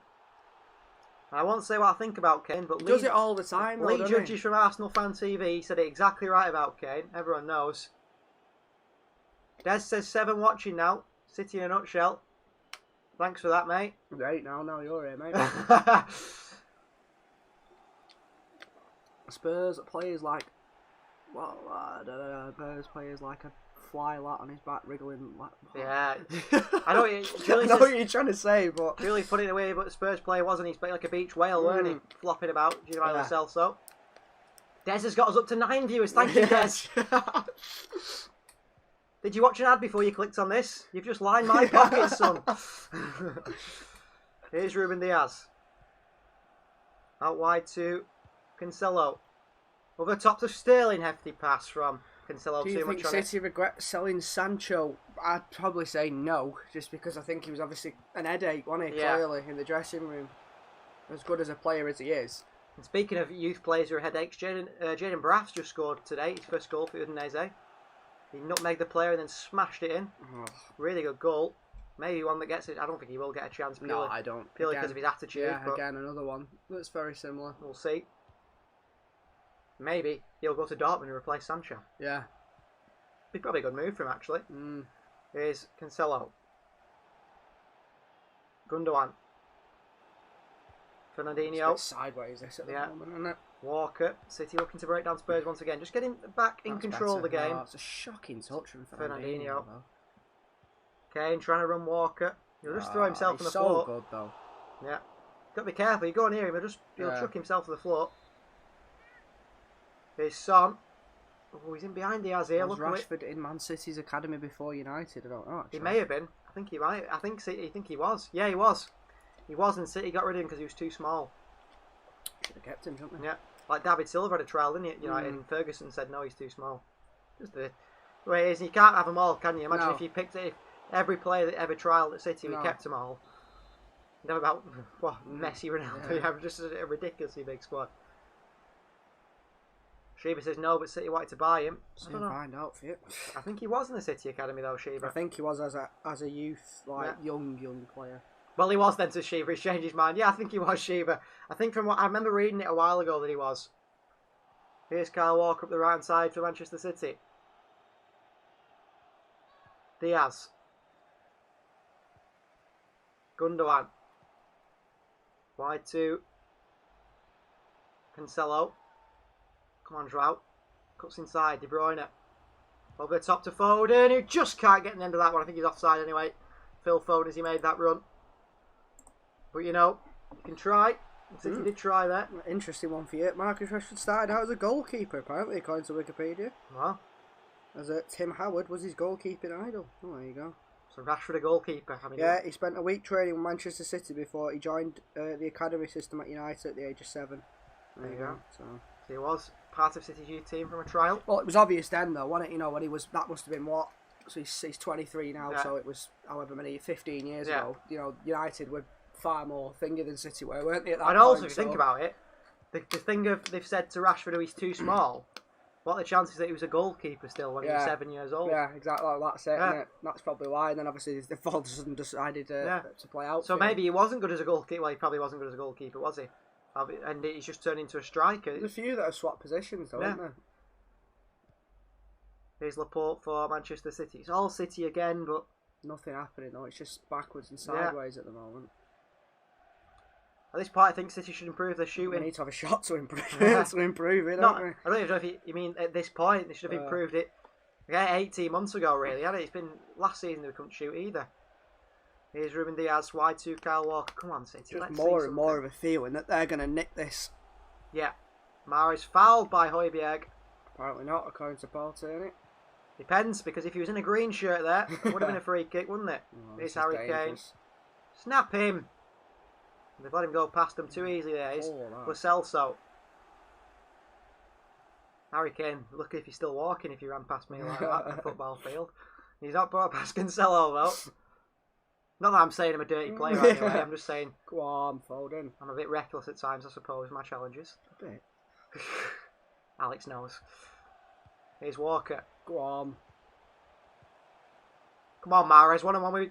I won't say what I think about Kane, but He does it all the time, though, Lee doesn't he? Judges from Arsenal Fan TV said it exactly right about Kane. Everyone knows. Des says 7 watching now. City in a nutshell. Thanks for that, mate. Right, now you're here, mate. Spurs players like... Well, I don't know. Spurs players like a fly lat on his back, wriggling. Yeah. I know I Julie know says, what you're trying to say, but... Julie put it away, but the Spurs player wasn't he? He's like a beach whale, weren't he? Flopping about. Giovanni Lo Yeah. Celso. Des has got us up to 9 viewers. Thank you, Des. Did you watch an ad before you clicked on this? You've just lined my pockets, son. Here's Ruben Diaz. Out wide to Cancelo. Over top to Sterling, hefty pass from Cancelo. Do you Too think much on it. City regret selling Sancho? I'd probably say no, just because I think he was obviously an headache, wasn't he, Yeah. clearly, in the dressing room. As good as a player as he is. And speaking of youth players who are headaches, Jaden Braff's just scored today. His first goal for Udinese. He nutmegged the player and then smashed it in. Really good goal. Maybe one that gets it. I don't think he will get a chance. No, I don't. Purely Again, because of his attitude. Yeah, but again, another one that's very similar. we'll see. Maybe he'll go to Dortmund and replace Sancho. Yeah. Be probably a good move for him, actually. Here's Cancelo. Gundogan. It's a Fernandinho. bit sideways this at the Yeah. moment, isn't it? Walker. City looking to break down Spurs once again. Just getting back in That's control of the better. game. Oh, it's a shocking touch from Fernandinho. Fernandinho. though. Kane trying to run Walker. He'll just throw himself on he's the so floor. good, though. Yeah. Got to be careful. You go near him, he'll Yeah. chuck himself to the floor. Here's Son. Oh, he's in behind Diaz here. Was Look at it. Rashford in Man City's academy before United? I don't know, actually. He may have been. I think he might. I think he was. Yeah, he was. He was, and City got rid of him because he was too small. Should have kept him, shouldn't they? Yeah. Like David Silva had a trial, didn't he? United, and Ferguson said no, he's too small. Just the way it is. And you can't have them all, can you? Imagine No. if you picked it. If every player that ever trialled at City, we No. kept them all. You'd have about Messi, Ronaldo. You have just a ridiculously big squad. Sheba says no, but City wanted to buy him. I Soon don't know. find out for you. I think he was in the City Academy though, Sheba. I think he was as a youth, young player. Well, he was then to Sheba. He's changed his mind. Yeah, I think he was Sheba. I think from what I remember reading it a while ago that he was. Here's Kyle Walker up the right hand side for Manchester City. Diaz. Gundogan. Wide to Cancelo. Come on, Joao. Cuts inside. De Bruyne. Over the top to Foden, who just can't get the end of that one. I think he's offside anyway. Phil Foden as he made that run. But you know, you can try. City did try there. Interesting one for you. Marcus Rashford started out as a goalkeeper, apparently, according to Wikipedia. Well, As Tim Howard was his goalkeeping idol. Oh, there you go. so Rashford a goalkeeper. I mean, Yeah, he spent a week training with Manchester City before he joined the academy system at United at the age of 7. There you go. So he was part of City's youth team from a trial. well, it was obvious then, though, wasn't it? You know, when he was, that must have been what? So he's 23 now, Yeah. so it was however many, 15 years Yeah. ago. You know, United were far more thingy than City were, weren't they, at that And point? also, if you so- think about it, the thing of they've said to Rashford, oh, he's too small. What are the chances that he was a goalkeeper still when he was Yeah. 7 years old? Yeah, exactly. That's it, Yeah. innit? That's probably why. And then obviously the all of a sudden decided to play out. So maybe he wasn't good as a goalkeeper. Well, he probably wasn't good as a goalkeeper, was he? And he's just turned into a striker. There's a few that have swapped positions, though, Yeah. isn't there? Here's Laporte for Manchester City. It's all City again, but Nothing happening though. It's just backwards and sideways at the moment. at this point, I think City should improve their We shooting. need to have a shot to improve Yeah. it. To improve it, Not, don't we? I don't even know if you mean at this point they should have improved it. Yeah, 18 months ago, really. Hadn't it? It's been last season they couldn't shoot either. Here's Ruben Diaz, wide to Kyle Walker. Come on, City. Just let's more see and more something. of a feeling that they're going to nick this. Yeah. Mahrez fouled by Højbjerg. Apparently not, according to Paul Tierney. Depends, because if he was in a green shirt there, it would have been a free kick, wouldn't it? Oh, Here's this is Harry Kane. dangerous. Snap him. They've let him go past them too easily there. Here's Oh, that. Lo Celso. Harry Kane, look if he's still walking if he ran past me like that on the football field. He's not brought past Cancelo though. Not that I'm saying I'm a dirty player anyway, I'm just saying Go on, Foden. I'm a bit reckless at times, I suppose, with my challenges. A bit. Alex knows. Here's Walker. Go on. Come on, Mahrez, one-on-one with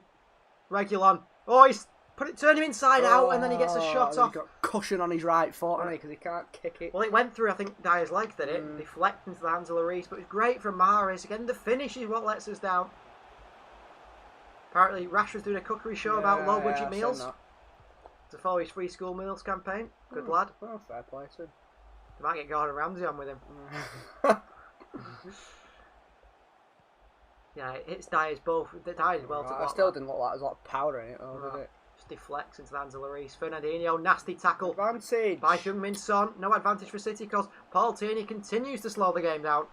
Reguilon. Oh, he's turned him inside out, and then he gets a shot He's off. got cushion on his right foot, hasn't he? Because he can't kick it. Well, it went through, I think, Dyer's leg, did it? Deflect into the hands of Lloris, but it's great from Mahrez. Again, the finish is what lets us down. Apparently, Rashford's doing a cookery show about low-budget I've seen meals that. to follow his free school meals campaign. Good lad. Well, fair play to him. They might get Gordon Ramsay on with him. Yeah, it hits Dyer's both. Dyer's well to I block still that. didn't look like there's a lot of powder in it, though, No. did it? Just deflects into the hands of Lloris. Fernandinho, nasty tackle. Advantage. By Heung-min Son, no advantage for City because Paul Tierney continues to slow the game down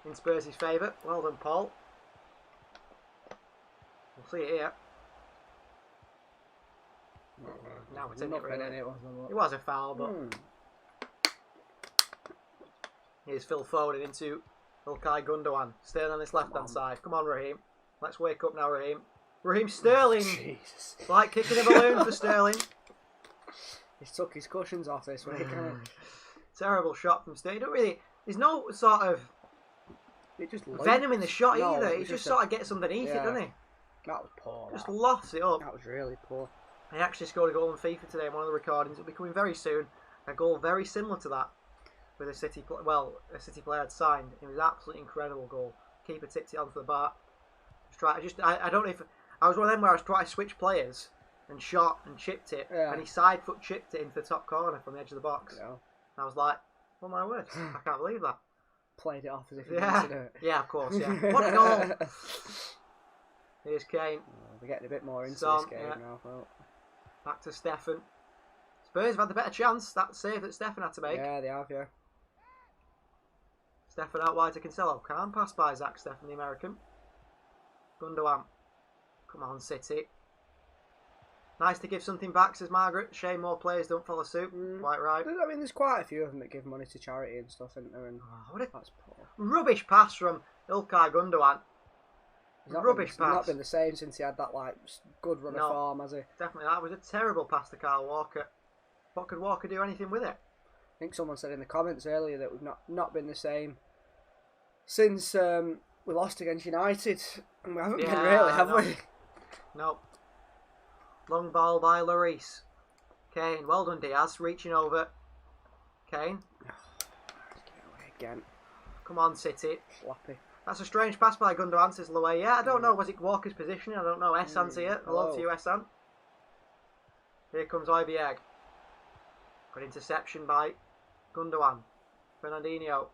in Spurs' favour. Well done, Paul. We'll see it here. Now it's in it, Nothing really. in it, wasn't It it? was a foul, but here's Phil Foden into Ilkay Gundogan. Staying on this left-hand side. Come on, Raheem. Let's wake up now, Raheem. Raheem Sterling. Jesus. Like kicking a balloon for Sterling. He's took his cushions off this week, hasn't Terrible shot from Sterling. There's no sort of he? It just venom in the shot No, either. it He was just just sort of gets underneath it, yeah. doesn't he? That was poor. Just That. lofts it up. That was really poor. He actually scored a goal in FIFA today in one of the recordings. It'll be coming very soon. A goal very similar to that with a City player had signed. It was an absolutely incredible goal. Keeper tipped it onto the bar. I don't know if I was one of them where I was trying to switch players and shot and chipped it, Yeah. and he side foot chipped it into the top corner from the edge of the box. You know, And I was like, "Oh my word! I can't believe that." played it off as if he Yeah, wanted to do it. yeah, of course, yeah. What a goal! Here's Kane. We're getting a bit more into Son, this game yeah. now. Well, Back to Stefan. Spurs have had the better chance. That save that Stefan had to make. yeah, they have, yeah. Stefan out wide to Cancelo. Can't pass by Zach Stefan, the American. Gundogan. Come on, City. Nice to give something back, says Margaret. Shame more players don't follow suit. Quite right. I mean, there's quite a few of them that give money to charity and stuff, isn't there? And Oh, what a that's poor. rubbish pass from Ilkay Gundogan. Rubbish He's not pass. been the same since he had that like good run No. of form, has he? I Definitely, that was a terrible pass to Kyle Walker. What could Walker do anything with it? think someone said in the comments earlier that we've not been the same since we lost against United, and we haven't been really, have no. we? Nope. Long ball by Lloris. Kane, well done Diaz, reaching over. Kane. again. Come on, City. Slappy. That's a strange pass by Gundogan, says Lowe. Yeah, I don't know. Was it Walker's positioning? I don't know. Essan's here. Hello to you, Essan. Here comes Oibieg. Good interception by Gundogan. Fernandinho.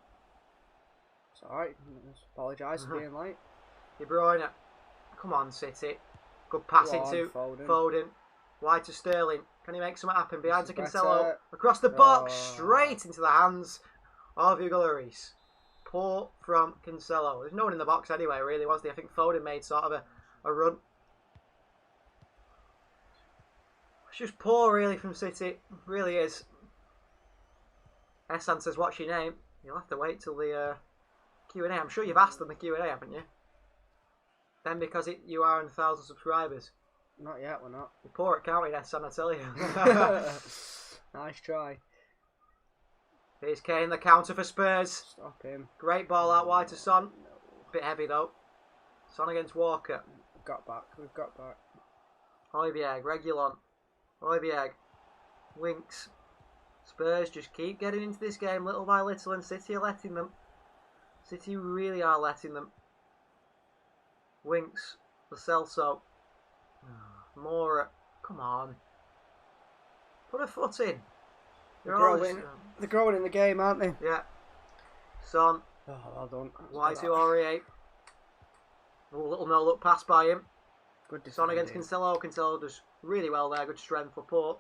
It's alright. Apologise for being late. De Bruyne. Come on, City. Good pass into Foden. Wide to Sterling. Can he make something happen? Behind to Cancelo. Across the box. Straight into the hands of Hugo Lloris. Poor from Cancelo. There's no one in the box anyway, really, was there? I think Foden made sort of a run. It's just poor, really, from City. It really is. Essan says, what's your name? You'll have to wait till the Q&A. I'm sure you've asked them the Q&A, haven't you? Then because you are on 1,000 subscribers. Not yet, we're not. You're poor at counting, Essan, I tell you. Nice try. Here's Kane, the counter for Spurs. Stop him. Great ball out wide to Son. Bit heavy though. Son against Walker. We've got back. Oibieg, Reguilon. Oibieg. Winks. Spurs just keep getting into this game little by little, and City are letting them. City really are letting them. Winks. Lo Celso. Mora. Come on. Put a foot in. They're growing in the game, aren't they? Yeah. Son. Oh, well done. Y2 Aurier. Little no-look pass by him. Good Son defending. against Cancelo. Cancelo does really well there. Good strength for Port.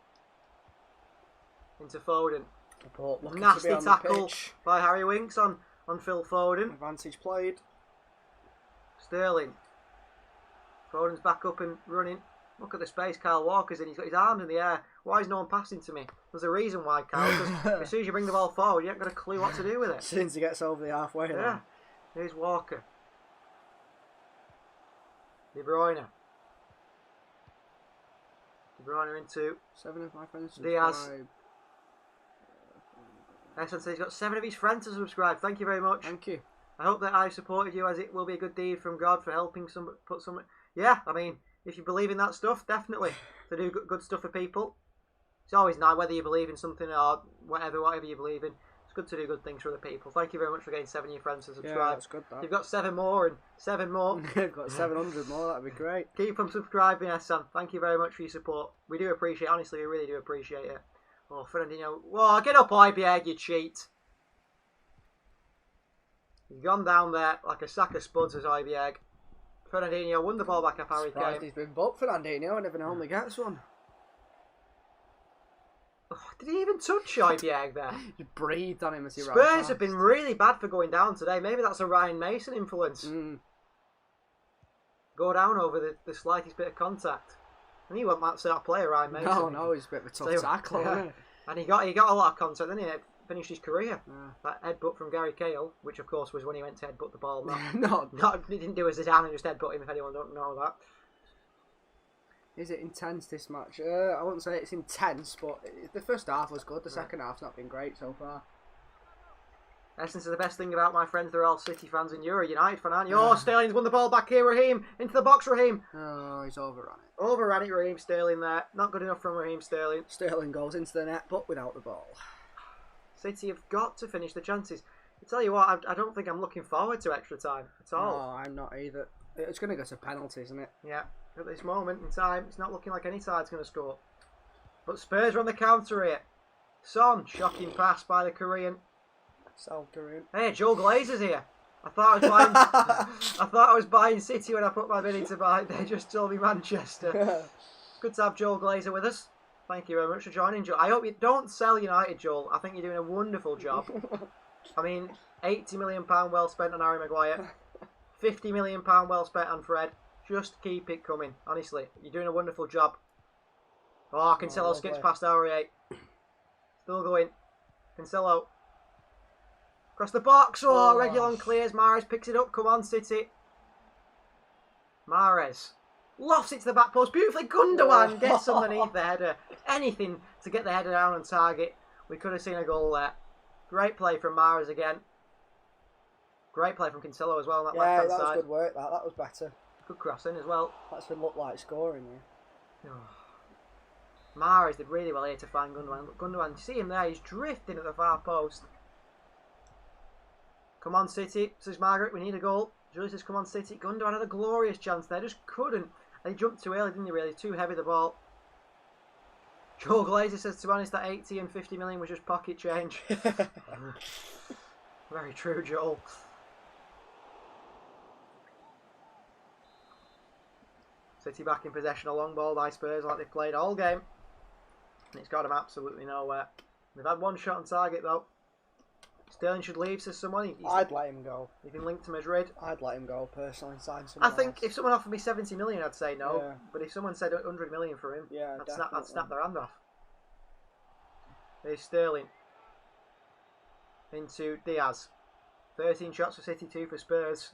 Into Foden. Nasty tackle by Harry Winks on Phil Foden. Advantage played. Sterling. Foden's back up and running. Look at the space Kyle Walker's in. He's got his arms in the air. Why is no one passing to me? There's a reason why, Kyle. Because as soon as you bring the ball forward, you ain't got a clue what to do with it. As soon as he gets over the halfway line. Yeah. Here's Walker. De Bruyne. De Bruyne into 7 of my friends Diaz. subscribe. Essan says he's got 7 of his friends to subscribe. Thank you very much. Thank you. I hope that I've supported you, as it will be a good deed from God for helping put some. Yeah, I mean, if you believe in that stuff, definitely to do good stuff for people. It's always nice whether you believe in something or whatever you believe in. It's good to do good things for other people. Thank you very much for getting 7 of your friends to subscribe. Yeah, that's good. That. You've got 7 more and 7 more. You've got 700 more. That'd be great. Keep on subscribing, Essan. Thank you very much for your support. We do appreciate it. Honestly, we really do appreciate it. Oh, Fernandinho. Whoa, get up, IBA, you cheat. He's gone down there like a sack of spuds as Oibieg. Fernandinho won the ball back off Harry Kane. He's been booked, Fernandinho. I never normally gets one. Oh, did he even touch Oibieg there? He breathed on him as he ran. Spurs have been really bad for going down today. Maybe that's a Ryan Mason influence. Go down over the slightest bit of contact. And he wasn't that sort of player, Ryan Mason. No, he's a bit of a tough tackler. Yeah. And he got a lot of contact, didn't he? Finished his career. Yeah. That headbutt from Gary Cahill, which of course was when he went to headbutt the ball. He didn't do as Zidane and just headbutt him, if anyone don't know that. Is it intense, this match? I wouldn't say it's intense, but the first half was good. The second half's not been great so far. Essence is the best thing about my friends. They're all City fans and you're a United fan, aren't you? Oh, Sterling's won the ball back here, Raheem. Into the box, Raheem. Oh, he's overrun it. Overran it, Raheem Sterling there. Not good enough from Raheem Sterling. Sterling goes into the net, but without the ball. City have got to finish the chances. I tell you what, I don't think I'm looking forward to extra time at all. No, I'm not either. It's going to go to penalties, isn't it? Yeah, at this moment in time, it's not looking like any side's going to score. But Spurs are on the counter here. Son, shocking pass by the Korean. South Korean. Hey, Joel Glazer's here. I thought I was buying City when I put my bid into buy. They just told me Manchester. Good to have Joel Glazer with us. Thank you very much for joining, Joel. I hope you don't sell United, Joel. I think you're doing a wonderful job. I mean, £80 million well spent on Harry Maguire. £50 million well spent on Fred. Just keep it coming. Honestly, you're doing a wonderful job. Oh, Cancelo skips past Aurier. Still going. Cancelo. Across the box. Oh, Reguilon clears. Mahrez picks it up. Come on, City. Mahrez. Lofts it to the back post. Beautifully. Gundogan gets underneath the header. Anything to get the header down on target. We could have seen a goal there. Great play from Mahrez again. Great play from Cancelo as well on that left-hand side. Yeah, that was good work. That was better. Good crossing as well. That's what looked like scoring. Yeah. Mahrez did really well here to find Gundogan. But Gundogan, you see him there? He's drifting at the far post. Come on, City, says Margaret. We need a goal. Julie says, come on, City. Gundogan had a glorious chance there. Just couldn't. And he jumped too early, didn't he, really? Too heavy, the ball. Joel Glazer says, to be honest, that 80 and 50 million was just pocket change. Very true, Joel. City back in possession, a long ball by Spurs like they've played all game. And it's got them absolutely nowhere. They've had one shot on target, though. Sterling should leave, says someone. I'd let him go. He's been linked to Madrid. I'd let him go, personally. Sign I someone think else. if someone offered me 70 million, I'd say no. Yeah. But if someone said 100 million for him, Yeah, I'd snap their hand off. There's Sterling. Into Diaz. 13 shots for City, 2 for Spurs.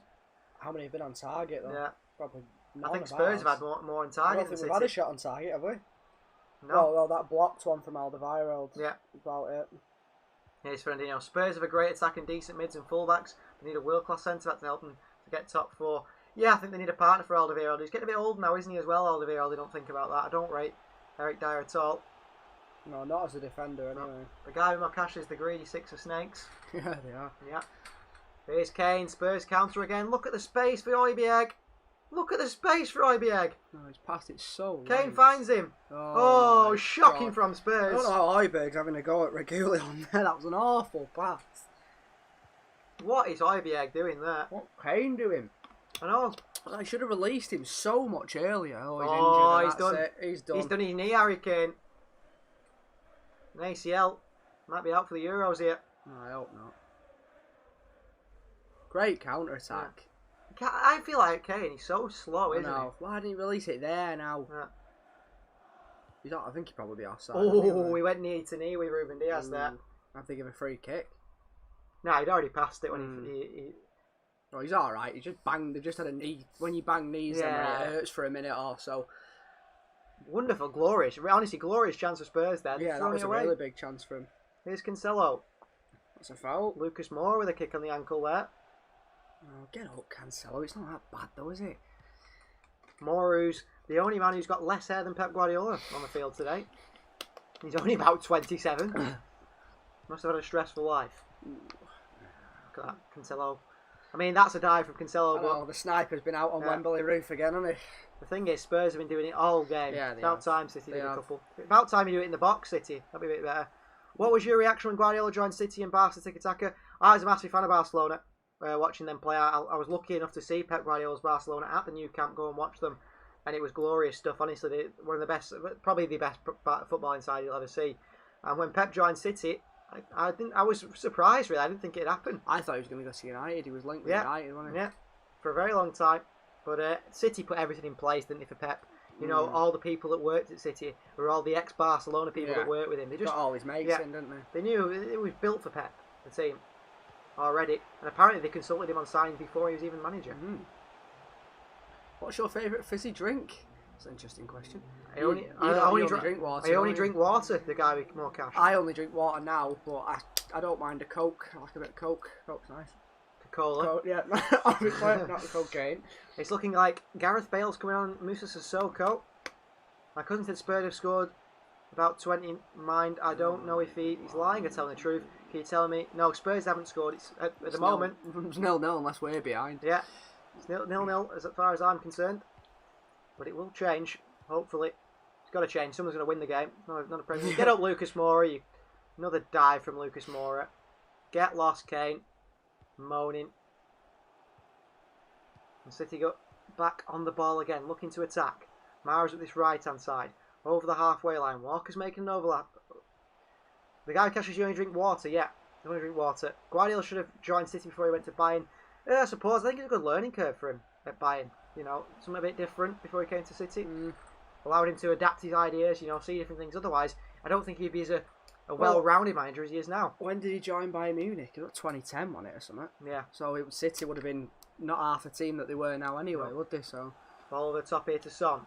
How many have been on target, though? Yeah. Probably I none think of Spurs have ours. had more on I target don't than think City. we've had a shot on target, have we? No. Well, that blocked one from Alderweireld. Yeah. About it. Here's Fernandinho. Spurs have a great attack and decent mids and fullbacks. They need a world-class centre-back to help them to get top 4. Yeah, I think they need a partner for Alderweireld. He's getting a bit old now, isn't he, as well, Alderweireld? They don't think about that. I don't rate Eric Dyer at all. No, not as a defender, anyway. The guy with my cash is the greedy 6 of snakes. Yeah, they are. Yeah. Here's Kane. Spurs counter again. Look at the space for Højbjerg. Look at the space for Højbjerg. No, he's passed it so Kane late. finds him. Oh, my shocking God. from I Spurs. don't know how Højbjerg's having a go at Regulion there. That was an awful pass. What is Højbjerg doing there? What Kane doing? I know. I should have released him so much earlier. Oh, he's Oh, injured. he's and done. that's it. He's done. He's done his knee, Harry Kane. An ACL. Might be out for the Euros here. No, I hope not. Great counter attack. I feel like Kane, he's so slow, isn't No, why didn't he release it there now? he? I think he'd probably be offside. Oh, we went knee to knee with Ruben Diaz there. I think of a free kick. No, he'd already passed it when he Oh, he's all right. He just banged. They just had a knee. When you bang knees, then it hurts for a minute or so. Wonderful, glorious. Honestly, glorious chance for Spurs there. Yeah, that Throwing was it a away. really big chance for him. Here's Cancelo. That's a foul. Lucas Moura with a kick on the ankle there. Oh, get up, Cancelo. It's not that bad, though, is it? Moura, who's the only man who's got less hair than Pep Guardiola on the field today. He's only about 27. Must have had a stressful life. Look at that, Cancelo. I mean, that's a dive from Cancelo, but The sniper's been out on Wembley roof again, hasn't he? the thing is, Spurs have been doing it all game. Yeah, they About have. time City They did a have. couple. About time you do it in the box, City. That'd be a bit better. What was your reaction when Guardiola joined City and Barca tiki-taka? I was a massive fan of Barcelona, watching them play. I was lucky enough to see Pep Guardiola's Barcelona at the new camp, go and watch them, and it was glorious stuff. Honestly, one of the best, probably the best footballing side you'll ever see. And when Pep joined City, I was surprised, really. I didn't think it'd happen. I thought he was going to go to United. He was linked with United, wasn't he? Yeah, for a very long time. But City put everything in place, didn't they, for Pep? You know, all the people that worked at City were all the ex-Barcelona people that worked with him. They just got all his mates in, didn't they? They knew it was built for Pep, the team, already. And apparently they consulted him on signing before he was even manager. What's your favourite fizzy drink? That's an interesting question. I only drink water. I only don't drink you? water, the guy with more cash. I only drink water now, but I don't mind a Coke. I like a bit of Coke. Coke's nice. Cola. Coke, yeah, obviously, not the cocaine. It's looking like Gareth Bale's coming on Moussa Sissoko. My cousin said Spurs have scored about 20. Mind, I don't know if he's lying or telling the truth. Can you tell me? No, Spurs haven't scored. It's at the moment. It's 0-0 unless we're behind. Yeah, it's 0-0 as far as I'm concerned. But it will change, hopefully. It's got to change. Someone's going to win the game. Not a president. Get up, Lucas Moura. Another dive from Lucas Moura. Get lost, Kane. Moaning. And City got back on the ball again, looking to attack. Mara's at this right-hand side. Over the halfway line. Walker's making an overlap. The guy who catches you only drink water. Yeah, you only drink water. Guardiola should have joined City before he went to Bayern. Yeah, I suppose. I think it's a good learning curve for him at Bayern. You know, something a bit different before he came to City. Allowed him to adapt his ideas, you know, see different things. Otherwise, I don't think he'd be as a well-rounded manager as he is now. When did he join Bayern Munich? It was 2010, wasn't it, or something? Yeah. So City would have been not half the team that they were now anyway, would they? So Ball over the top here to Son.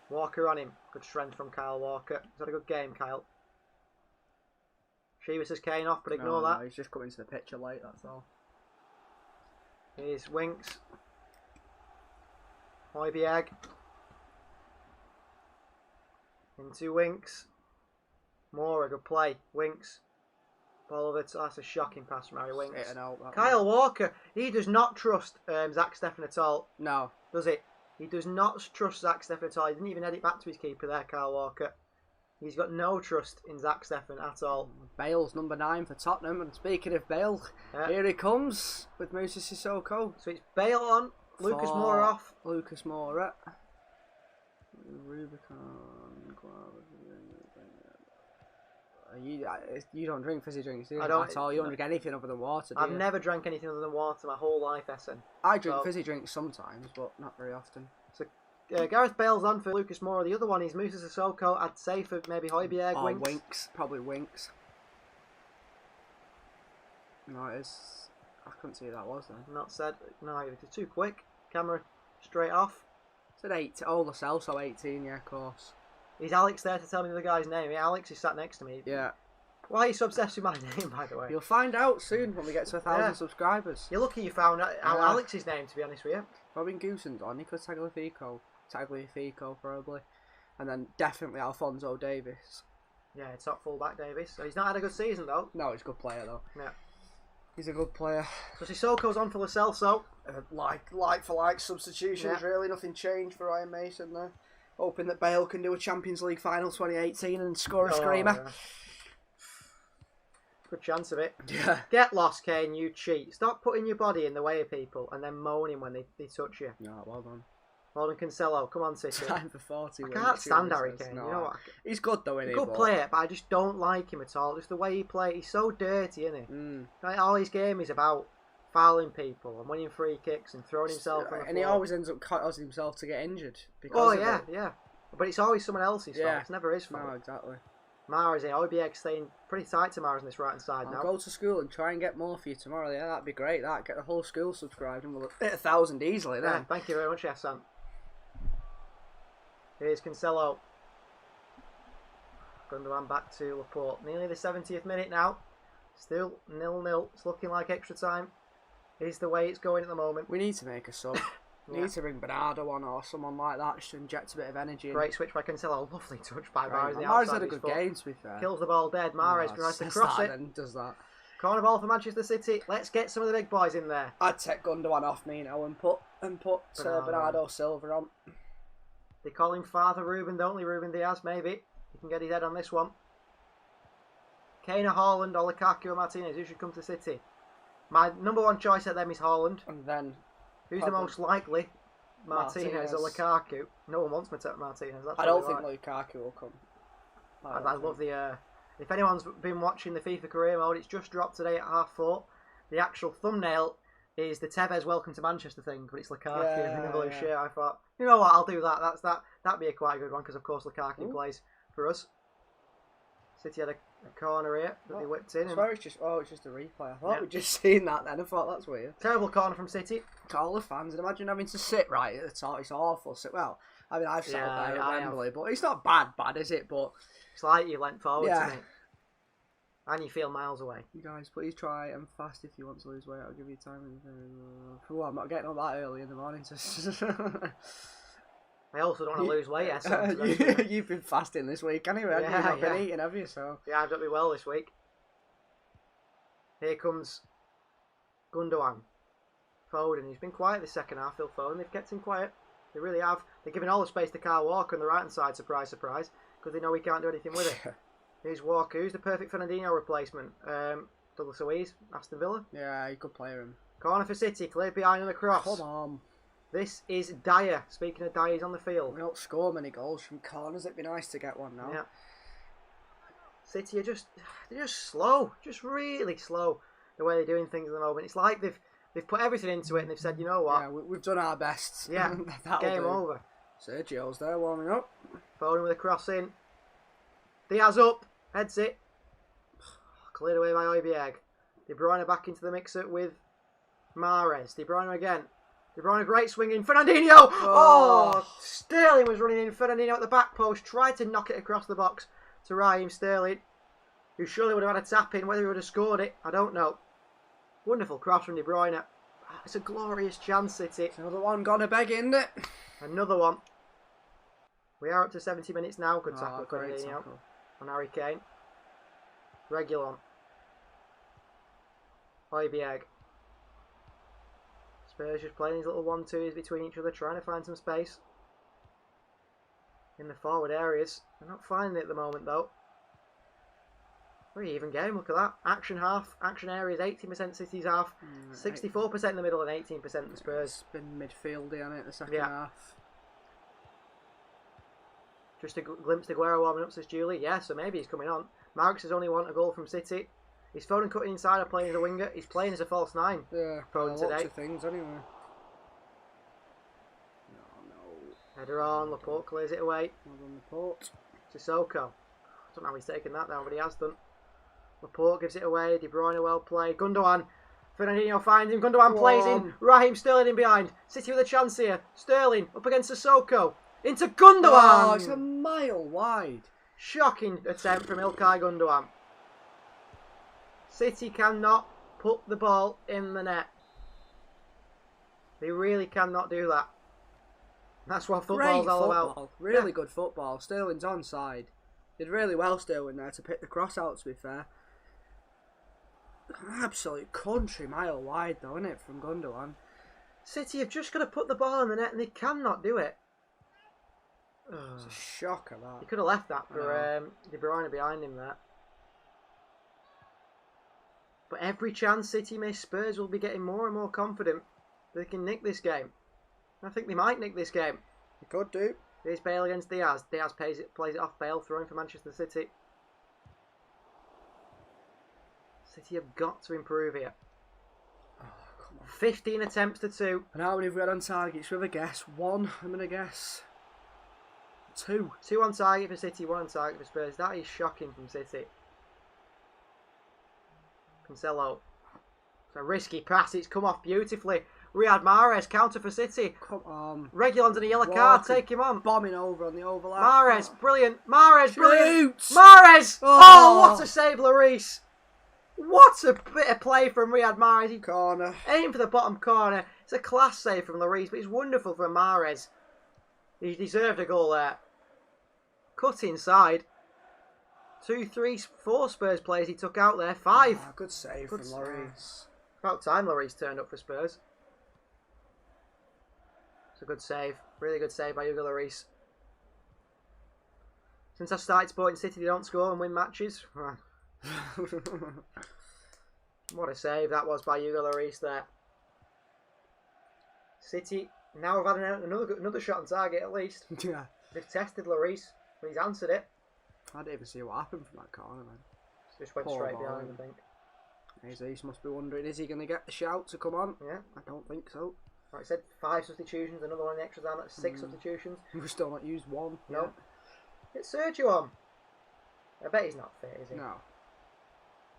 Walker on him. Good strength from Kyle Walker. He's had a good game, Kyle. Shiva says Kane off, but ignore that. He's just coming to the picture late, that's all. Here's Winks. Højbjerg. Into Winks. Moura, good play. Winks. Ball over. That's a shocking pass from Harry Winks. Hitting out, that Kyle Walker, he does not trust Zach Steffen at all, No. does he? He does not trust Zach Steffen at all. He didn't even head it back to his keeper there, Kyle Walker. He's got no trust in Zach Steffen at all. Bale's number 9 for Tottenham. And speaking of Bale, here he comes with Musa Sissoko. So it's Bale on, Lucas Moura off. Lucas Moura. Rubicon. You don't drink fizzy drinks, do you? I don't at all. You don't drink anything other than water, do I've you? never drank anything other than water my whole life, Essen. I drink fizzy drinks sometimes, but not very often. So Gareth Bale's on for Lucas Moura. The other one is Musa Sissoko. I'd say for maybe Højbjerg, Winks. Winks. Probably Winks. No, it is. I couldn't see who that was then. Not said. No, it was too quick. Camera straight off. Said 8. Oh, Lascelles, 18, yeah, of course. Is Alex there to tell me the guy's name? Yeah, Alex is sat next to me. Yeah. Why are you so obsessed with my name, by the way? You'll find out soon when we get to 1,000 subscribers. You're lucky you found out Alex's name, to be honest with you. Robin Goosens on, Nicolas Tagliafico probably. And then definitely Alphonso Davies. Yeah, top full-back Davis. So he's not had a good season, though. No, he's a good player, though. Yeah. He's a good player. So Sissoko's on for Lascelles, so. Like for like substitutions, really. Nothing changed for Ryan Mason there. Hoping that Bale can do a Champions League final 2018 and score a screamer. Yeah. Good chance of it. Yeah. Get lost, Kane, you cheat. Stop putting your body in the way of people and then moaning when they touch you. No, well done. Well done, Cancelo. Come on, City. Time for 40 I can't stand Harry Kane. No, You know what? he's good though, isn't he? Good player, but I just don't like him at all. Just the way he plays. He's so dirty, isn't he? Like, all his game is about fouling people and winning free kicks and throwing himself on the floor. And he always ends up causing himself to get injured. Yeah. But it's always someone else's fault. It's never his fault. No, exactly. Mahrez in. Højbjerg staying pretty tight to Mahrez on this right-hand side now. I'll go to school and try and get more for you tomorrow. Yeah, that'd be great. Get the whole school subscribed and we'll hit 1,000 easily then. Yeah, thank you very much, Hassan. Here's Cancelo. Gundogan back to Laporte. Nearly the 70th minute now. Still 0-0. It's looking like extra time. Is the way it's going at the moment. We need to make a sub. We need to bring Bernardo on or someone like that just to inject a bit of energy. Great switch by Cancelo. Lovely touch by Mahrez. Mahrez had a good game, to be fair. Kills the ball dead. Mahrez tries to cross it. And does that. Corner ball for Manchester City. Let's get some of the big boys in there. I'd take Gundogan off me now and put Bernardo Silva on. They call him Father Ruben, don't they? Ruben Diaz, maybe. He can get his head on this one. Kane or Haaland or Lukaku or Martinez. Who should come to City? My number one choice at them is Haaland. And then... Who's the most likely? Martinez or Lukaku? No one wants Martinez. That's I don't think Lukaku will come. I love the... if anyone's been watching the FIFA career mode, it's just dropped today at 4:30. The actual thumbnail is the Tevez Welcome to Manchester thing, but it's Lukaku in the blue shirt. I thought, you know what, I'll do that. That'd be a quite good one, because of course Lukaku plays for us. City had a corner here that they whipped in. I swear it's just a replay. I thought we'd just seen that then. I thought that's weird. Terrible corner from City. To all the fans, and imagine having to sit right at the top. It's awful. Well, I mean, I've sat there at Wembley, but it's not bad, is it? But it's like you leant forward to me. And you feel miles away. You guys, please try and fast if you want to lose weight. I'll give you time. I'm not getting up that early in the morning. I also don't want to lose weight. You've been fasting this week anyway. You've not been eating, have you? So yeah, I've done me well this week. Here comes Gundogan. Foden. He's been quiet this second half. Phil Foden. They've kept him quiet. They really have. They're giving all the space to Kyle Walker on the right hand side. Surprise, surprise. Because they know he can't do anything with it. Here's Walker. Who's the perfect Fernandinho replacement? Douglas Luiz, Aston Villa. Yeah, you could play him. Corner for City. Cleared behind on the cross. Come on. This is Dyer. Speaking of Dyer, he's on the field. We don't score many goals from corners. It'd be nice to get one now. Yeah. City are just slow. Just really slow the way they're doing things at the moment. It's like they've put everything into it and they've said, you know what? Yeah, we've done our best. Yeah, game over. Sergio's there warming up. Foden with a cross in. Diaz up. Heads it. Cleared away by Højbjerg. De Bruyne back into the mixer with Mahrez. De Bruyne again. De Bruyne, great swing in. Fernandinho! Oh! Sterling was running in. Fernandinho at the back post. Tried to knock it across the box to Raheem Sterling, who surely would have had a tap in. Whether he would have scored it, I don't know. Wonderful cross from De Bruyne. It's a glorious chance, City. It's another one gone a beg, isn't it? Another one. We are up to 70 minutes now. Good tackle, great Fernandinho. tackle. On Harry Kane. Regulon. Højbjerg. Spurs just playing these little 1-2s between each other, trying to find some space in the forward areas. They're not finding it at the moment though. Very even game, look at that. Action half, action areas, 18% City's half, 64% in the middle and 18% the Spurs. It's been midfieldy on it the second half. Just a glimpse of Aguero warming up, says Julie. Yeah, so maybe he's coming on. Marks has only won a goal from City. He's Foden cutting inside or playing as a winger. He's playing as a false 9. Yeah, Foden lots today. of things anyway. No. Header on, Laporte clears it away. Well done, Laporte. Sissoko. I don't know how he's taken that down, but he has done. Laporte gives it away. De Bruyne well played. Gundogan. Fernandinho finds him. Gundogan plays in. Raheem Sterling in behind. City with a chance here. Sterling up against Sissoko. Into Gundogan. Oh, it's a mile wide. Shocking attempt from Ilkay Gundogan. City cannot put the ball in the net. They really cannot do that. That's what football's all about. Really good football. Sterling's onside. Did really well, Sterling, there to pick the cross out, to be fair. An absolute country mile wide, though, isn't it, from Gundogan? City have just got to put the ball in the net and they cannot do it. It's a shocker, that. He could have left that for De Bruyne behind him there. But every chance City miss, Spurs will be getting more and more confident they can nick this game. I think they might nick this game. They could do. Here's Bale against Diaz. Diaz plays it off Bale, throwing for Manchester City. City have got to improve here. Oh, come on. 15 attempts to 2. And how many have we had on targets? With a guess? 1, I'm going to guess. 2. 2 on target for City, 1 on target for Spurs. That is shocking from City. Cancelo. It's a risky pass. It's come off beautifully. Riyad Mahrez, counter for City. Come on. Reguilon's on a yellow card. Take him on. Bombing over on the overlap. Mahrez, brilliant. Mahrez, brilliant. Shoots. Mahrez! Oh. Oh, what a save, Lloris. What a bit of play from Riyad Mahrez. He Corner. aimed for the bottom corner. It's a class save from Lloris, but it's wonderful from Mahrez. He deserved a goal there. Cut inside. 2, 3, 4 Spurs players he took out there. 5. Oh, good save Good from Lloris. About time Lloris turned up for Spurs. It's a good save. Really good save by Hugo Lloris. Since I started supporting City, they don't score and win matches. What a save that was by Hugo Lloris there. City now have had another shot on target at least. Yeah. They've tested Lloris, but he's answered it. I didn't even see what happened from that corner, man. Just went Poor straight ball. behind, I think. Jesus must be wondering, is he going to get the shout to come on? Yeah. I don't think so. Like I said, 5 substitutions, another one in the extra time, that's 6 substitutions. We've still not used 1. No. It's Sergio on. I bet he's not fit, is he? No.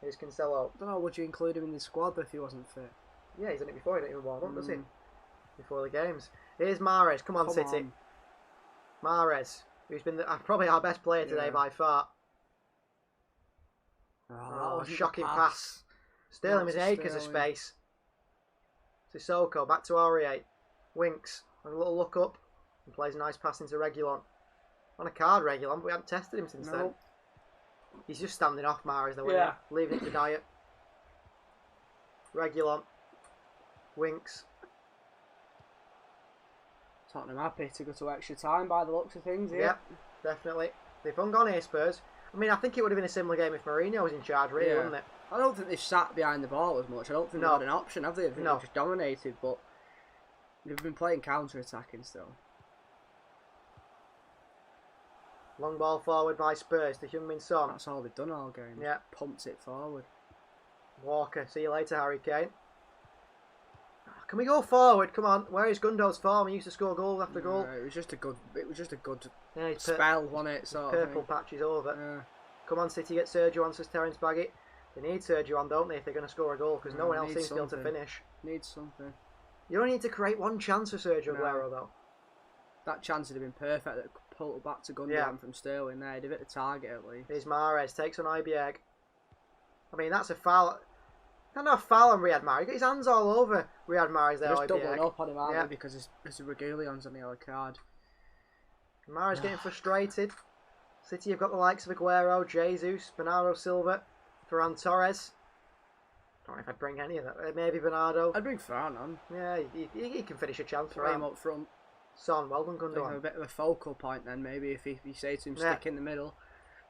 Here's Cancelo. I don't know, would you include him in the squad if he wasn't fit? Yeah, he's done it before, he didn't even warm up, does he? Before the games. Here's Mahrez, come on, City. Mahrez, who's been probably our best player today by far. Oh, shocking pass. Sterling was in acres of space. Sissoko, back to Aurier. Winks, a little look up, and plays a nice pass into Reguilon. On a card, Reguilon, but we haven't tested him since then. He's just standing off Mahrez, though, isn't he? Leaving it to Diet. Reguilon. Winks. Tottenham happy to go to extra time by the looks of things here. Yeah, definitely. They've hung on here, Spurs. I mean, I think it would have been a similar game if Mourinho was in charge, really, wouldn't it? I don't think they've sat behind the ball as much. I don't think they've had an option, have they? I think they've just dominated, but they've been playing counter-attacking still. Long ball forward by Spurs to Heung-min Son. That's all they've done all game. Yeah. Pumped it forward. Walker, see you later, Harry Kane. Can we go forward? Come on. Where is Gundogan's form? He used to score goal after goal. It was just a good. It was just a good Yeah, spell, wasn't it? Sort of purple thing. patch is over. Yeah. Come on, City, get Sergio on, says Terence Baggett. They need Sergio on, don't they, if they're going to score a goal, because no one else seems to be able to finish. Needs something. You only need to create one chance for Sergio Aguero, though. That chance would have been perfect. That pulled it back to Gundogan from Sterling there. He'd have hit the target at least. Here's Mahrez, takes on Højbjerg. I mean, that's a foul. Not a foul on Riyad Mahrez. He got his hands all over Riyad Mahrez there, Just doubling Højbjerg. up on him, aren't they? Because there's a Reguilon's on the yellow card. Mahrez getting frustrated. City have got the likes of Aguero, Jesus, Bernardo Silva, Ferran Torres. I don't know if I'd bring any of that. Maybe Bernardo. I'd bring Farn on. Yeah, he can finish a chance for Throw him him. up front. Son, well done, Give him a Gundogan. bit of a focal point then, maybe, if you say to him, Yeah. stick in the middle.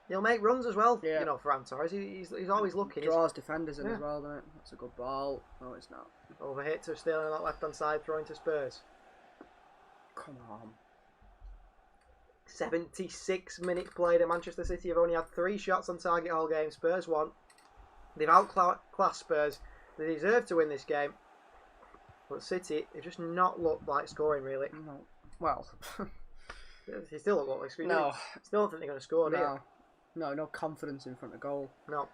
He'll make runs as well, Yeah. you know, for Torres. He's always looking. Draws defenders in Yeah. as well, doesn't it? That's a good ball. No, it's not. Over hit to Sterling on that left-hand side, throwing to Spurs. Come on. 76 minutes played at Manchester City. Have only had 3 shots on target all game. Spurs won. They've outclassed Spurs. They deserve to win this game. But City, have just not looked like scoring, really. No. Well, They still look like scoring. no. Still don't think they're going to score, do you? No confidence in front of goal. No.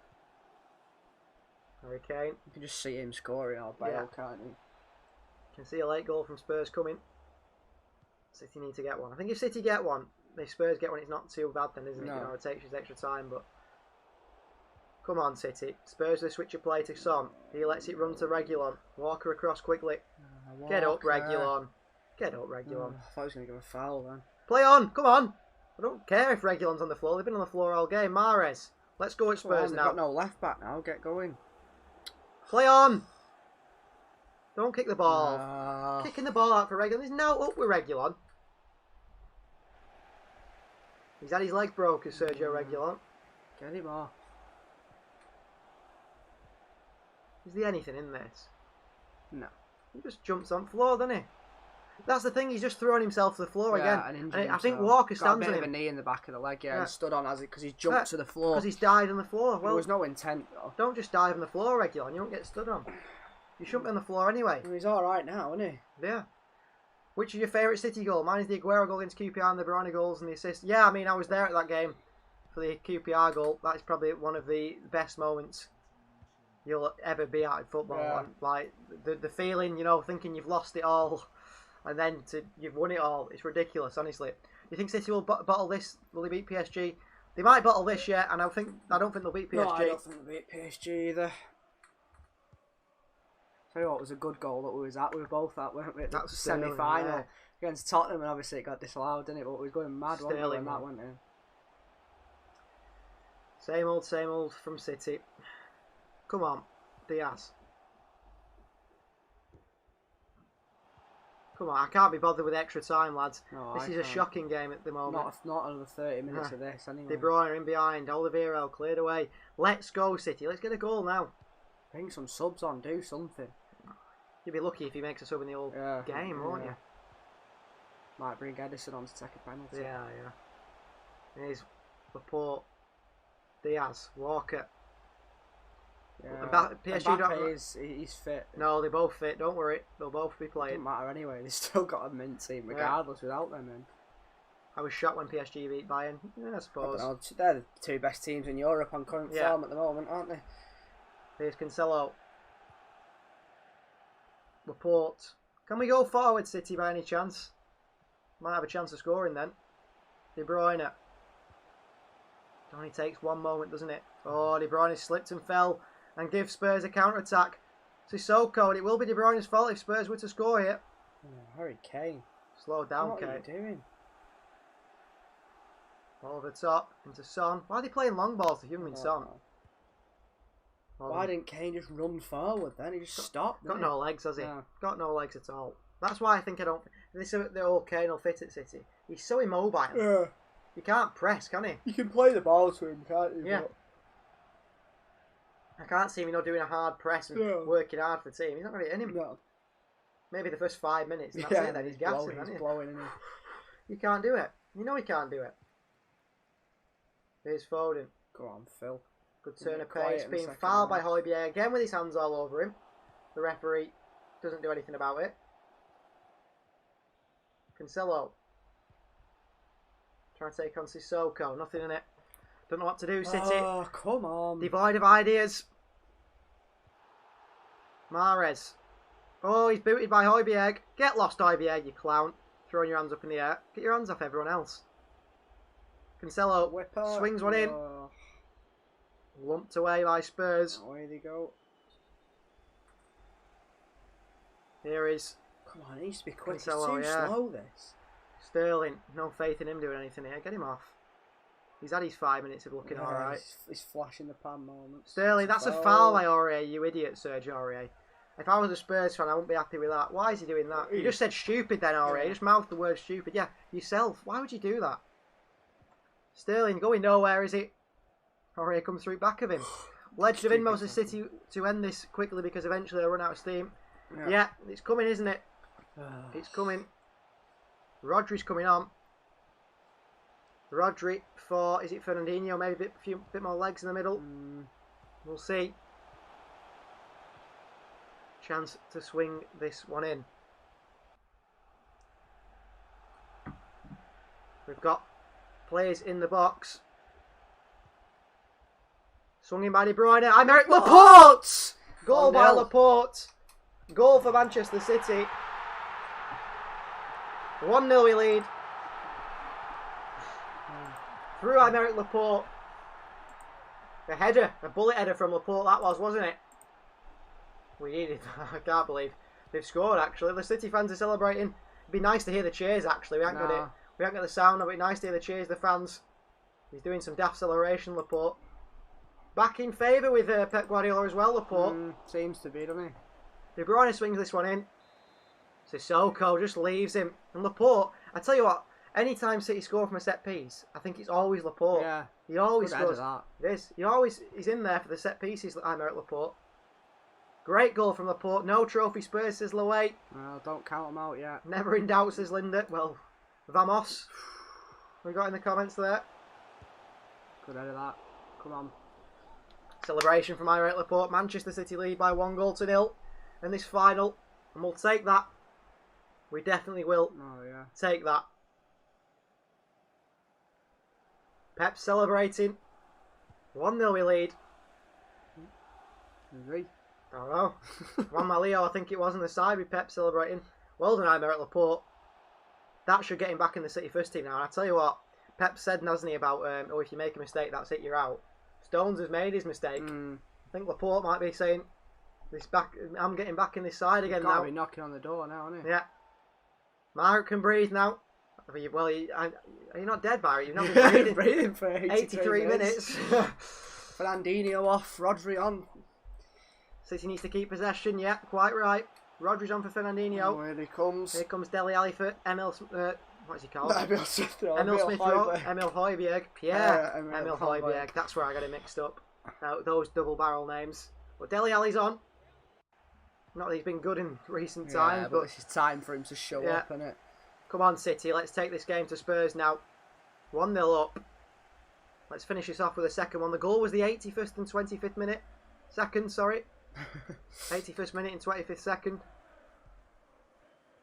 Harry Kane. You can just see him scoring or Bale, Yeah. can't you? Can see a late goal from Spurs coming. City need to get one. I think if City get one, if Spurs get one, it's not too bad then, isn't it? No. You know, it takes just extra time, but... Come on, City. Spurs the switch of play to Son. He lets it run to Reguilon. Walker across quickly. Get up, Reguilon. Get up, Reguilon. I thought he was going to give a foul then. Play on, come on. I don't care if Reguilon's on the floor. They've been on the floor all game. Mahrez. Let's go at Spurs They've now. got no left back now. Get going. Play on. Don't kick the ball. Ah. Kicking the ball out for Reguilon. He's now up with Reguilon. He's had his leg broken, Sergio Reguilon. Get him off. Is there anything in this? No. He just jumps on floor, doesn't he? That's the thing, he's just throwing himself to the floor Yeah, again. and And injured I think himself. Walker Got stands a on bit of a him knee in the back of the leg, Yeah. and stood on as it because he's jumped to the floor. because he's died on the floor. There Well, was no intent though. don't just dive on the floor, Reguilon. You won't get stood on. You shouldn't be on the floor anyway. Well, he's all right now, isn't he? Yeah. Which is your favourite City goal? Mine is the Aguero goal against QPR and the De Bruyne goals and the assist. Yeah, I mean, I was there at that game for the QPR goal. That is probably one of the best moments you'll ever be at in football. Yeah. And, like, the feeling, you know, thinking you've lost it all and then you've won it all. It's ridiculous, honestly. Do you think City will bottle this? Will they beat PSG? They might bottle this, yeah, and I don't think they'll beat PSG. No, I don't think they'll beat PSG either. Tell you what, it was a good goal that we was at. We were both at, weren't we? At the That's Sterling, semi-final yeah. against Tottenham, and obviously it got disallowed, didn't it? But we was going mad, wasn't we, when Sterling, that man. went in. Same old from City. Come on, Diaz. Come on, I can't be bothered with extra time, lads. No, This I is a can't. shocking game at the moment. Not another 30 minutes Nah. of this, anyway. De Bruyne in behind, Oliveira cleared away. Let's go, City. Let's get a goal now. Bring some subs on, do something. You'd be lucky if he makes a sub in the old Yeah, game, won't yeah. Might bring Edison on to take a penalty. you? Yeah. Here's Laporte, Diaz, Walker. Yeah. PSG don't- he's fit. No, they're both fit. Don't worry. They'll both be It playing. doesn't matter anyway. They've still got a mint team regardless without them in. I was shocked when PSG beat Bayern. Yeah, I I don't suppose. know, they're the two best teams in Europe on current Yeah. form at the moment, aren't they? Here's Cancelo. Laporte. Can we go forward, City, by any chance? Might have a chance of scoring then. De Bruyne. It only takes one moment, doesn't it? Oh, De Bruyne slipped and fell and gives Spurs a counter-attack. Sissoko, and it will be De Bruyne's fault if Spurs were to score here. Oh, Harry Kane. Slow down, What are you Kane. doing? Ball over top into Son. Why are they playing long balls to Heung-min I Son? don't know. Why didn't Kane just run forward then? He just stopped. Got didn't no legs, has he? No. Got no legs at all. That's why I think I don't. The old Kane will fit at City. He's so immobile. he? Yeah. He can't press, can he? You can play the ball to him, can't you? Yeah. I can't see him doing a hard press and No. working hard for the team. He's not going to hit him. No. Maybe the first 5 minutes. And that's Yeah, it. Then he's gassing, blowing, isn't he's he? blowing, isn't He can't do it. You know he can't do it. Here's Foden. Go on, Phil. Good Be turn of quiet pace. in the Being second fouled by half. Højbjerg again with his hands all over him. The referee doesn't do anything about it. Cancelo. Trying to take on Sissoko. Nothing in it. Don't know what to do, City. Oh, come on. Devoid of ideas. Mahrez. Oh, he's booted by Højbjerg. Get lost, Højbjerg, you clown. Throwing your hands up in the air. Get your hands off everyone else. Cancelo Whipper. swings one in. Oh, Lumped away by Spurs. away they go. Here is Come on, it needs to be quick. It's Cancelo, too yeah. slow, this. Sterling. No faith in him doing anything here. Get him off. He's had his 5 minutes of looking alright. He's flashing the pan moments. Sterling, that's a foul by Aurier, you idiot, Serge Aurier. If I was a Spurs fan, I wouldn't be happy with that. Why is he doing that? You just said stupid then, Aurier. You just mouthed the word stupid. Yeah, yourself. Why would you do that? Sterling, going nowhere, is it? Aurier comes through back of him. Legend of Inmo's City to end this quickly because eventually they'll run out of steam. Yeah, it's coming, isn't it? It's coming. Rodri's coming on. Rodri for, is it Fernandinho? Maybe a bit more legs in the middle. We'll see. Chance to swing this one in. We've got players in the box. Swung in by De Bruyne. Aymeric Laporte! Goal by Laporte. Goal for Manchester City. 1-0 we lead. Through Aymeric Laporte. A header, a bullet header from Laporte that was, wasn't it? We needed that. I can't believe they've scored actually. The City fans are celebrating. It'd be nice to hear the cheers actually. We haven't got it. We haven't got the sound, but it'd be nice to hear the cheers, the fans. He's doing some daft celebration, Laporte. Back in favour with Pep Guardiola as well, Laporte. Seems to be, doesn't he? De Bruyne swings this one in. Sissoko just leaves him. And Laporte, I tell you what, anytime City score from a set piece, I think it's always Laporte. Yeah. He always Good scores. that. It is. He's in there for the set pieces, Aymeric Laporte. Great goal from Laporte. No trophy Spurs, says Laway. Well, don't count them out yet. Never in doubt, says Linda. Well, Vamos. We got in the comments there. Good head of that. Come on. Celebration from Aymeric Laporte. Manchester City lead by 1-0 in this final. And we'll take that. We definitely will take that. Pep celebrating. 1-0 we lead. Agree. I don't know. Juan Malio, I think it was on the side with Pep celebrating. Well done, Aymeric Laporte. That should get him back in the City first team now. And I tell you what, Pep said, hasn't he, about if you make a mistake, that's it, you're out. Stones has made his mistake. I think Laporte might be saying, I'm getting back in this side again now. Be knocking on the door now, isn't he? Yeah. Margaret can breathe now. Well, are you not dead, Barry? You've not been breathing for 83 minutes. Fernandinho off, Rodri on. City needs to keep possession. Yeah, quite right. Rodri's on for Fernandinho. Oh, here he comes. Here comes Dele Alli for Emil. What is he called? Emil Smith Rowe. Emil Højbjerg. Pierre. Emil Højbjerg. That's where I got it mixed up. Those double barrel names. But Dele Alli's on. Not that he's been good in recent times, but this is time for him to show up, isn't it? Come on, City. Let's take this game to Spurs now. 1-0 up. Let's finish this off with a second one. The goal was the 81st and 25th minute. Second, sorry. 81st minute and 25th second.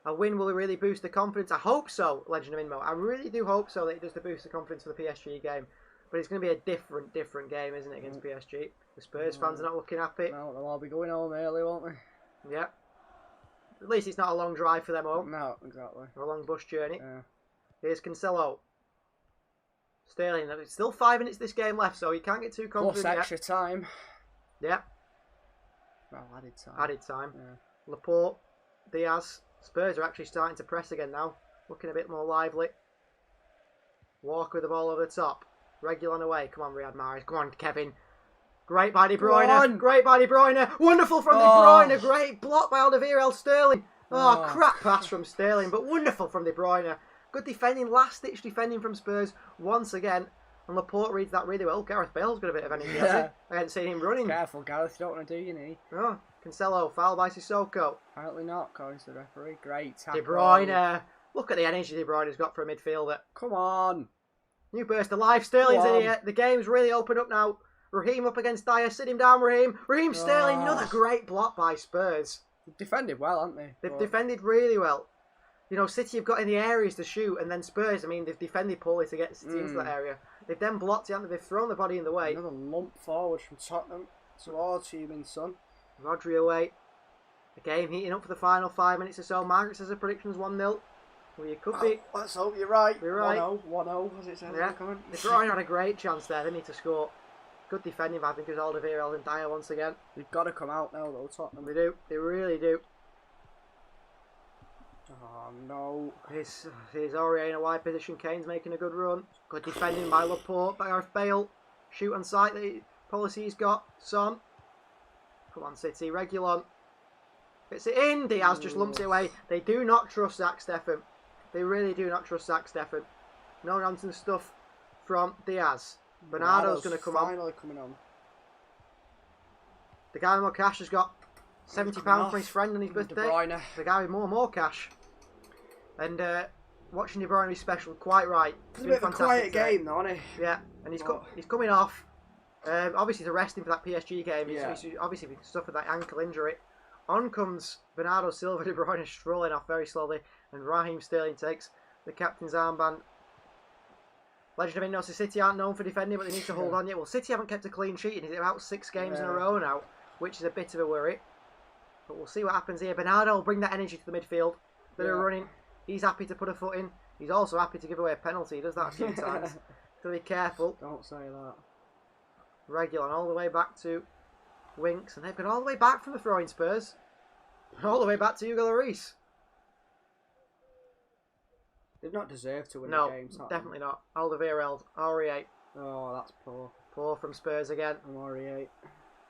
A win will really boost the confidence. I hope so, Legend of Inmo. I really do hope so that it does to boost the confidence for the PSG game. But it's going to be a different game, isn't it, against PSG? The Spurs fans are not looking happy. No, they'll all be going home early, won't they? Yeah. At least it's not a long drive for them home. No, exactly. Or a long bus journey. Yeah. Here's Cancelo. Sterling. There's still 5 minutes of this game left, so you can't get too confident Plus extra time. Yeah. Well, added time. Added time. Yeah. Laporte. Diaz. Spurs are actually starting to press again now. Looking a bit more lively. Walker with the ball over the top. Regulon away. Come on, Riyad Mahrez. Come on, Kevin. Great by De Bruyne. Great by De Bruyne. Wonderful from De Bruyne. Great block by Alderweireld. Sterling. Oh, crap pass from Sterling, but wonderful from De Bruyne. Good defending. Last-ditch defending from Spurs once again. And Laporte reads that really well. Gareth Bale's got a bit of energy, hasn't he? I hadn't seen him running. Careful, Gareth. You don't want to do your knee. Oh, Cancelo. Foul by Sissoko. Apparently not, according to the referee. Great tackle. De Bruyne. Look at the energy De Bruyne's got for a midfielder. Come on. New burst of life. Sterling's in here. The game's really opened up now. Raheem up against Dyer. Sit him down, Raheem. Raheem Sterling. Another great block by Spurs. They've defended well, haven't they? They've defended really well. You know, City have got in the areas to shoot, and then Spurs, I mean, they've defended poorly to get City into that area. They've then blocked it, haven't they? They've thrown the body in the way. Another lump forward from Tottenham towards Human Son. Rodri away. The game heating up for the final 5 minutes or so. Margaret says the prediction's 1-0. Well, you could be. Let's hope you're right. You're right. 1-0, as it says. Yeah. De Bruyne had a great chance there. They need to score. Good defending, I think, is Alderweireld and Dyer once again. They've got to come out now, though, Tottenham. They do. They really do. Oh, No. Here's Aurier in a wide position. Kane's making a good run. Good defending by Laporte, by Gareth Bale. Shoot on sight. The policy he's got. Son. Come on, City. Reguilon. Gets it in. Diaz just lumps it away. They do not trust Zach Steffen. They really do not trust Zach Steffen. No nonsense stuff from Diaz. Bernardo's going to come on. Finally coming on. The guy with more cash has got £70 for his friend on his birthday. De Bruyne. The guy with more cash. And watching De Bruyne be special, quite right. It's a bit of a quiet game, though, isn't it? Yeah, and he's coming off. Obviously, to rest him for that PSG game. He's obviously suffered that ankle injury. On comes Bernardo Silva. De Bruyne strolling off very slowly, and Raheem Sterling takes the captain's armband. Legend of Innos, City aren't known for defending, but they need to hold on yet. Well, City haven't kept a clean sheet in about 6 games in a row now, which is a bit of a worry. But we'll see what happens here. Bernardo will bring that energy to the midfield. Bit of running. He's happy to put a foot in. He's also happy to give away a penalty. He does that a few times. So be careful. Don't say that. Reguilon all the way back to Winks, and they've gone all the way back from the throwing Spurs. All the way back to Hugo Lloris. They've not deserved to win the game. No, definitely not. Alderweireld, Aurier. Oh, that's poor. Poor from Spurs again. I'm Aurier.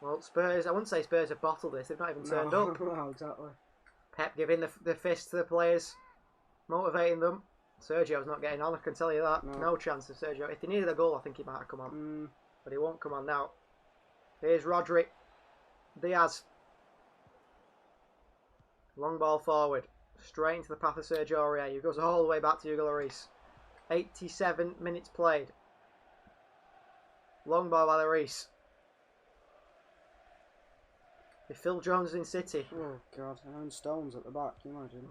Well, Spurs, I wouldn't say Spurs have bottled this. They've not even turned up. No, exactly. Pep giving the fist to the players, motivating them. Sergio's not getting on, I can tell you that. No chance of Sergio. If they needed a goal, I think he might have come on. But he won't come on now. Here's Rodri. Diaz. Long ball forward. Straight into the path of Sergio Aurier, who goes all the way back to Hugo Lloris. 87 minutes played. Long ball by Lloris. If Phil Jones is in City. Oh, God. And Stones at the back, can you imagine?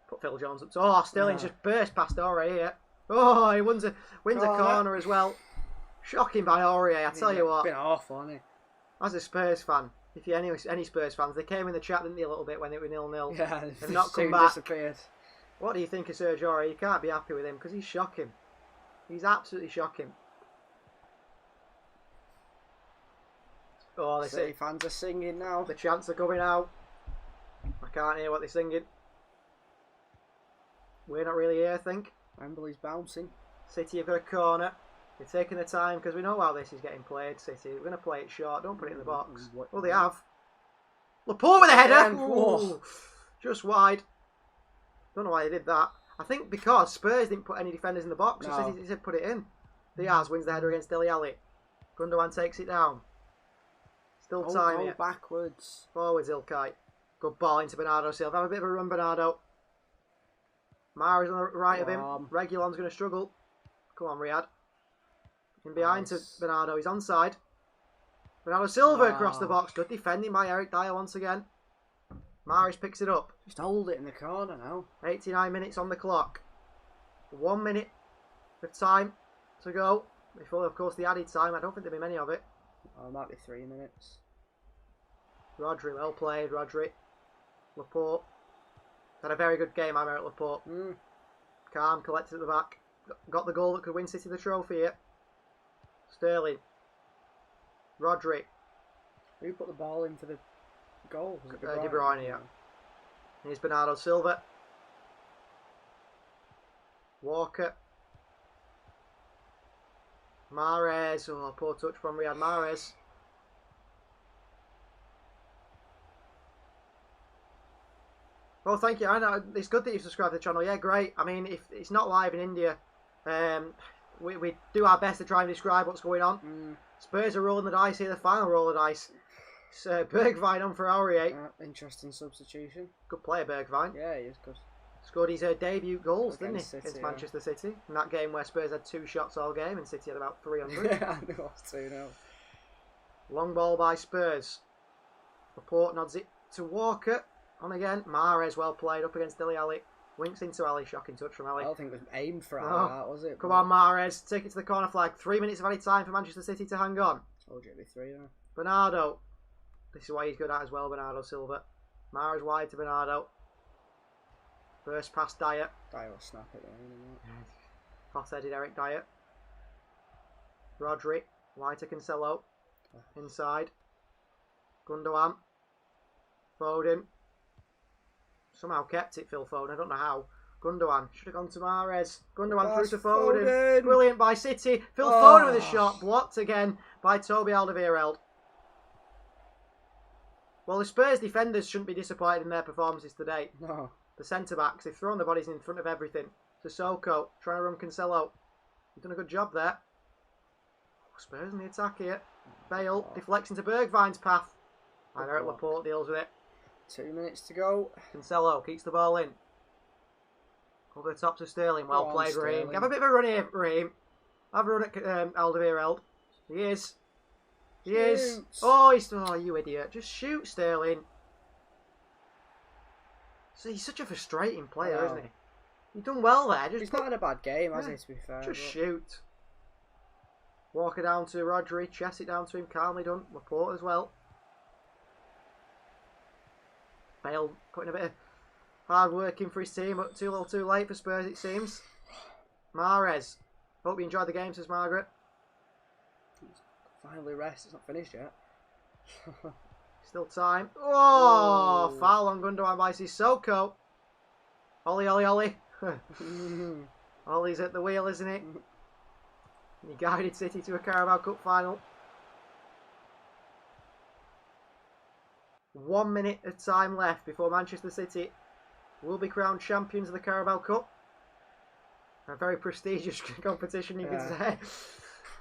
Put Phil Jones up. Oh, Sterling just burst past Aurier here. Oh, he wins a corner as well. Shocking by Aurier, I tell you what. Been awful, hasn't he? As a Spurs fan, if you're any Spurs fans, they came in the chat, didn't they, a little bit when it was 0-0. Yeah, they've not come back. Disappeared. What do you think of Sergio Aurier? You can't be happy with him because he's shocking. He's absolutely shocking. Oh, City fans are singing now. The chants are coming out. I can't hear what they're singing. We're not really here, I think. Wembley's bouncing. City have got a corner. They're taking the time because we know how this is getting played, City. We're going to play it short. Don't put it in the box. Well, they have. Laporte with a header! Ooh, just wide. Don't know why they did that. I think because Spurs didn't put any defenders in the box, so City said put it in. Diaz wins the header against Dele Alli. Gundogan takes it down. Still time here. Backwards. Forwards, Ilkay. Good ball into Bernardo Silva. Have a bit of a run, Bernardo. Mara's on the right of him. Reguilon's going to struggle. Come on, Riyad. In behind to Bernardo. He's onside. Bernardo Silva across the box. Good defending by Eric Dyer once again. Mahrez picks it up. Just hold it in the corner now. 89 minutes on the clock. 1 minute of time to go. Before, of course, the added time. I don't think there'll be many of it. Oh, it might be 3 minutes. Rodri, well played, Rodri. Laporte. Had a very good game, I'm Eric Laporte. Calm, collected at the back. Got the goal that could win City the trophy here. Sterling. Rodri. Who put the ball in for the goal? Was it De Bruyne, yeah. Here's Bernardo Silva. Walker. Mahrez. Oh, poor touch from Riyad Mahrez. Well, thank you. I know it's good that you subscribe to the channel. Yeah, great. I mean, if it's not live in India, we do our best to try and describe what's going on. Spurs are rolling the dice here, the final roll of the dice. It's Bergwijn on for Aurier. Interesting substitution. Good player, Bergwijn. Yeah, he is good. Scored his debut goals, didn't he, City, against Manchester City. In that game where Spurs had 2 shots all game and City had about 300. Yeah, I know, 2-0. Long ball by Spurs. Laporte nods it to Walker. On again. Mahrez well played up against Dele Alli. Winks into Ali. Shocking touch from Ali. I don't think it was aimed for Ali, that was it? Come on, Mahrez. Take it to the corner flag. 3 minutes of added time for Manchester City to hang on. Told you it'd be 3 now. Bernardo. This is why he's good at as well, Bernardo Silva. Mahrez wide to Bernardo. First pass Dyer. Dyer will snap it though. Hot-headed Eric Dyer. Rodri. Wide to Cancelo. Inside. Gundogan. Foden. Somehow kept it, Phil Foden. I don't know how. Gundogan should have gone to Mahrez. Gundogan That's through to Foden. Foden. Brilliant by City. Phil Oh. Foden with a shot. Blocked again by Toby Alderweireld. Well, the Spurs defenders shouldn't be disappointed in their performances today. No. The centre-backs, they've thrown their bodies in front of everything. Sissoko trying to run Cancelo. He's done a good job there. Spurs in the attack here. Bale deflects into Bergwijn's path. And Eric Laporte deals with it. 2 minutes to go. Cancelo keeps the ball in. Over the top to Sterling. Well Go on, played, Raheem. Sterling. Have a bit of a run here, Raheem. Have a run at Alderweireld. He is. He is. Shoots. Oh, you idiot. Just shoot, Sterling. See, he's such a frustrating player, I know. isn't he? You've done well there. He's not had a bad game, has he, to be fair? Just but- shoot. Walker down to Rodri. Chest it down to him. Calmly done. Laporte as well. Bale putting a bit of hard work in for his team, but too little too late for Spurs, it seems. Mahrez. Hope you enjoyed the game, says Margaret. Finally rest. It's not finished yet. Still time. Oh, Oh. foul on Gundogan by Sissoko. Ollie, Ollie, Ollie. Ollie's at the wheel, isn't it? He guided City to a Carabao Cup final. 1 minute of time left before Manchester City will be crowned champions of the Carabao Cup. A very prestigious competition, you could Yeah. say.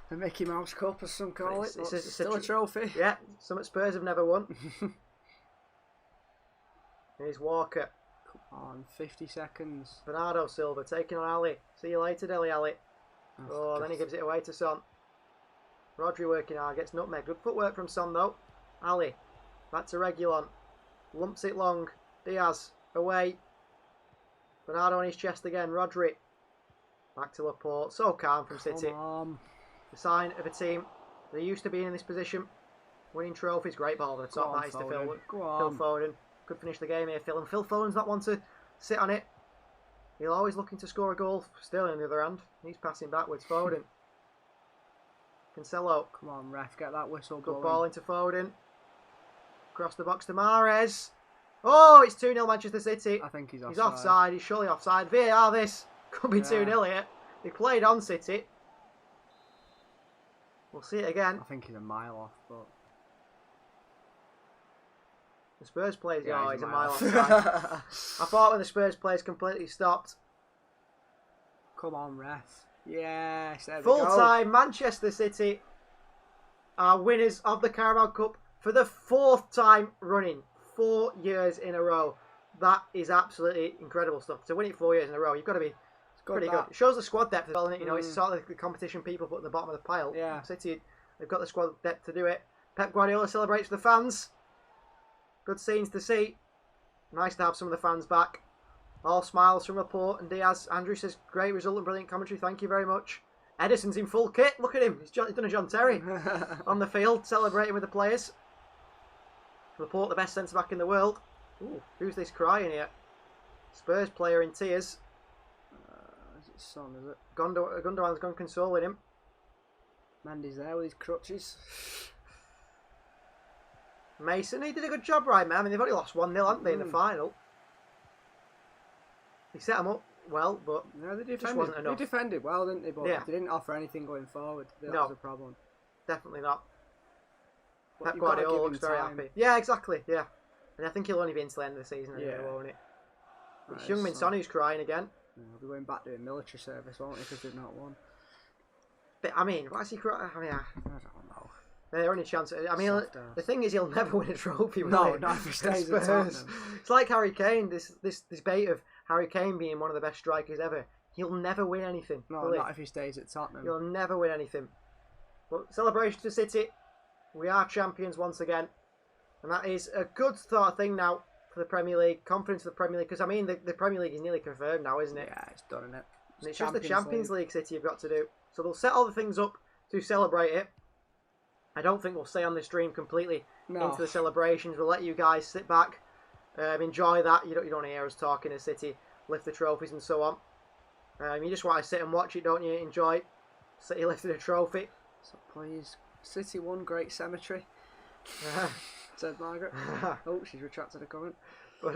The Mickey Mouse Cup, as some call it. It's but still a a trophy. Yeah, some at Spurs have never won. Here's Walker. Come on, 50 seconds. Bernardo Silva taking on Ali. See you later, Dele Ali. Oh, then he gives it away to Son. Rodri working hard, gets nutmeg. Good footwork from Son though. Ali. Back to Reguilon. Lumps it long. Diaz. Away. Bernardo on his chest again. Rodri. Back to Laporte. So calm from City. Come on. The sign of a team they're used to being in this position. Winning trophies. Great ball over the top. Go on, That is to Foden. Phil. Go Phil on. Foden. Could finish the game here, Phil. And Phil Foden's not one to sit on it. He'll always looking to score a goal. Sterling on the other hand. He's passing backwards. Foden. Cancelo. Come on, ref, get that whistle Good going. ball into Foden. Across the box to Mahrez. Oh, it's 2-0 Manchester City. I think he's offside. He's offside. He's surely offside. VAR this. Could be 2-0 here. They played on City. We'll see it again. I think he's a mile off, but... The Spurs players, Yeah, oh, he's he's a a mile mile offside. I thought when the Spurs players completely stopped. Come on, ref. Yes, there we Full go. time, Manchester City are winners of the Carabao Cup for the 4th time running. 4 years in a row. That is absolutely incredible stuff. To win it 4 years in a row, you've got to be pretty good. It shows the squad depth as well, isn't it? You know, it's sort of the competition people put at the bottom of the pile. Yeah. City, they've got the squad depth to do it. Pep Guardiola celebrates with the fans. Good scenes to see. Nice to have some of the fans back. All smiles from Laporte and Diaz. Andrew says, great result and brilliant commentary. Thank you very much. Edison's in full kit. Look at him. He's done a John Terry on the field, celebrating with the players. Laporte, the best centre-back in the world. Ooh, who's this crying here? Spurs player in tears. Is it Son, is it? Gundogan's gone consoling him. Mendy's there with his crutches. Mason, he did a good job, right, man? I mean, they've only lost 1-0, haven't they, in the final? He set them up well, but No, they just defended. wasn't enough. They defended well, didn't they? But Yeah. they didn't offer anything going forward. That No. was a problem. Definitely not. But Pep you've gotta Guardiola give him looks very time. happy. Yeah, exactly, yeah. And I think he'll only be until the end of the season, Yeah. won't it? Right, It's young Min Son who's crying again. They'll be going back doing military service, won't they? Because they've not won. But, I mean, why is he crying? I mean, I don't know. their only chance. I mean, Soft ass. the thing is, he'll never win a trophy. Will No, he? not if he stays Spurs. at Tottenham. It's like Harry Kane. This debate of Harry Kane being one of the best strikers ever. He'll never win anything. No, will he? not if he stays at Tottenham. He'll never win anything. But celebration to City. We are champions once again. And that is a good sort of thing now for the Premier League. Confidence of the Premier League. Because, I mean, the Premier League is nearly confirmed now, isn't it? Yeah, it's done, isn't it? And it's just the Champions League City have got to do. So they'll set all the things up to celebrate it. I don't think we'll stay on the stream completely No. into the celebrations. We'll let you guys sit back, enjoy that. You don't hear us talking as City lift the trophies and so on. You just want to sit and watch it, don't you? Enjoy City lifting a trophy. So please, City won, great cemetery. said Margaret. Oh, she's retracted a comment. But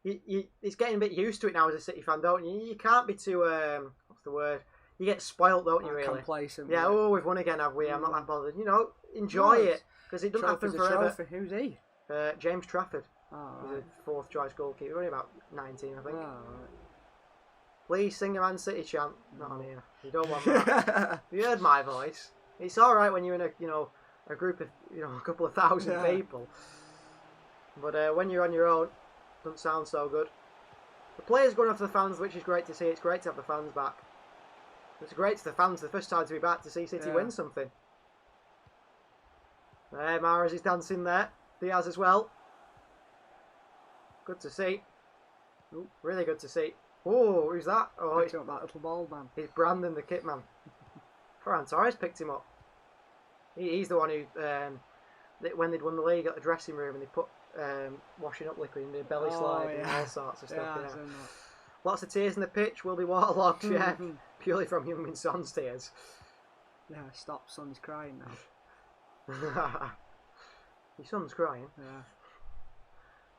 it's getting a bit used to it now as a City fan, don't you? You can't be too what's the word? You get spoilt, don't you? Really? Complacent. Yeah. Oh, we've won again, have we? I'm not that bothered. You know, enjoy it because it doesn't happen forever. Trophy. Who's he? James Trafford. Oh, He's right. a fourth choice goalkeeper. Only about 19, I think. Oh, right. Please sing a Man City chant. Not on here. You don't want that. You heard my voice. It's all right when you're in a group of a couple of thousand people. But when you're on your own, it doesn't sound so good. The players going off the fans, which is great to see. It's great to have the fans back. It's great to the fans the first time to be back to see City win something. There, Mahrez is dancing there. Diaz as well. Good to see. Ooh, really good to see. Oh, who's that? Oh, Picked up that little ball, man. it's Brandon the kit man. Ferran Torres picked him up. He's the one who, when they'd won the league at the dressing room and they put washing up liquid in the belly slide and all sorts of stuff. Yeah, Lots of tears in the pitch will be waterlogged, yeah. Purely from Heung-min Son's tears. Yeah, stop, son's crying now. Your son's crying. Yeah.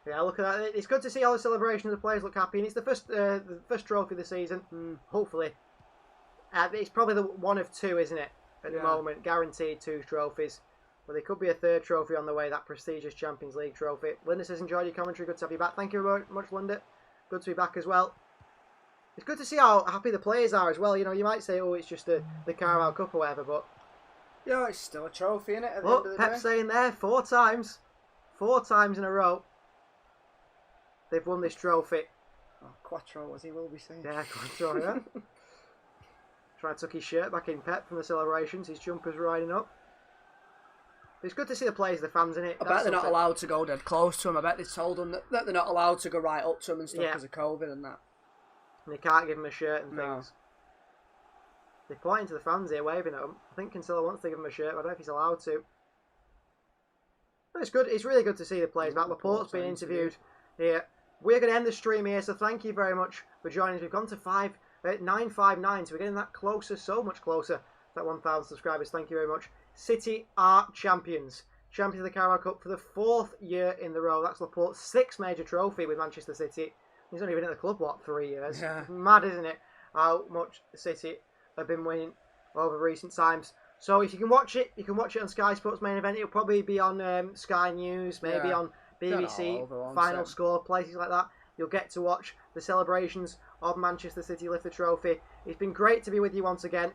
Yeah, look at that. It's good to see all the celebrations. The players look happy, and it's the first trophy of the season. Hopefully, it's probably the one of two, isn't it? At the moment, guaranteed 2 trophies. But there could be a 3rd trophy on the way. That prestigious Champions League trophy. Linda says, "Enjoyed your commentary. Good to have you back." Thank you very much, Linda. Good to be back as well. It's good to see how happy the players are as well. You know, you might say, "Oh, it's just the Carabao Cup or whatever," but yeah, it's still a trophy, innit? At the look, end of the Pep's day. saying there 4 times in a row. They've won this trophy. Oh, Quattro, as he will be saying. Yeah, Quattro, yeah. Trying to tuck his shirt back in, Pep, from the celebrations. His jumper's riding up. It's good to see the players, the fans in it. I bet they're not allowed to go dead close to him. I bet they told them that they're not allowed to go right up to him and stuff because of COVID and that. And they can't give him a shirt and No. things. They're pointing to the fans here, waving at them. I think Cancelo wants to give him a shirt, but I don't know if he's allowed to. But it's good. It's really good to see the players back. Laporte's being interviewed here. We're going to end the stream here, so thank you very much for joining us. We've gone to 959, so we're getting that closer, so much closer to that 1,000 subscribers. Thank you very much. City are champions. Champions of the Carabao Cup for the 4th year in the row. That's Laporte's 6th major trophy with Manchester City. He's only been at the club, 3 years? Yeah. Mad, isn't it? How much City have been winning over recent times. So if you can watch it, you can watch it on Sky Sports Main Event. It'll probably be on Sky News, maybe on BBC, Final Score, places like that. You'll get to watch the celebrations of Manchester City lift the trophy. It's been great to be with you once again.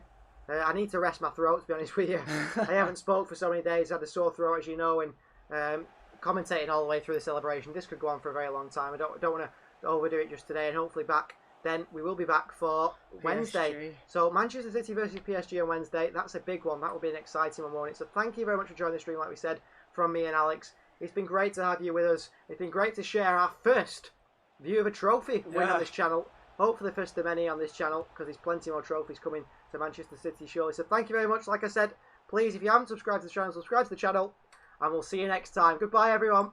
I need to rest my throat, to be honest with you. I haven't spoke for so many days. I had a sore throat, as you know, and commentating all the way through the celebration. This could go on for a very long time. I don't want to overdo it just today, and hopefully then we will be back for Wednesday. So Manchester City versus PSG on Wednesday. That's a big one. That will be an exciting one, won't it? So thank you very much for joining the stream, like we said, from me and Alex. It's been great to have you with us. It's been great to share our first view of a trophy win on this channel. Hopefully the first of many on this channel, because there's plenty more trophies coming to Manchester City surely. So thank you very much. Like I said, please, if you haven't subscribed to the channel, subscribe to the channel, and we'll see you next time. Goodbye, everyone.